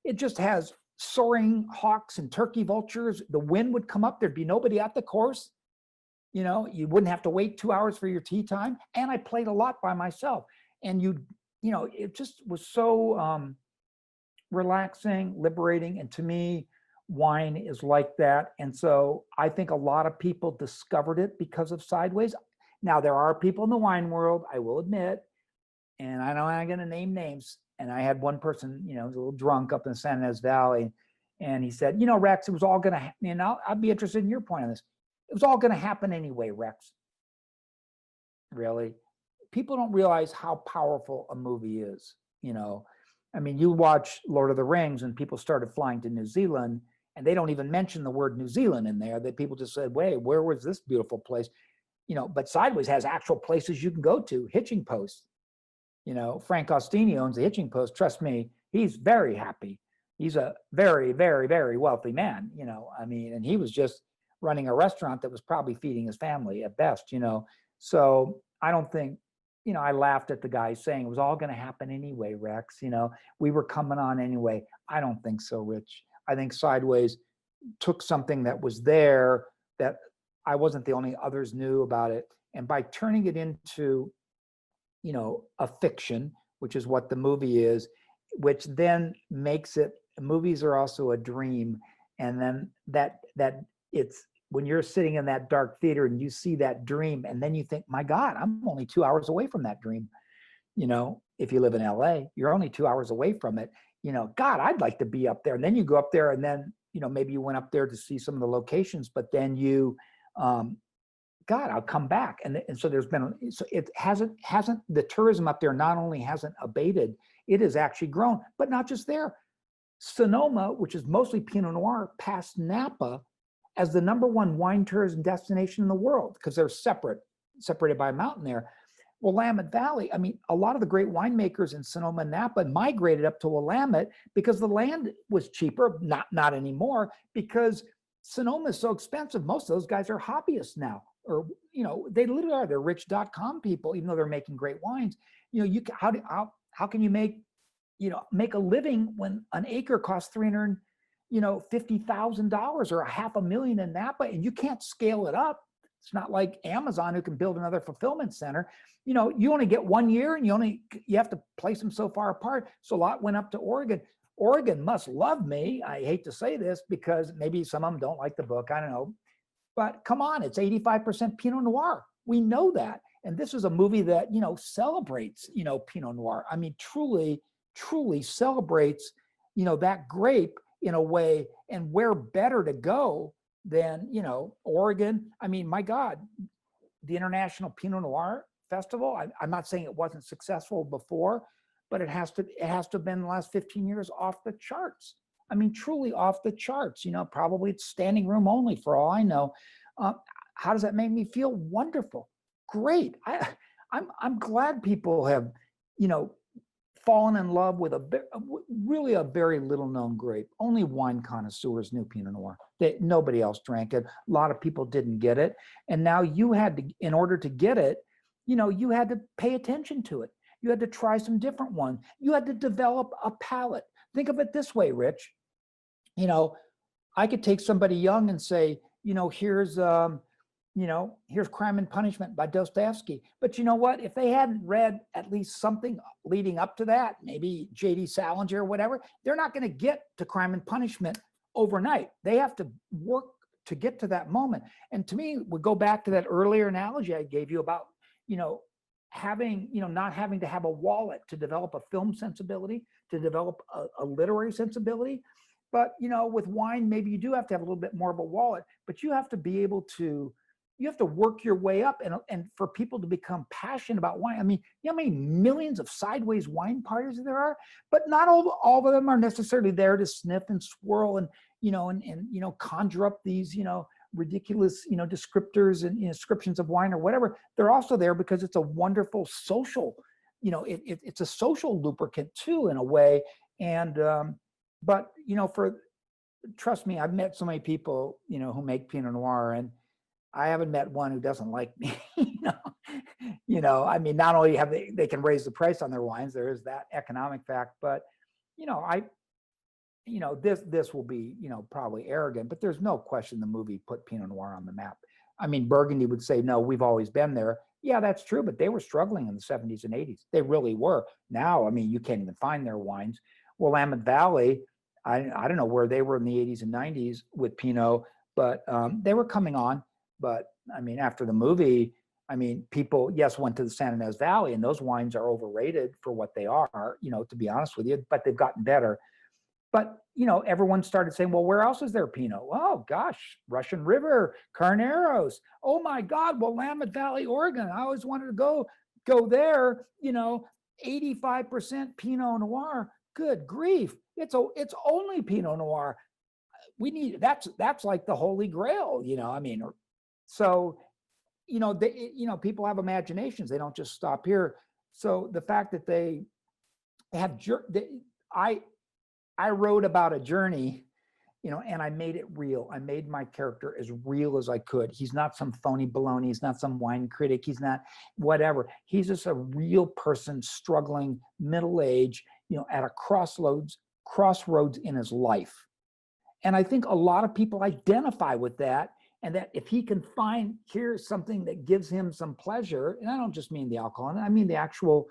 It just has soaring hawks and turkey vultures. The wind would come up. There'd be nobody at the course. You wouldn't have to wait 2 hours for your tee time. And I played a lot by myself. And it just was so relaxing, liberating. And to me, wine is like that. And so I think a lot of people discovered it because of Sideways. Now, there are people in the wine world, I will admit, and I know I'm going to name names. And I had one person, was a little drunk up in the San Ynez Valley. And he said, Rex, it was all going to, and I'd be interested in your point on this. It was all going to happen anyway, Rex. Really? People don't realize how powerful a movie is. You watch Lord of the Rings and people started flying to New Zealand, and they don't even mention the word New Zealand in there. That people just said, wait, where was this beautiful place? But Sideways has actual places you can go to, hitching posts. Frank Ostini owns the hitching post. Trust me, he's very happy. He's a very, very, very wealthy man, and he was just running a restaurant that was probably feeding his family at best, So I don't think, I laughed at the guy saying it was all going to happen anyway, Rex, we were coming on anyway. I don't think so, Rich. I think Sideways took something that was there that I wasn't the only, others knew about it. And by turning it into, a fiction, which is what the movie is, which then makes it, movies are also a dream. And then that it's, when you're sitting in that dark theater and you see that dream, and then you think, my God, I'm only 2 hours away from that dream. If you live in LA, you're only 2 hours away from it. God, I'd like to be up there. And then you go up there, and then, maybe you went up there to see some of the locations, but then you, God, I'll come back. And so so it hasn't, the tourism up there not only hasn't abated, it has actually grown, but not just there. Sonoma, which is mostly Pinot Noir, passed Napa as the #1 wine tourism destination in the world, because they're separated by a mountain there. Willamette Valley, a lot of the great winemakers in Sonoma and Napa migrated up to Willamette because the land was cheaper, not anymore, because Sonoma is so expensive. Most of those guys are hobbyists now, or, they literally are. They're rich.com people, even though they're making great wines. How can you make a living when an acre costs $350,000 or $500,000 in Napa, and you can't scale it up? It's not like Amazon who can build another fulfillment center. You know, you only get 1 year and you have to place them so far apart. So a lot went up to Oregon. Oregon must love me. I hate to say this because maybe some of them don't like the book. I don't know. But come on, it's 85% Pinot Noir. We know that. And this is a movie that, you know, celebrates, you know, Pinot Noir. I mean, truly, truly celebrates, you know, that grape in a way. And where better to go than, you know, Oregon? I mean, my God, the International Pinot Noir Festival. I'm not saying it wasn't successful before, but it has to have been the last 15 years off the charts. I mean, truly off the charts. You know, probably it's standing room only for all I know. How does that make me feel? Wonderful, great. I'm glad people have, you know, fallen in love with really a very little known grape. Only wine connoisseurs knew Pinot Noir. Nobody else drank it. A lot of people didn't get it. And now you had to, in order to get it, you know, you had to pay attention to it. You had to try some different ones. You had to develop a palate. Think of it this way, Rich. You know, I could take somebody young and say, you know, here's Crime and Punishment by Dostoevsky. But you know what? If they hadn't read at least something leading up to that, maybe J.D. Salinger or whatever, they're not going to get to Crime and Punishment overnight. They have to work to get to that moment. And to me, we go back to that earlier analogy I gave you about, you know, not having to have a wallet to develop a film sensibility, to develop a literary sensibility. But, you know, with wine, maybe you do have to have a little bit more of a wallet, but you have to be able to, you have to work your way up. And for people to become passionate about wine, I mean, you know how many millions of sideways wine parties there are? But not all of them are necessarily there to sniff and swirl and conjure up these, you know, ridiculous, you know, descriptors and descriptions of wine or whatever. They're also there because it's a wonderful social, you know, it's a social lubricant too, in a way. And, but, you know, trust me, I've met so many people, you know, who make Pinot Noir, and I haven't met one who doesn't like me. I mean, not only have they can raise the price on their wines, there is that economic fact, but, you know, this will be, you know, probably arrogant, but there's no question the movie put Pinot Noir on the map. I mean, Burgundy would say, no, we've always been there. Yeah, that's true, but they were struggling in the 70s and 80s. They really were. Now, I mean, you can't even find their wines. Willamette Valley, I don't know where they were in the 80s and 90s with Pinot, but they were coming on. But I mean, after the movie, I mean, people, yes, went to the San Ynez Valley, and those wines are overrated for what they are, you know, to be honest with you, but they've gotten better. But, you know, everyone started saying, well, where else is there Pinot? Oh, gosh, Russian River, Carneros. Oh, my God, Willamette Valley, Oregon. I always wanted to go there, you know, 85% Pinot Noir. Good grief. It's only Pinot Noir. We need, that's like the Holy Grail, you know, I mean, so, you know, people have imaginations. They don't just stop here. So the fact that they have, I wrote about a journey, you know, and I made it real. I made my character as real as I could. He's not some phony baloney. He's not some wine critic. He's not whatever. He's just a real person struggling, middle age, you know, at a crossroads in his life. And I think a lot of people identify with that. And that if he can find, here's something that gives him some pleasure, and I don't just mean the alcohol, I mean the actual,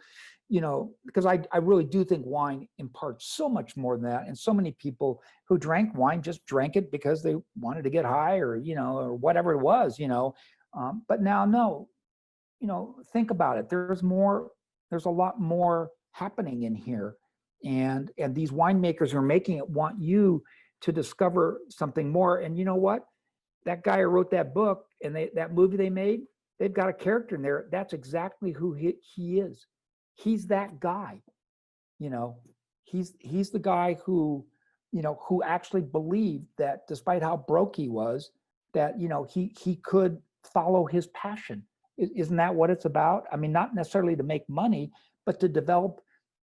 you know, because I really do think wine imparts so much more than that. And so many people who drank wine just drank it because they wanted to get high or, you know, or whatever it was, you know. But now, no, you know, think about it. There's a lot more happening in here. And these winemakers who are making it want you to discover something more. And you know what? That guy who wrote that book and that movie they made, they've got a character in there. That's exactly who he is. He's that guy, you know, he's the guy who, you know, who actually believed that despite how broke he was, that, you know, he could follow his passion. Isn't that what it's about? I mean, not necessarily to make money, but to develop,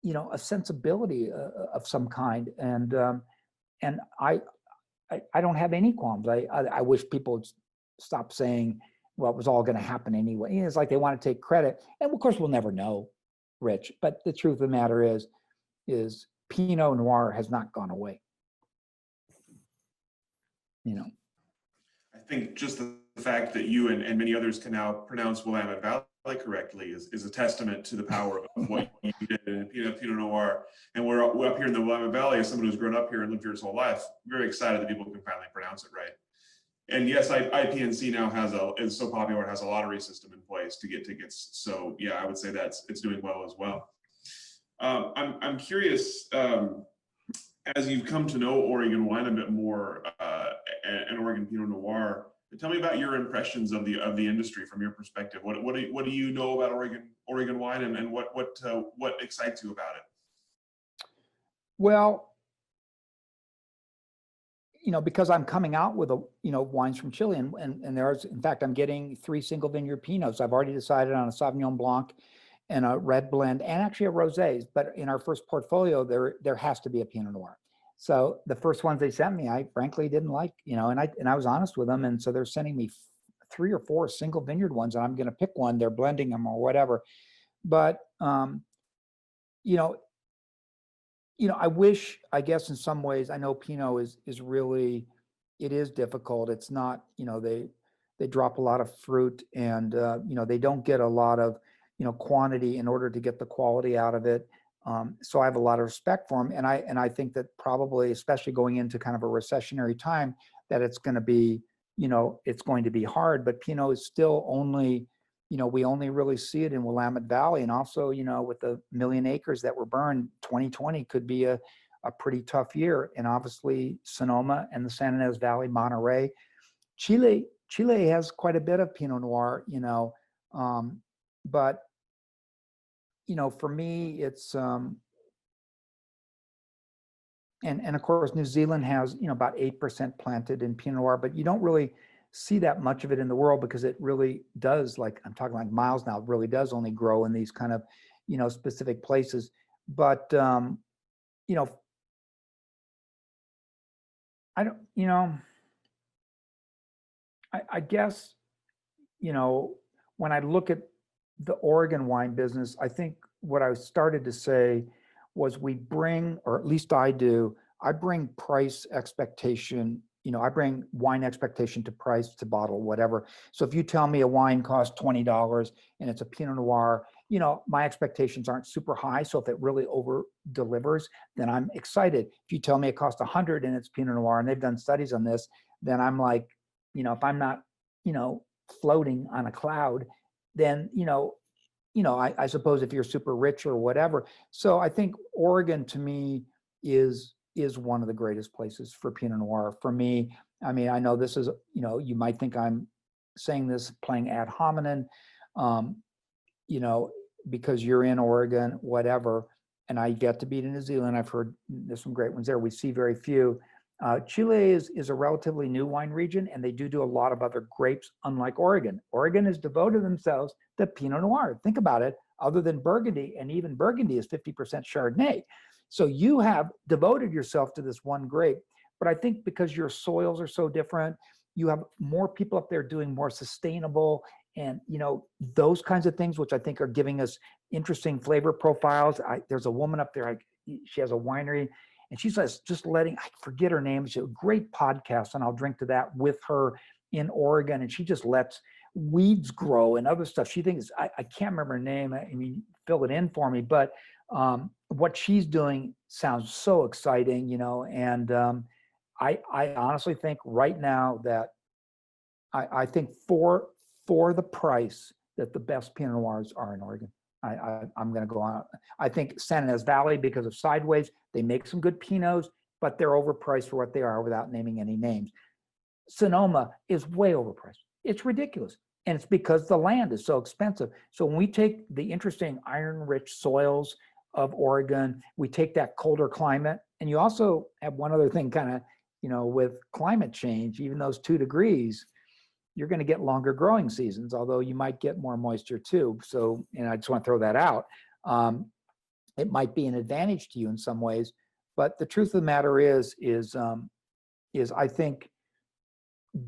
you know, a sensibility of some kind. And I don't have any qualms. I wish people would stop saying, well, it was all going to happen anyway. It's like they want to take credit. And of course, we'll never know, Rich. But the truth of the matter is Pinot Noir has not gone away. You know, I think just fact that you and many others can now pronounce Willamette Valley correctly is a testament to the power of what you did in Pinot Noir. And we're up here in the Willamette Valley, as someone who's grown up here and lived here his whole life, very excited that people can finally pronounce it right. And yes, IPNC now is so popular, it has a lottery system in place to get tickets. So yeah, I would say it's doing well as well. I'm curious, as you've come to know Oregon wine a bit more, and Oregon Pinot Noir, tell me about your impressions of the industry from your perspective. What do you know about Oregon wine, and what excites you about it? Well, because I'm coming out with wines from Chile, and there's, in fact, I'm getting 3 single vineyard Pinots. I've already decided on a Sauvignon Blanc and a red blend, and actually a rosé. But in our first portfolio, there has to be a Pinot Noir. So the first ones they sent me, I frankly didn't like, and I was honest with them, and so they're sending me 3 or 4 single vineyard ones, and I'm going to pick one. They're blending them or whatever. But I wish, I guess, in some ways, I know Pinot is really, it is difficult. It's not, they drop a lot of fruit, and they don't get a lot of quantity in order to get the quality out of it. So I have a lot of respect for them, and I think that probably, especially going into kind of a recessionary time, that it's going to be, it's going to be hard. But Pinot is still only, we only really see it in Willamette Valley, and also, with the 1 million acres that were burned, 2020 could be a pretty tough year. And obviously Sonoma and the San Ynez Valley, Monterey, Chile has quite a bit of Pinot Noir, but for me, it's and of course New Zealand has about 8% planted in Pinot Noir, but you don't really see that much of it in the world, because it really does, like I'm talking like miles now, it really does only grow in these kind of specific places. But I don't, I guess when I look at the Oregon wine business, I think what I started to say was we bring, or at least I do, I bring price expectation, I bring wine expectation to price, to bottle, whatever. So if you tell me a wine costs $20 and it's a Pinot Noir, my expectations aren't super high. So if it really over delivers, then I'm excited. If you tell me it costs 100 and it's Pinot Noir, and they've done studies on this, then I'm like, if I'm not, floating on a cloud, then, I suppose if you're super rich or whatever. So I think Oregon, to me, is one of the greatest places for Pinot Noir. For me, I mean, I know this is, you might think I'm saying this playing ad hominem, because you're in Oregon, whatever, and I get to be in New Zealand. I've heard there's some great ones there. We see very few. Chile is a relatively new wine region, and they do a lot of other grapes, unlike Oregon. Oregon has devoted themselves to Pinot Noir. Think about it, other than Burgundy, and even Burgundy is 50% Chardonnay. So you have devoted yourself to this one grape. But I think because your soils are so different, you have more people up there doing more sustainable and those kinds of things, which I think are giving us interesting flavor profiles. There's a woman up there, she has a winery, and she's just letting, I forget her name, she's a great podcast, and I'll drink to that with her in Oregon, and she just lets weeds grow and other stuff. She thinks, I can't remember her name, I mean, fill it in for me, but what she's doing sounds so exciting, and I honestly think right now that I think for the price that the best Pinot Noirs are in Oregon. I'm going to go on. I think San Ynez Valley, because of Sideways, they make some good Pinots, but they're overpriced for what they are without naming any names. Sonoma is way overpriced. It's ridiculous. And it's because the land is so expensive. So when we take the interesting iron-rich soils of Oregon, we take that colder climate, and you also have one other thing kind of, with climate change, even those 2 degrees, you're going to get longer growing seasons, although you might get more moisture too. So, and I just want to throw that out. It might be an advantage to you in some ways, but the truth of the matter is I think,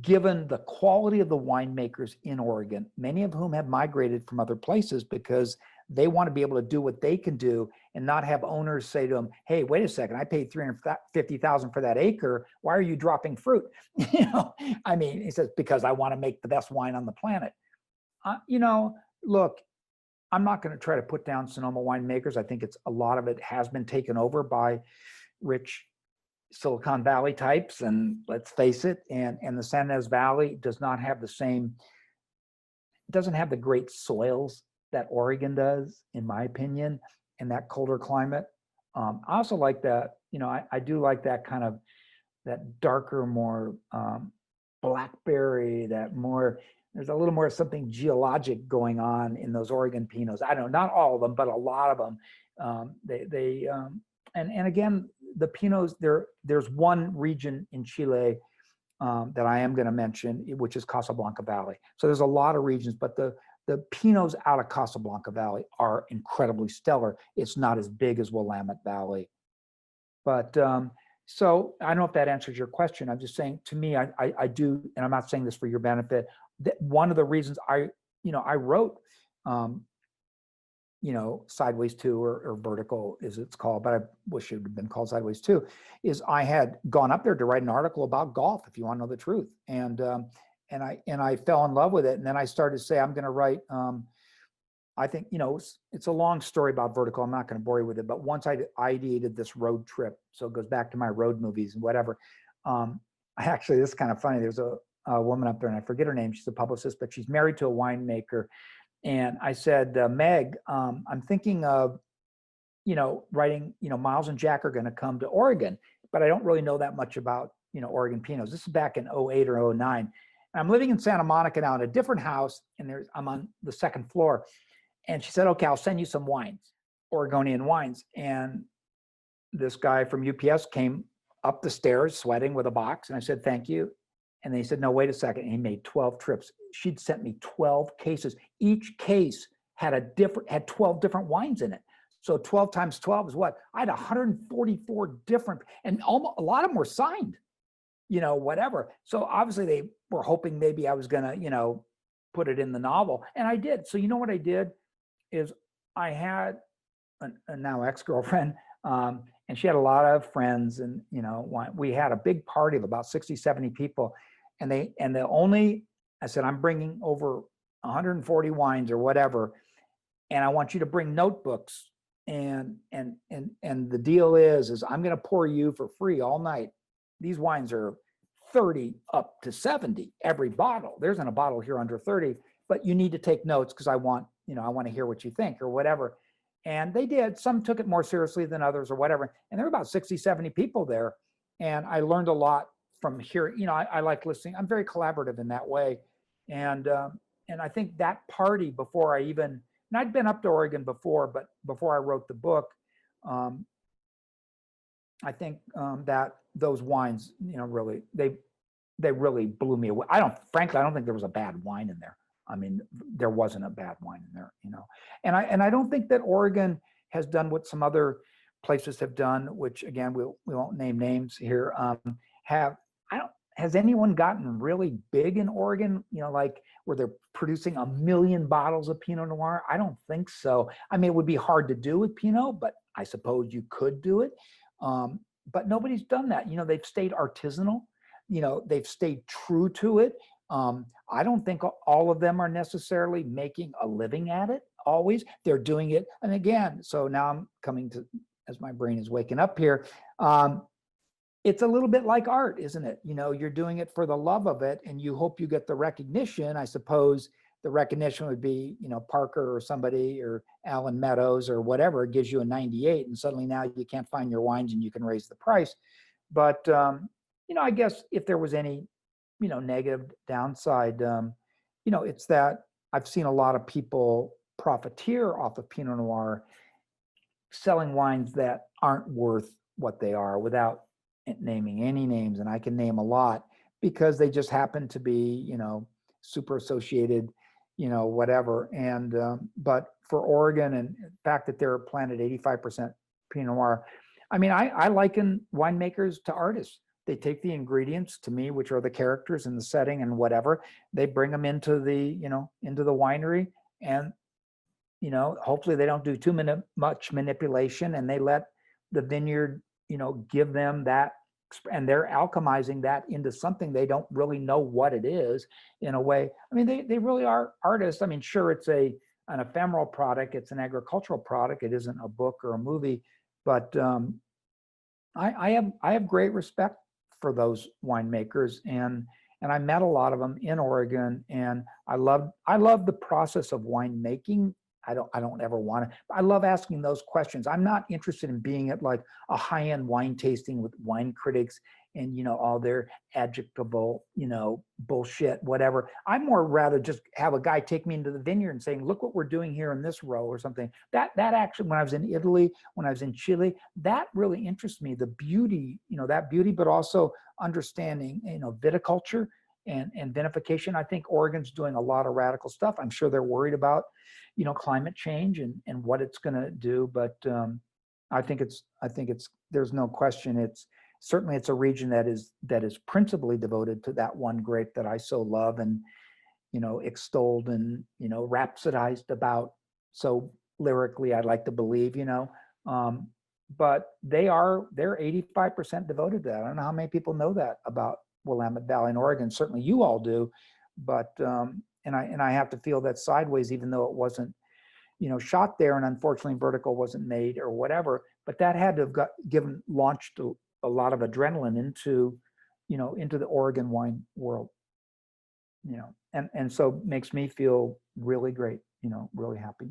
given the quality of the winemakers in Oregon, many of whom have migrated from other places because They want to be able to do what they can do and not have owners say to them, hey, wait a second, I paid $350,000 for that acre. Why are you dropping fruit? I mean, he says, because I want to make the best wine on the planet. Look, I'm not going to try to put down Sonoma winemakers. I think a lot of it has been taken over by rich Silicon Valley types, and let's face it, and the San Ynez Valley does not have doesn't have the great soils that Oregon does, in my opinion, in that colder climate. I also like that, I do like that kind of, that darker, more blackberry, there's a little more something geologic going on in those Oregon Pinots. I don't know, not all of them, but a lot of them. And again, the Pinots, there's one region in Chile that I am going to mention, which is Casablanca Valley. So there's a lot of regions, but the Pinots out of Casablanca Valley are incredibly stellar. It's not as big as Willamette Valley. But so I don't know if that answers your question. I'm just saying, to me, I do, and I'm not saying this for your benefit, that one of the reasons I wrote, Sideways 2 or Vertical as it's called, but I wish it would have been called Sideways 2, is I had gone up there to write an article about golf, if you want to know the truth. And I fell in love with it. And then I started to say, I'm going to write, I think, it's a long story about Vertical. I'm not going to bore you with it, but once I ideated this road trip, so it goes back to my road movies and whatever. Actually, this is kind of funny. There's a woman up there, and I forget her name. She's a publicist, but she's married to a winemaker. And I said, Meg, I'm thinking of, writing, Miles and Jack are going to come to Oregon, but I don't really know that much about, Oregon Pinots. This is back in 08 or 09. And I'm living in Santa Monica now in a different house, and I'm on the second floor. And she said, okay, I'll send you some wines, Oregonian wines. And this guy from UPS came up the stairs sweating with a box. And I said, thank you. And they said, no, wait a second. And he made 12 trips. She'd sent me 12 cases. Each case had 12 different wines in it. So 12 times 12 is what? I had 144 different, and almost a lot of them were signed, whatever. So obviously they were hoping maybe I was going to, put it in the novel. And I did. So what I did is I had a now ex-girlfriend, and she had a lot of friends, and we had a big party of about 60, 70 people. And I said, I'm bringing over 140 wines or whatever, and I want you to bring notebooks. And the deal is I'm going to pour you for free all night. These wines are 30 up to 70 every bottle. There isn't a bottle here under 30, but you need to take notes because I want to hear what you think or whatever. And they did. Some took it more seriously than others or whatever. And there were about 60, 70 people there. And I learned a lot from hearing, I like listening. I'm very collaborative in that way. And I think that party before and I'd been up to Oregon before, but before I wrote the book, I think that those wines, really, they really blew me away. Frankly, I don't think there was a bad wine in there. I mean, there wasn't a bad wine in there, and I don't think that Oregon has done what some other places have done, which again, we won't name names here. Has anyone gotten really big in Oregon, like where they're producing 1 million bottles of Pinot Noir? I don't think so. I mean, it would be hard to do with Pinot, but I suppose you could do it. But nobody's done that. They've stayed artisanal. They've stayed true to it. I don't think all of them are necessarily making a living at it always. They're doing it. And again, so now I'm coming to, as my brain is waking up here, it's a little bit like art, isn't it? You're doing it for the love of it, and you hope you get the recognition. I suppose the recognition would be, Parker or somebody or Alan Meadows or whatever. It gives you a 98, and suddenly now you can't find your wines and you can raise the price. But, I guess if there was any, negative downside, it's that I've seen a lot of people profiteer off of Pinot Noir, selling wines that aren't worth what they are without naming any names. And I can name a lot because they just happen to be, super associated, whatever. And, but for Oregon and the fact that they're planted 85% Pinot Noir, I mean, I liken winemakers to artists. They take the ingredients, to me, which are the characters and the setting and whatever, they bring them into the, into the winery, and hopefully they don't do too much manipulation, and they let the vineyard, give them that, and they're alchemizing that into something they don't really know what it is in a way. I mean, they really are artists. I mean, sure, it's an ephemeral product. It's an agricultural product. It isn't a book or a movie, but I have great respect for those winemakers, and I met a lot of them in Oregon, and I love the process of winemaking. I don't ever want to. I love asking those questions. I'm not interested in being at like a high-end wine tasting with wine critics and all their adjectival bullshit, whatever. I more rather just have a guy take me into the vineyard and saying, look what we're doing here in this row or something. That actually, when I was in Italy, when I was in Chile, that really interests me. The beauty, that beauty, but also understanding, viticulture and vinification. I think Oregon's doing a lot of radical stuff. I'm sure they're worried about climate change and what it's going to do, but I think it's there's no question it's a region that is principally devoted to that one grape that I so love and extolled and rhapsodized about so lyrically, I'd like to believe, but they're 85% devoted to that. I don't know how many people know that about Willamette Valley in Oregon. Certainly you all do, but and I have to feel that Sideways, even though it wasn't, shot there, and unfortunately Vertical wasn't made or whatever, but that had to have launched a lot of adrenaline into the Oregon wine world, and so makes me feel really great, really happy,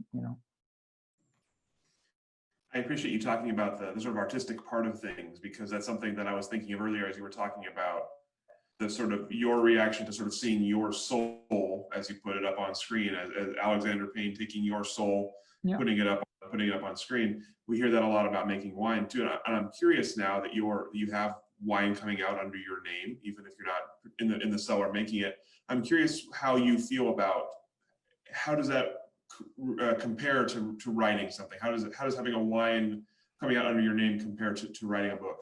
I appreciate you talking about the sort of artistic part of things, because that's something that I was thinking of earlier as you were talking about the sort of your reaction to sort of seeing your soul, as you put it, up on screen, as Alexander Payne taking your soul, Yeah. putting it up on screen. We hear that a lot about making wine too. And I'm curious now that you have wine coming out under your name, even if you're not in the cellar making it. I'm curious how you feel about how does that compare to writing something? How does having a wine coming out under your name compare to writing a book?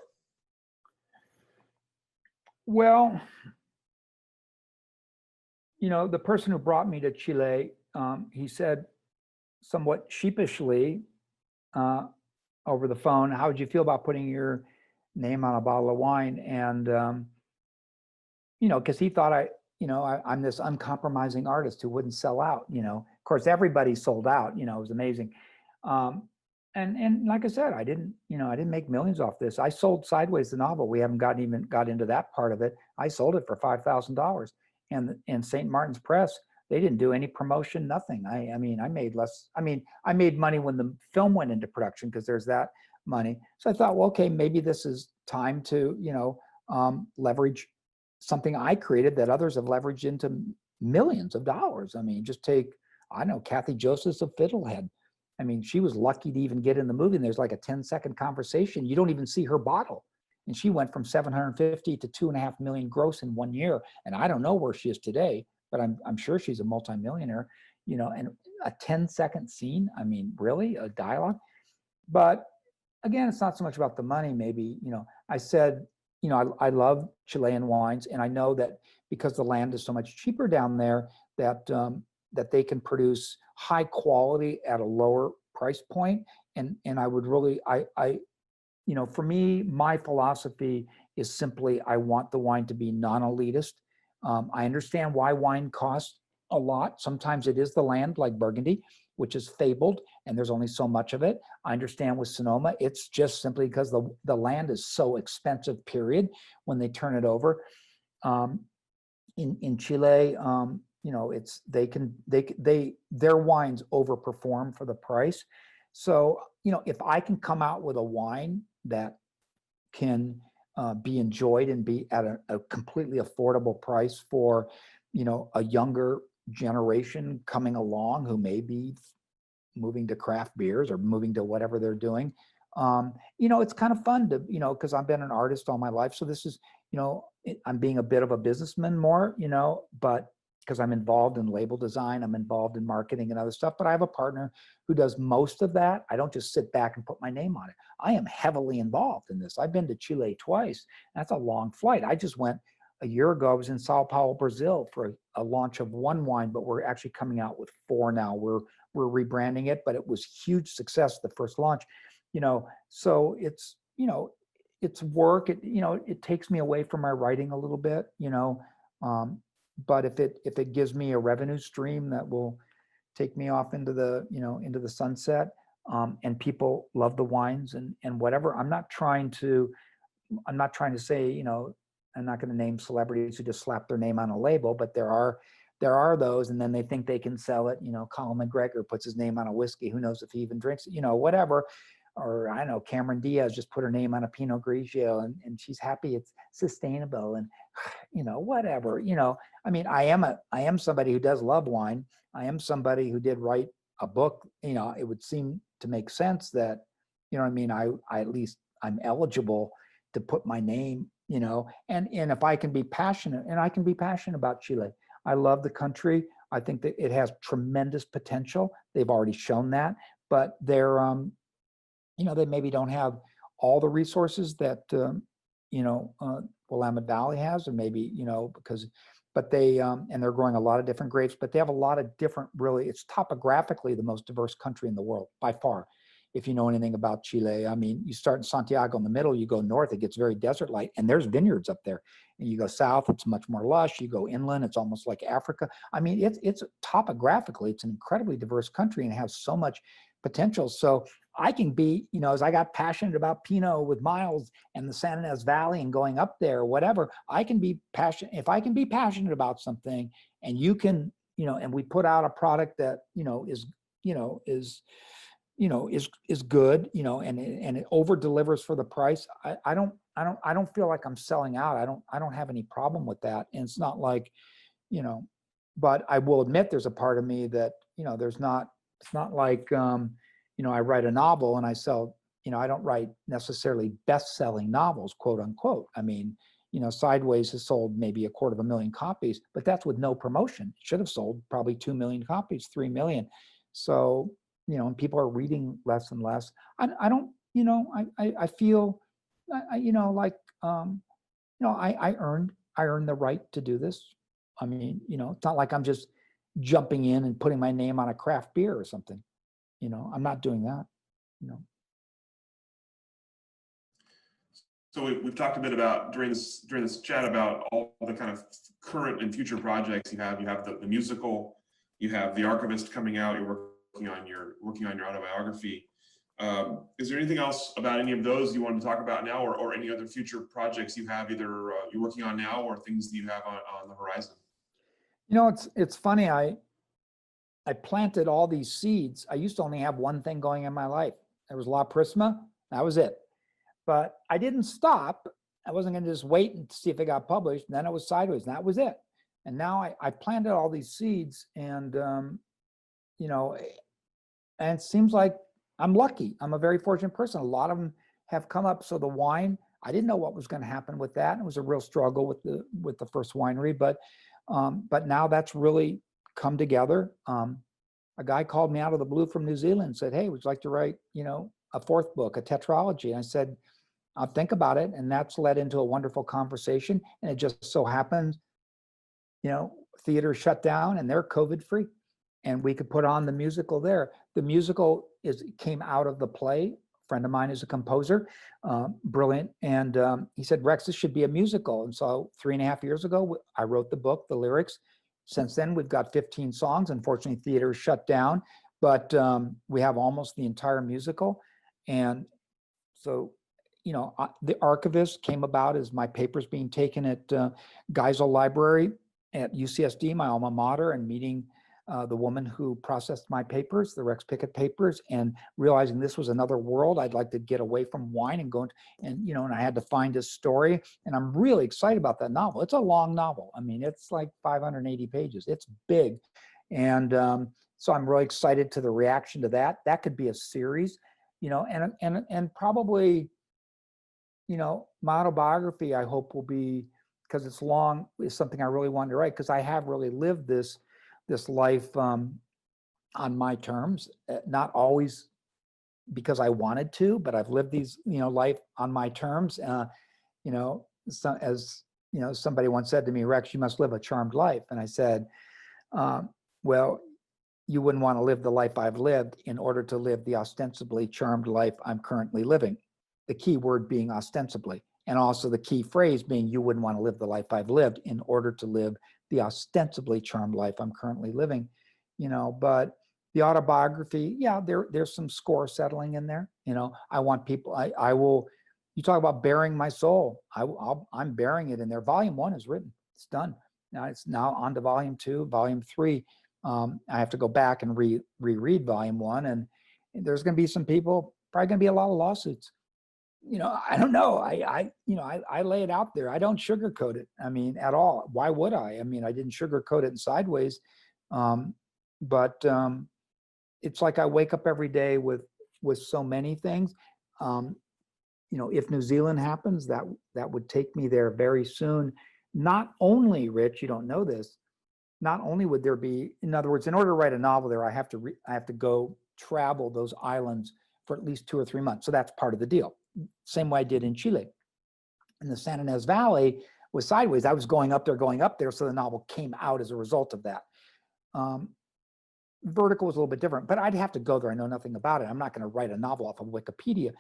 Well, the person who brought me to Chile, he said somewhat sheepishly over the phone, how would you feel about putting your name on a bottle of wine? And, because he thought I'm this uncompromising artist who wouldn't sell out, Of course, everybody sold out, it was amazing. And like I said, I didn't make millions off this. I sold Sideways, the novel. We haven't got into that part of it. I sold it for $5,000, and St. Martin's Press, they didn't do any promotion, nothing. I mean, I made less. I mean, I made money when the film went into production because there's that money. So I thought, well, okay, maybe this is time to, leverage something I created that others have leveraged into millions of dollars. I mean, just take, I know, Kathy Josephs of Fiddlehead. I mean, she was lucky to even get in the movie, and there's like a 10-second conversation. You don't even see her bottle. And she went from 750 to 2.5 million gross in 1 year. And I don't know where she is today, but I'm sure she's a multimillionaire, and a 10-second scene. I mean, really, a dialogue. But again, it's not so much about the money, maybe, I said, I love Chilean wines, and I know that because the land is so much cheaper down there, that that they can produce high quality at a lower price point. And I would really, for me, my philosophy is simply, I want the wine to be non-elitist. I understand why wine costs a lot. Sometimes it is the land, like Burgundy, which is fabled, and there's only so much of it. I understand with Sonoma, it's just simply because the land is so expensive, period, when they turn it over. In Chile, it's their wines overperform for the price. So, if I can come out with a wine that can be enjoyed and be at a completely affordable price for, a younger generation coming along who may be moving to craft beers or moving to whatever they're doing, it's kind of fun to, because I've been an artist all my life. So this is, I'm being a bit of a businessman more, but because I'm involved in label design, I'm involved in marketing and other stuff, but I have a partner who does most of that. I don't just sit back and put my name on it. I am heavily involved in this. I've been to Chile twice. That's a long flight. I just went a year ago. I was in Sao Paulo, Brazil for a launch of one wine, but we're actually coming out with 4 now. We're we're rebranding it, but it was huge success, the first launch, so it's, it's work. It takes me away from my writing a little bit, but if it gives me a revenue stream that will take me off into the sunset, and people love the wines and whatever. I'm not trying to say, I'm not going to name celebrities who just slap their name on a label, but there are those, and then they think they can sell it. Colin McGregor puts his name on a whiskey. Who knows if he even drinks it, whatever. Or I know Cameron Diaz just put her name on a Pinot Grigio and she's happy it's sustainable and, whatever, I mean, I am somebody who does love wine. I am somebody who did write a book. It would seem to make sense that, I mean, I at least I'm eligible to put my name, and if I can be passionate, and I can be passionate about Chile. I love the country. I think that it has tremendous potential. They've already shown that, but they're, they maybe don't have all the resources that, Willamette Valley has, or maybe, but they, and they're growing a lot of different grapes, but they have a lot of different, really, it's topographically the most diverse country in the world by far. If you know anything about Chile, I mean, you start in Santiago in the middle, you go north, it gets very desert-like, and there's vineyards up there. And you go south, it's much more lush. You go inland, it's almost like Africa. I mean, it's topographically, it's an incredibly diverse country and it has so much potential. So I can be, as I got passionate about Pinot with Miles and the San Ynez Valley and going up there, whatever, I can be passionate. If I can be passionate about something and you can, and we put out a product that, is good, and it over delivers for the price. I don't feel like I'm selling out. I don't have any problem with that. And it's not like, but I will admit there's a part of me that, it's not like, I write a novel and I sell, I don't write necessarily best-selling novels, quote unquote. I mean, Sideways has sold maybe 250,000 copies, but that's with no promotion. It should have sold probably 2 million copies, 3 million. So, and people are reading less and less. I don't, I feel, like, I earned the right to do this. I mean, it's not like I'm just jumping in and putting my name on a craft beer or something. I'm not doing that. So we've talked a bit about during this chat about all the kind of current and future projects you have. You have the musical, you have the Archivist coming out. You're working on your autobiography. Is there anything else about any of those you want to talk about now, or any other future projects you have, either you're working on now or things that you have on the horizon? It's funny. I planted all these seeds. I used to only have one thing going in my life. There was La Prisma. That was it. But I didn't stop. I wasn't going to just wait and see if it got published. And then it was Sideways, and that was it. And now I planted all these seeds, and and it seems like I'm lucky. I'm a very fortunate person. A lot of them have come up. So the wine, I didn't know what was going to happen with that. It was a real struggle with the first winery, but now that's really come together. A guy called me out of the blue from New Zealand and said, "Hey, would you like to write, a fourth book, a tetralogy?" And I said, "I'll think about it." And that's led into a wonderful conversation. And it just so happened, theater shut down and they're COVID free. And we could put on the musical there. The musical came out of the play. A friend of mine is a composer, brilliant. And he said, "Rex, this should be a musical." And so 3.5 years ago, I wrote the book, the lyrics. Since then, we've got 15 songs. Unfortunately, theater shut down, but we have almost the entire musical. And so, the Archivist came about as my papers being taken at Geisel Library at UCSD, my alma mater, and meeting the woman who processed my papers, the Rex Pickett papers, and realizing this was another world. I'd like to get away from wine and go into, and I had to find a story. And I'm really excited about that novel. It's a long novel. I mean, it's like 580 pages. It's big. And so I'm really excited to the reaction to that. That could be a series, and probably, my autobiography, I hope, will be, because it's long, is something I really wanted to write, because I have really lived this life on my terms, not always because I wanted to, but I've lived these, life on my terms. So, as somebody once said to me, "Rex, you must live a charmed life." And I said, well, you wouldn't want to live the life I've lived in order to live the ostensibly charmed life I'm currently living. The key word being ostensibly, and also the key phrase being you wouldn't want to live the life I've lived in order to live the ostensibly charmed life I'm currently living. But the autobiography, yeah, there's some score settling in there. I want people, I will, you talk about bearing my soul. I'm bearing it in there. Volume 1 is written. It's done. Now it's now on to volume 2, volume 3. I have to go back and reread volume 1, and there's going to be some people, probably going to be a lot of lawsuits. I don't know. I lay it out there. I don't sugarcoat it. I mean, at all. Why would I? I mean, I didn't sugarcoat it in Sideways. But it's like I wake up every day with so many things. If New Zealand happens, that would take me there very soon. Not only, Rich, you don't know this, not only would there be, in other words, in order to write a novel there, I have to go travel those islands for at least 2 or 3 months. So that's part of the deal. Same way I did in Chile. In the San Ynez Valley with Sideways, I was going up there. So the novel came out as a result of that. Vertical was a little bit different, but I'd have to go there. I know nothing about it. I'm not going to write a novel off of Wikipedia.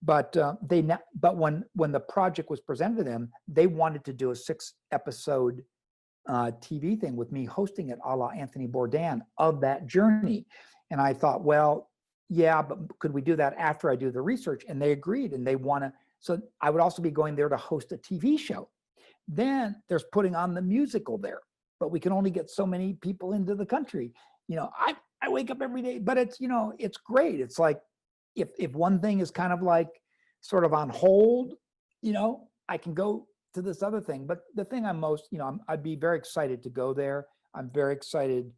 But when the project was presented to them, they wanted to do a 6-episode TV thing with me hosting it, a la Anthony Bourdain, of that journey. And I thought, well, yeah, but could we do that after I do the research? And they agreed, and they want to. So I would also be going there to host a TV show. Then there's putting on the musical there, but we can only get so many people into the country. I wake up every day, but it's, it's great. It's like, if one thing is kind of like sort of on hold, I can go to this other thing. But the thing I'm most, I'd be very excited to go there. I'm very excited,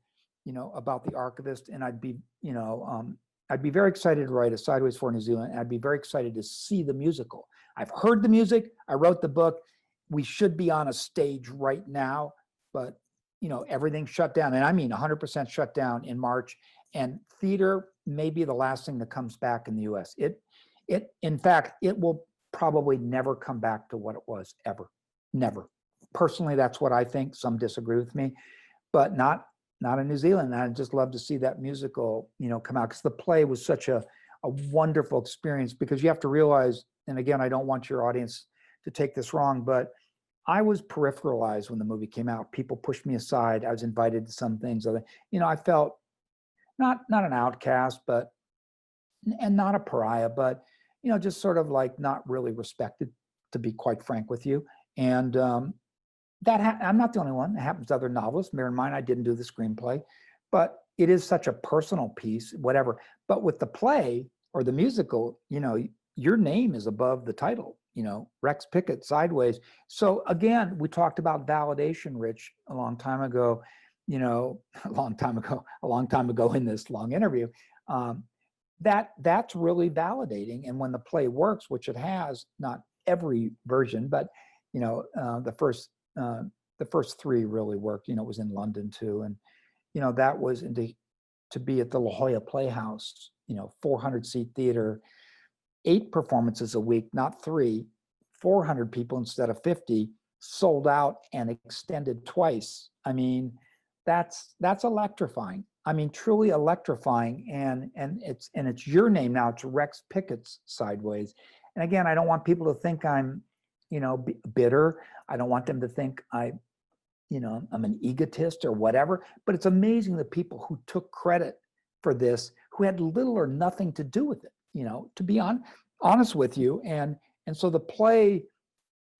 about the Archivist, and I'd be very excited to write a Sideways for New Zealand. And I'd be very excited to see the musical. I've heard the music. I wrote the book. We should be on a stage right now, but everything shut down, and I mean 100% shut down in March. And theater may be the last thing that comes back in the U.S. In fact, it will probably never come back to what it was, ever, never. Personally, that's what I think. Some disagree with me, but not in New Zealand. I'd just love to see that musical, come out, because the play was such a wonderful experience. Because you have to realize, and again, I don't want your audience to take this wrong, but I was peripheralized when the movie came out. People pushed me aside. I was invited to some things. I felt not an outcast, and not a pariah, but just sort of like not really respected, to be quite frank with you. And I'm not the only one. It happens to other novelists. Bear in mind, I didn't do the screenplay, but it is such a personal piece, whatever. But with the play or the musical, your name is above the title. Rex Pickett, Sideways. So again, we talked about validation, Rich, a long time ago in this long interview. That's really validating. And when the play works, which it has, not every version, but the first 3 really worked. It was in London too, and that was to be at the La Jolla Playhouse, 400-seat theater, 8 performances a week, not 3, 400 people instead of 50, sold out and extended twice. I mean, that's electrifying. I mean, truly electrifying. And it's your name now. It's Rex Pickett's Sideways. And again, I don't want people to think I'm, bitter. I don't want them to think I'm an egotist or whatever. But it's amazing the people who took credit for this, who had little or nothing to do with it. To be honest with you. And so the play,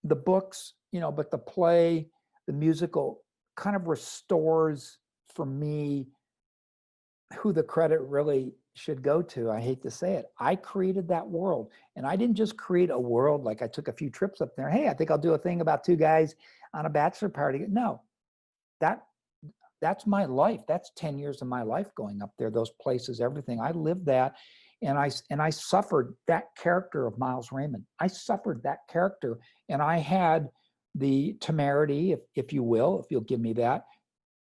the books, but the play, the musical kind of restores for me who the credit really should go to. I hate to say it. I created that world, and I didn't just create a world like I took a few trips up there. Hey, I think I'll do a thing about 2 guys on a bachelor party. No, that's my life. That's 10 years of my life going up there, those places, everything. I lived that. And I suffered that character of Miles Raymond. I suffered that character, and I had the temerity, if you will, if you'll give me that,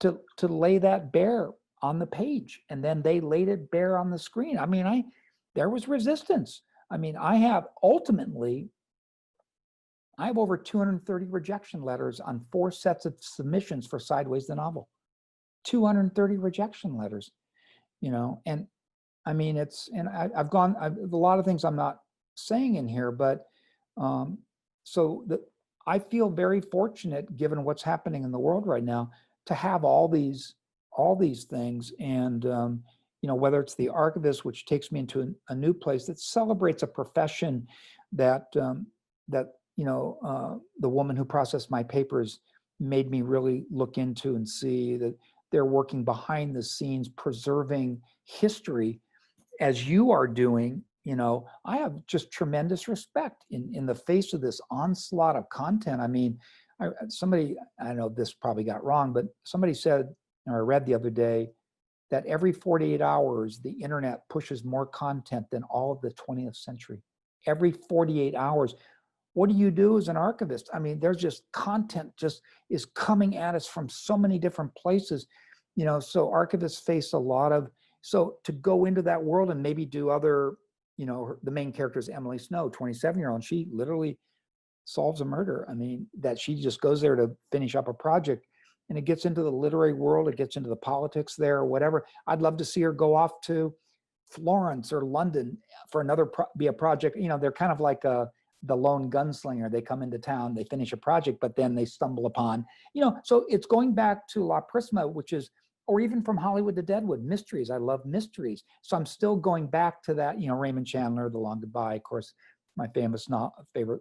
to lay that bare on the page, and then they laid it bare on the screen. I mean, there was resistance. I mean, I have over 230 rejection letters on 4 sets of submissions for Sideways the novel. 230 rejection letters. And I mean, a lot of things I'm not saying in here, but so I feel very fortunate, given what's happening in the world right now, to have all these things. And whether it's the Archivist, which takes me into a new place that celebrates a profession that the woman who processed my papers made me really look into and see that they're working behind the scenes, preserving history, as you are doing. I have just tremendous respect in the face of this onslaught of content. I mean, I know this probably got wrong, but somebody said, or I read the other day, that every 48 hours, the internet pushes more content than all of the 20th century. Every 48 hours. What do you do as an archivist? I mean, there's just content just is coming at us from so many different places. So archivists face a lot of, so to go into that world and maybe do other, the main character is Emily Snow, 27-year-old, and she literally solves a murder. I mean, that she just goes there to finish up a project, and it gets into the literary world, it gets into the politics there or whatever. I'd love to see her go off to Florence or London for another, be a project. They're kind of like the lone gunslinger. They come into town, they finish a project, but then they stumble upon, so it's going back to La Prisma, which is, or even from Hollywood to Deadwood, mysteries. I love mysteries. So I'm still going back to that, Raymond Chandler, The Long Goodbye, of course, my favorite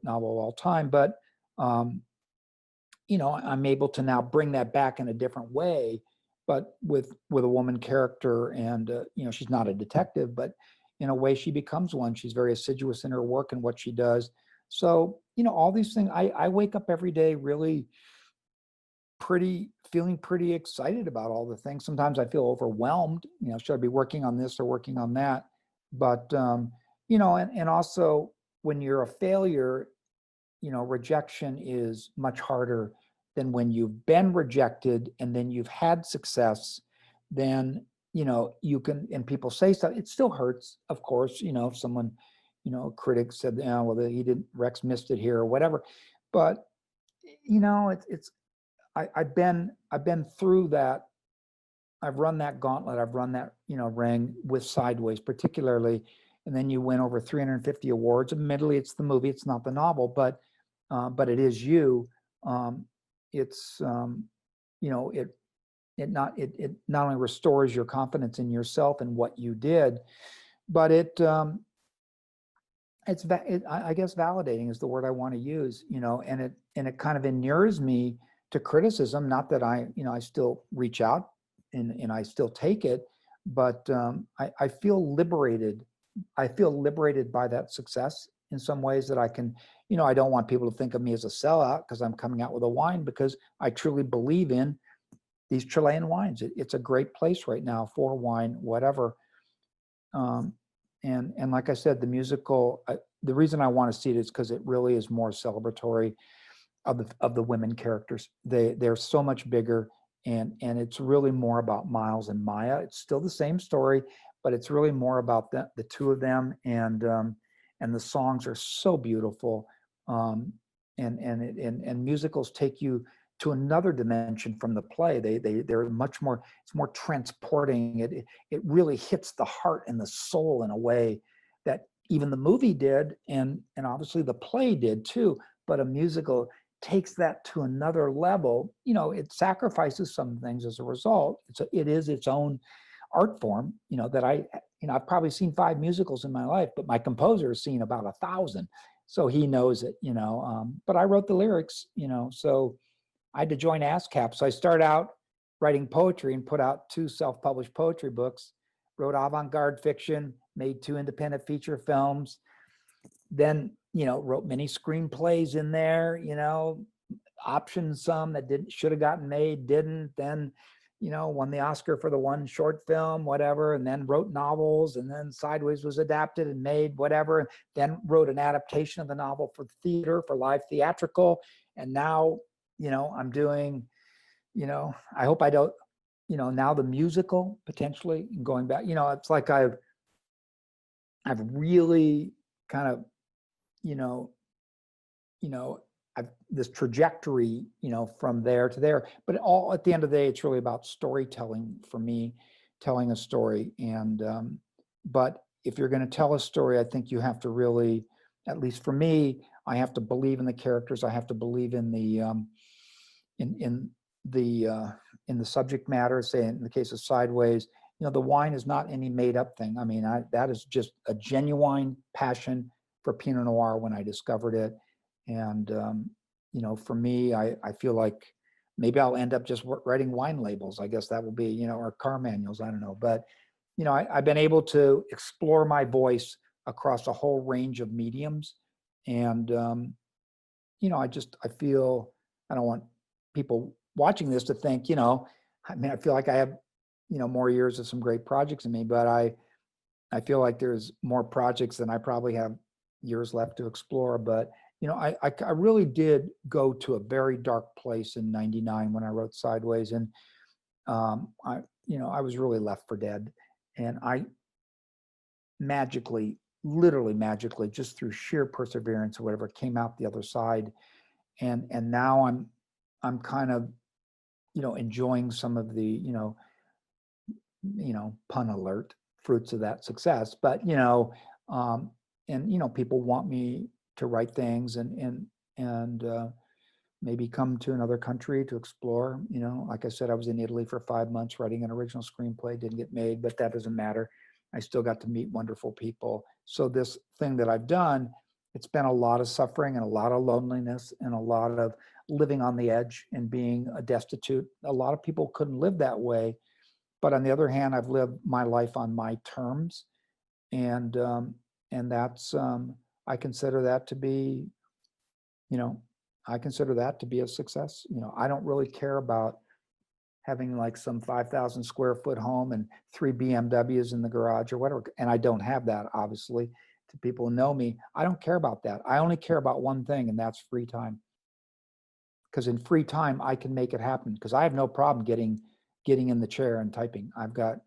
novel of all time. But, I'm able to now bring that back in a different way, but with a woman character. And, she's not a detective, but in a way she becomes one. She's very assiduous in her work and what she does. So, all these things, I wake up every day really feeling pretty excited about all the things. Sometimes I feel overwhelmed, should I be working on this or working on that? But, and also when you're a failure, rejection is much harder than when you've been rejected and then you've had success. Then, you can, and people say stuff, it still hurts, of course, if someone, a critic said, well, Rex missed it here or whatever. But, I've been through that. I've run that gauntlet. I've run that, ring with Sideways particularly. And then you win over 350 awards. Admittedly, it's the movie, it's not the novel, but it is you. It's it not only restores your confidence in yourself and what you did, but I guess validating is the word I want to use. And it kind of inures me to criticism. Not that I still reach out and I still take it, but I feel liberated. I feel liberated by that success in some ways, that I can, I don't want people to think of me as a sellout because I'm coming out with a wine, because I truly believe in these Chilean wines. It's a great place right now for wine, whatever. And like I said, the musical, the reason I want to see it is because it really is more celebratory of the women characters. They're so much bigger, and it's really more about Miles and Maya. It's still the same story, but it's really more about the two of them. And the songs are so beautiful. And musicals take you to another dimension from the play. They're much more, it's more transporting. It really hits the heart and the soul in a way that even the movie did, and obviously the play did too. But a musical takes that to another level. It sacrifices some things as a result. It is its own art form, that I've probably seen 5 musicals in my life, but my composer has seen about 1,000. So he knows it, but I wrote the lyrics, so I had to join ASCAP. So I started out writing poetry and put out 2 self-published poetry books, wrote avant-garde fiction, made 2 independent feature films, then, wrote many screenplays in there, optioned some that should have gotten made, didn't, then, won the Oscar for the one short film, whatever, and then wrote novels, and then Sideways was adapted and made, whatever, and then wrote an adaptation of the novel for theater, for live theatrical. And now, I'm doing, I hope I don't, now the musical potentially going back, it's like I've really kind of, I've this trajectory, from there to there, but all at the end of the day, it's really about storytelling for me. telling a story. And but if you're going to tell a story, I think you have to really, at least for me, I have to believe in the characters. I have to believe in the in the subject matter. Say in the case of Sideways, the wine is not any made up thing. I mean, that is just a genuine passion for Pinot Noir when I discovered it. And for me, I feel like maybe I'll end up just writing wine labels. I guess that will be, or car manuals. I don't know, but I've been able to explore my voice across a whole range of mediums. And, I feel, I don't want people watching this to think, I feel like I have, more years of some great projects in me, but I feel like there's more projects than I probably have years left to explore. But, I really did go to a very dark place in '99 when I wrote Sideways. And I was really left for dead. And I literally magically, just through sheer perseverance or whatever, came out the other side. And now I'm kind of, enjoying some of the, pun alert, fruits of that success. But, people want me to write things and maybe come to another country to explore. Like I said, I was in Italy for 5 months writing an original screenplay, didn't get made, but that doesn't matter. I still got to meet wonderful people. So this thing that I've done, it's been a lot of suffering and a lot of loneliness and a lot of living on the edge and being destitute. A lot of people couldn't live that way. But on the other hand, I've lived my life on my terms. And that's, I consider that to be, a success. I don't really care about having like some 5,000 square foot home and 3 BMWs in the garage or whatever. And I don't have that, obviously. To people who know me, I don't care about that. I only care about one thing, and that's free time. Because in free time, I can make it happen. Because I have no problem getting in the chair and typing. I've got,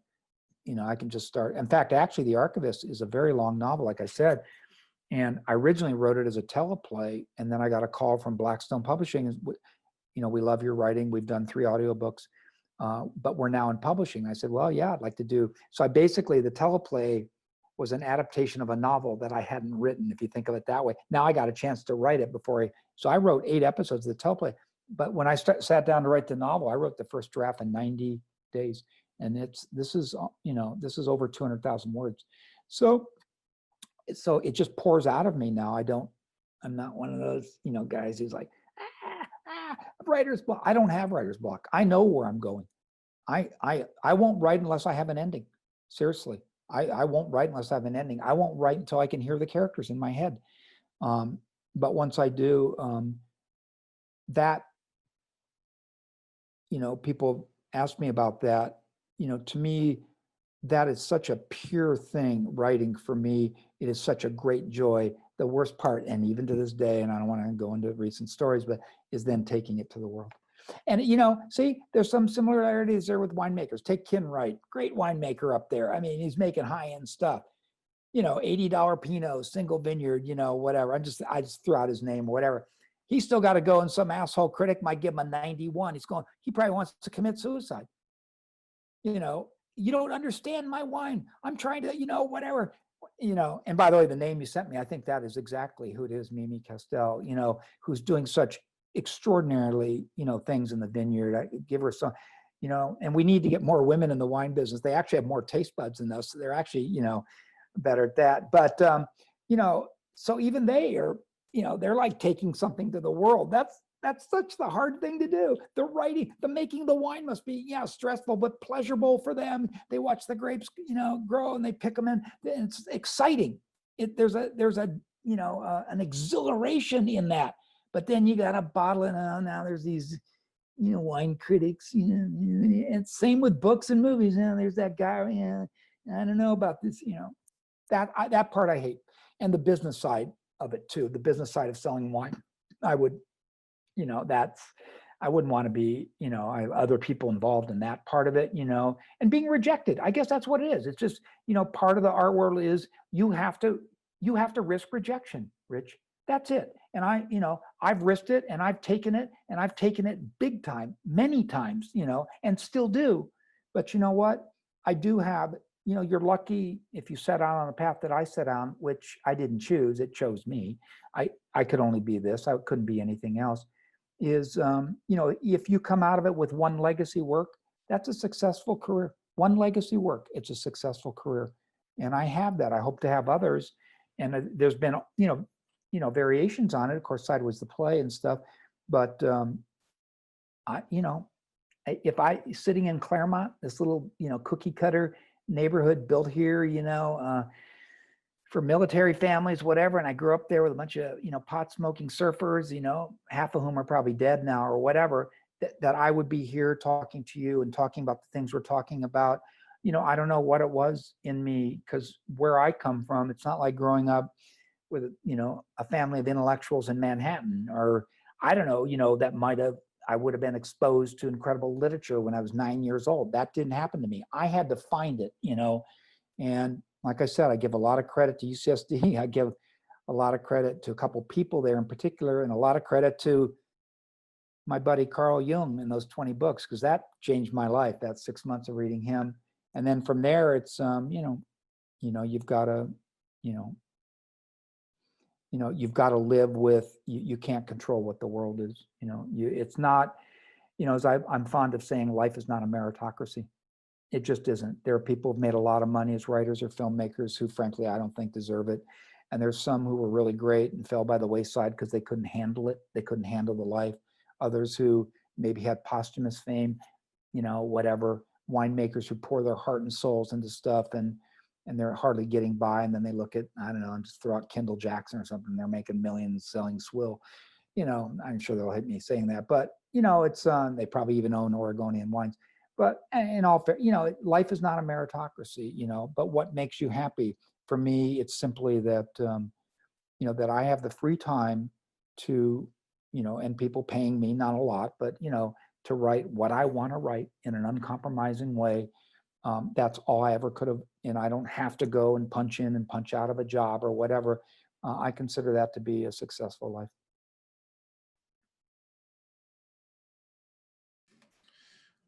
I can just start. In fact, actually, The Archivist is a very long novel, like I said. And I originally wrote it as a teleplay, and then I got a call from Blackstone Publishing. We love your writing. We've done 3 audiobooks, but we're now in publishing. I said, well, yeah, I'd like to do. So the teleplay was an adaptation of a novel that I hadn't written, if you think of it that way. Now I got a chance to write it so I wrote 8 episodes of the teleplay. But when I sat down to write the novel, I wrote the first draft in 90 days. And this is over 200,000 words. So it just pours out of me now. I'm not one of those, guys who's like, writer's block. I don't have writer's block. I know where I'm going. I won't write unless I have an ending. Seriously. I won't write unless I have an ending. I won't write until I can hear the characters in my head. But once I do, that, people ask me about that. To me, that is such a pure thing, writing for me. It is such a great joy. The worst part, and even to this day, and I don't want to go into recent stories, but is then taking it to the world. And, see, there's some similarities there with winemakers. Take Ken Wright, great winemaker up there. I mean, he's making high-end stuff, $80 Pinot, single vineyard, whatever. I just threw out his name or whatever. He's still got to go, and some asshole critic might give him a 91. He probably wants to commit suicide. You don't understand my wine. I'm trying to, whatever, and by the way, the name you sent me, I think that is exactly who it is, Mimi Castell, who's doing such extraordinarily, things in the vineyard. I give her some, and we need to get more women in the wine business. They actually have more taste buds than us. So they're actually, better at that. But, so even they are, they're like taking something to the world. That's such the hard thing to do. The writing, the making the wine must be, stressful, but pleasurable for them. They watch the grapes, grow, and they pick them in. It's exciting. There's an exhilaration in that. But then you got to bottle it out. Now there's these, wine critics, and same with books and movies. There's that guy, I don't know about this, that part I hate. And the business side of it too, the business side of selling wine. I wouldn't want to be, I have other people involved in that part of it, and being rejected. I guess that's what it is. It's just, part of the art world is you have to risk rejection, Rich. That's it. And I've risked it, and I've taken it big time, many times, and still do. But you know what? I do have, you're lucky if you set out on the path that I set on, which I didn't choose, it chose me. I could only be this, I couldn't be anything else, is, if you come out of it with one legacy work, that's a successful career. One legacy work, it's a successful career. And I have that. I hope to have others. And there's been, variations on it. Of course, Sideways the play and stuff. But if I sitting in Claremont, this little, cookie cutter neighborhood built here, for military families, whatever. And I grew up there with a bunch of, pot smoking surfers, half of whom are probably dead now or whatever, that I would be here talking to you and talking about the things we're talking about. I don't know what it was in me, because where I come from, it's not like growing up with, a family of intellectuals in Manhattan, or I don't know, that I would have been exposed to incredible literature when I was 9 years old. That didn't happen to me. I had to find it, and like I said, I give a lot of credit to UCSD. I give a lot of credit to a couple people there in particular, and a lot of credit to my buddy Carl Jung and those 20 books, because that changed my life, that 6 months of reading him. And then from there, it's, you've got to, you've got to live with, you can't control what the world is, it's not, as I'm fond of saying, life is not a meritocracy. It just isn't. There are people who've made a lot of money as writers or filmmakers who, frankly, I don't think deserve it. And there's some who were really great and fell by the wayside because they couldn't handle it. They couldn't handle the life. Others who maybe had posthumous fame, whatever, winemakers who pour their heart and souls into stuff and they're hardly getting by. And then they look at, I don't know, and just throw out Kendall Jackson or something. They're making millions selling swill. I'm sure they'll hit me saying that, but it's they probably even own Oregonian wines. But in all fair, life is not a meritocracy, but what makes you happy? For me, it's simply that, that I have the free time to, and people paying me, not a lot, but, to write what I want to write in an uncompromising way. That's all I ever could have, and I don't have to go and punch in and punch out of a job or whatever. I consider that to be a successful life.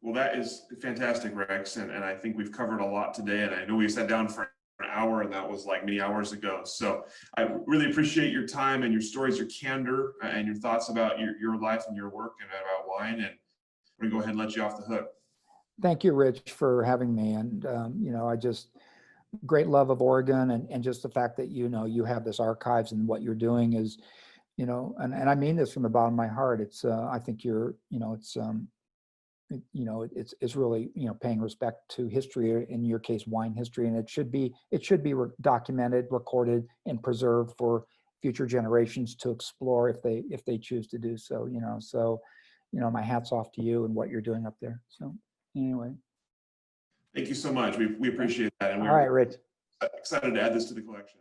Well, that is fantastic, Rex. And I think we've covered a lot today. And I know we sat down for an hour, and that was like many hours ago. So I really appreciate your time and your stories, your candor, and your thoughts about your life and your work and about wine. And I'm going to go ahead and let you off the hook. Thank you, Rich, for having me. And, I just, great love of Oregon, and just the fact that, you have this archives, and what you're doing is, and I mean this from the bottom of my heart. It's, I think you're, it's really, paying respect to history, in your case, wine history, and it should be documented, recorded, and preserved for future generations to explore if they choose to do so. My hat's off to you and what you're doing up there. So anyway, thank you so much. We appreciate that, and we're all right, Rich. Excited to add this to the collection.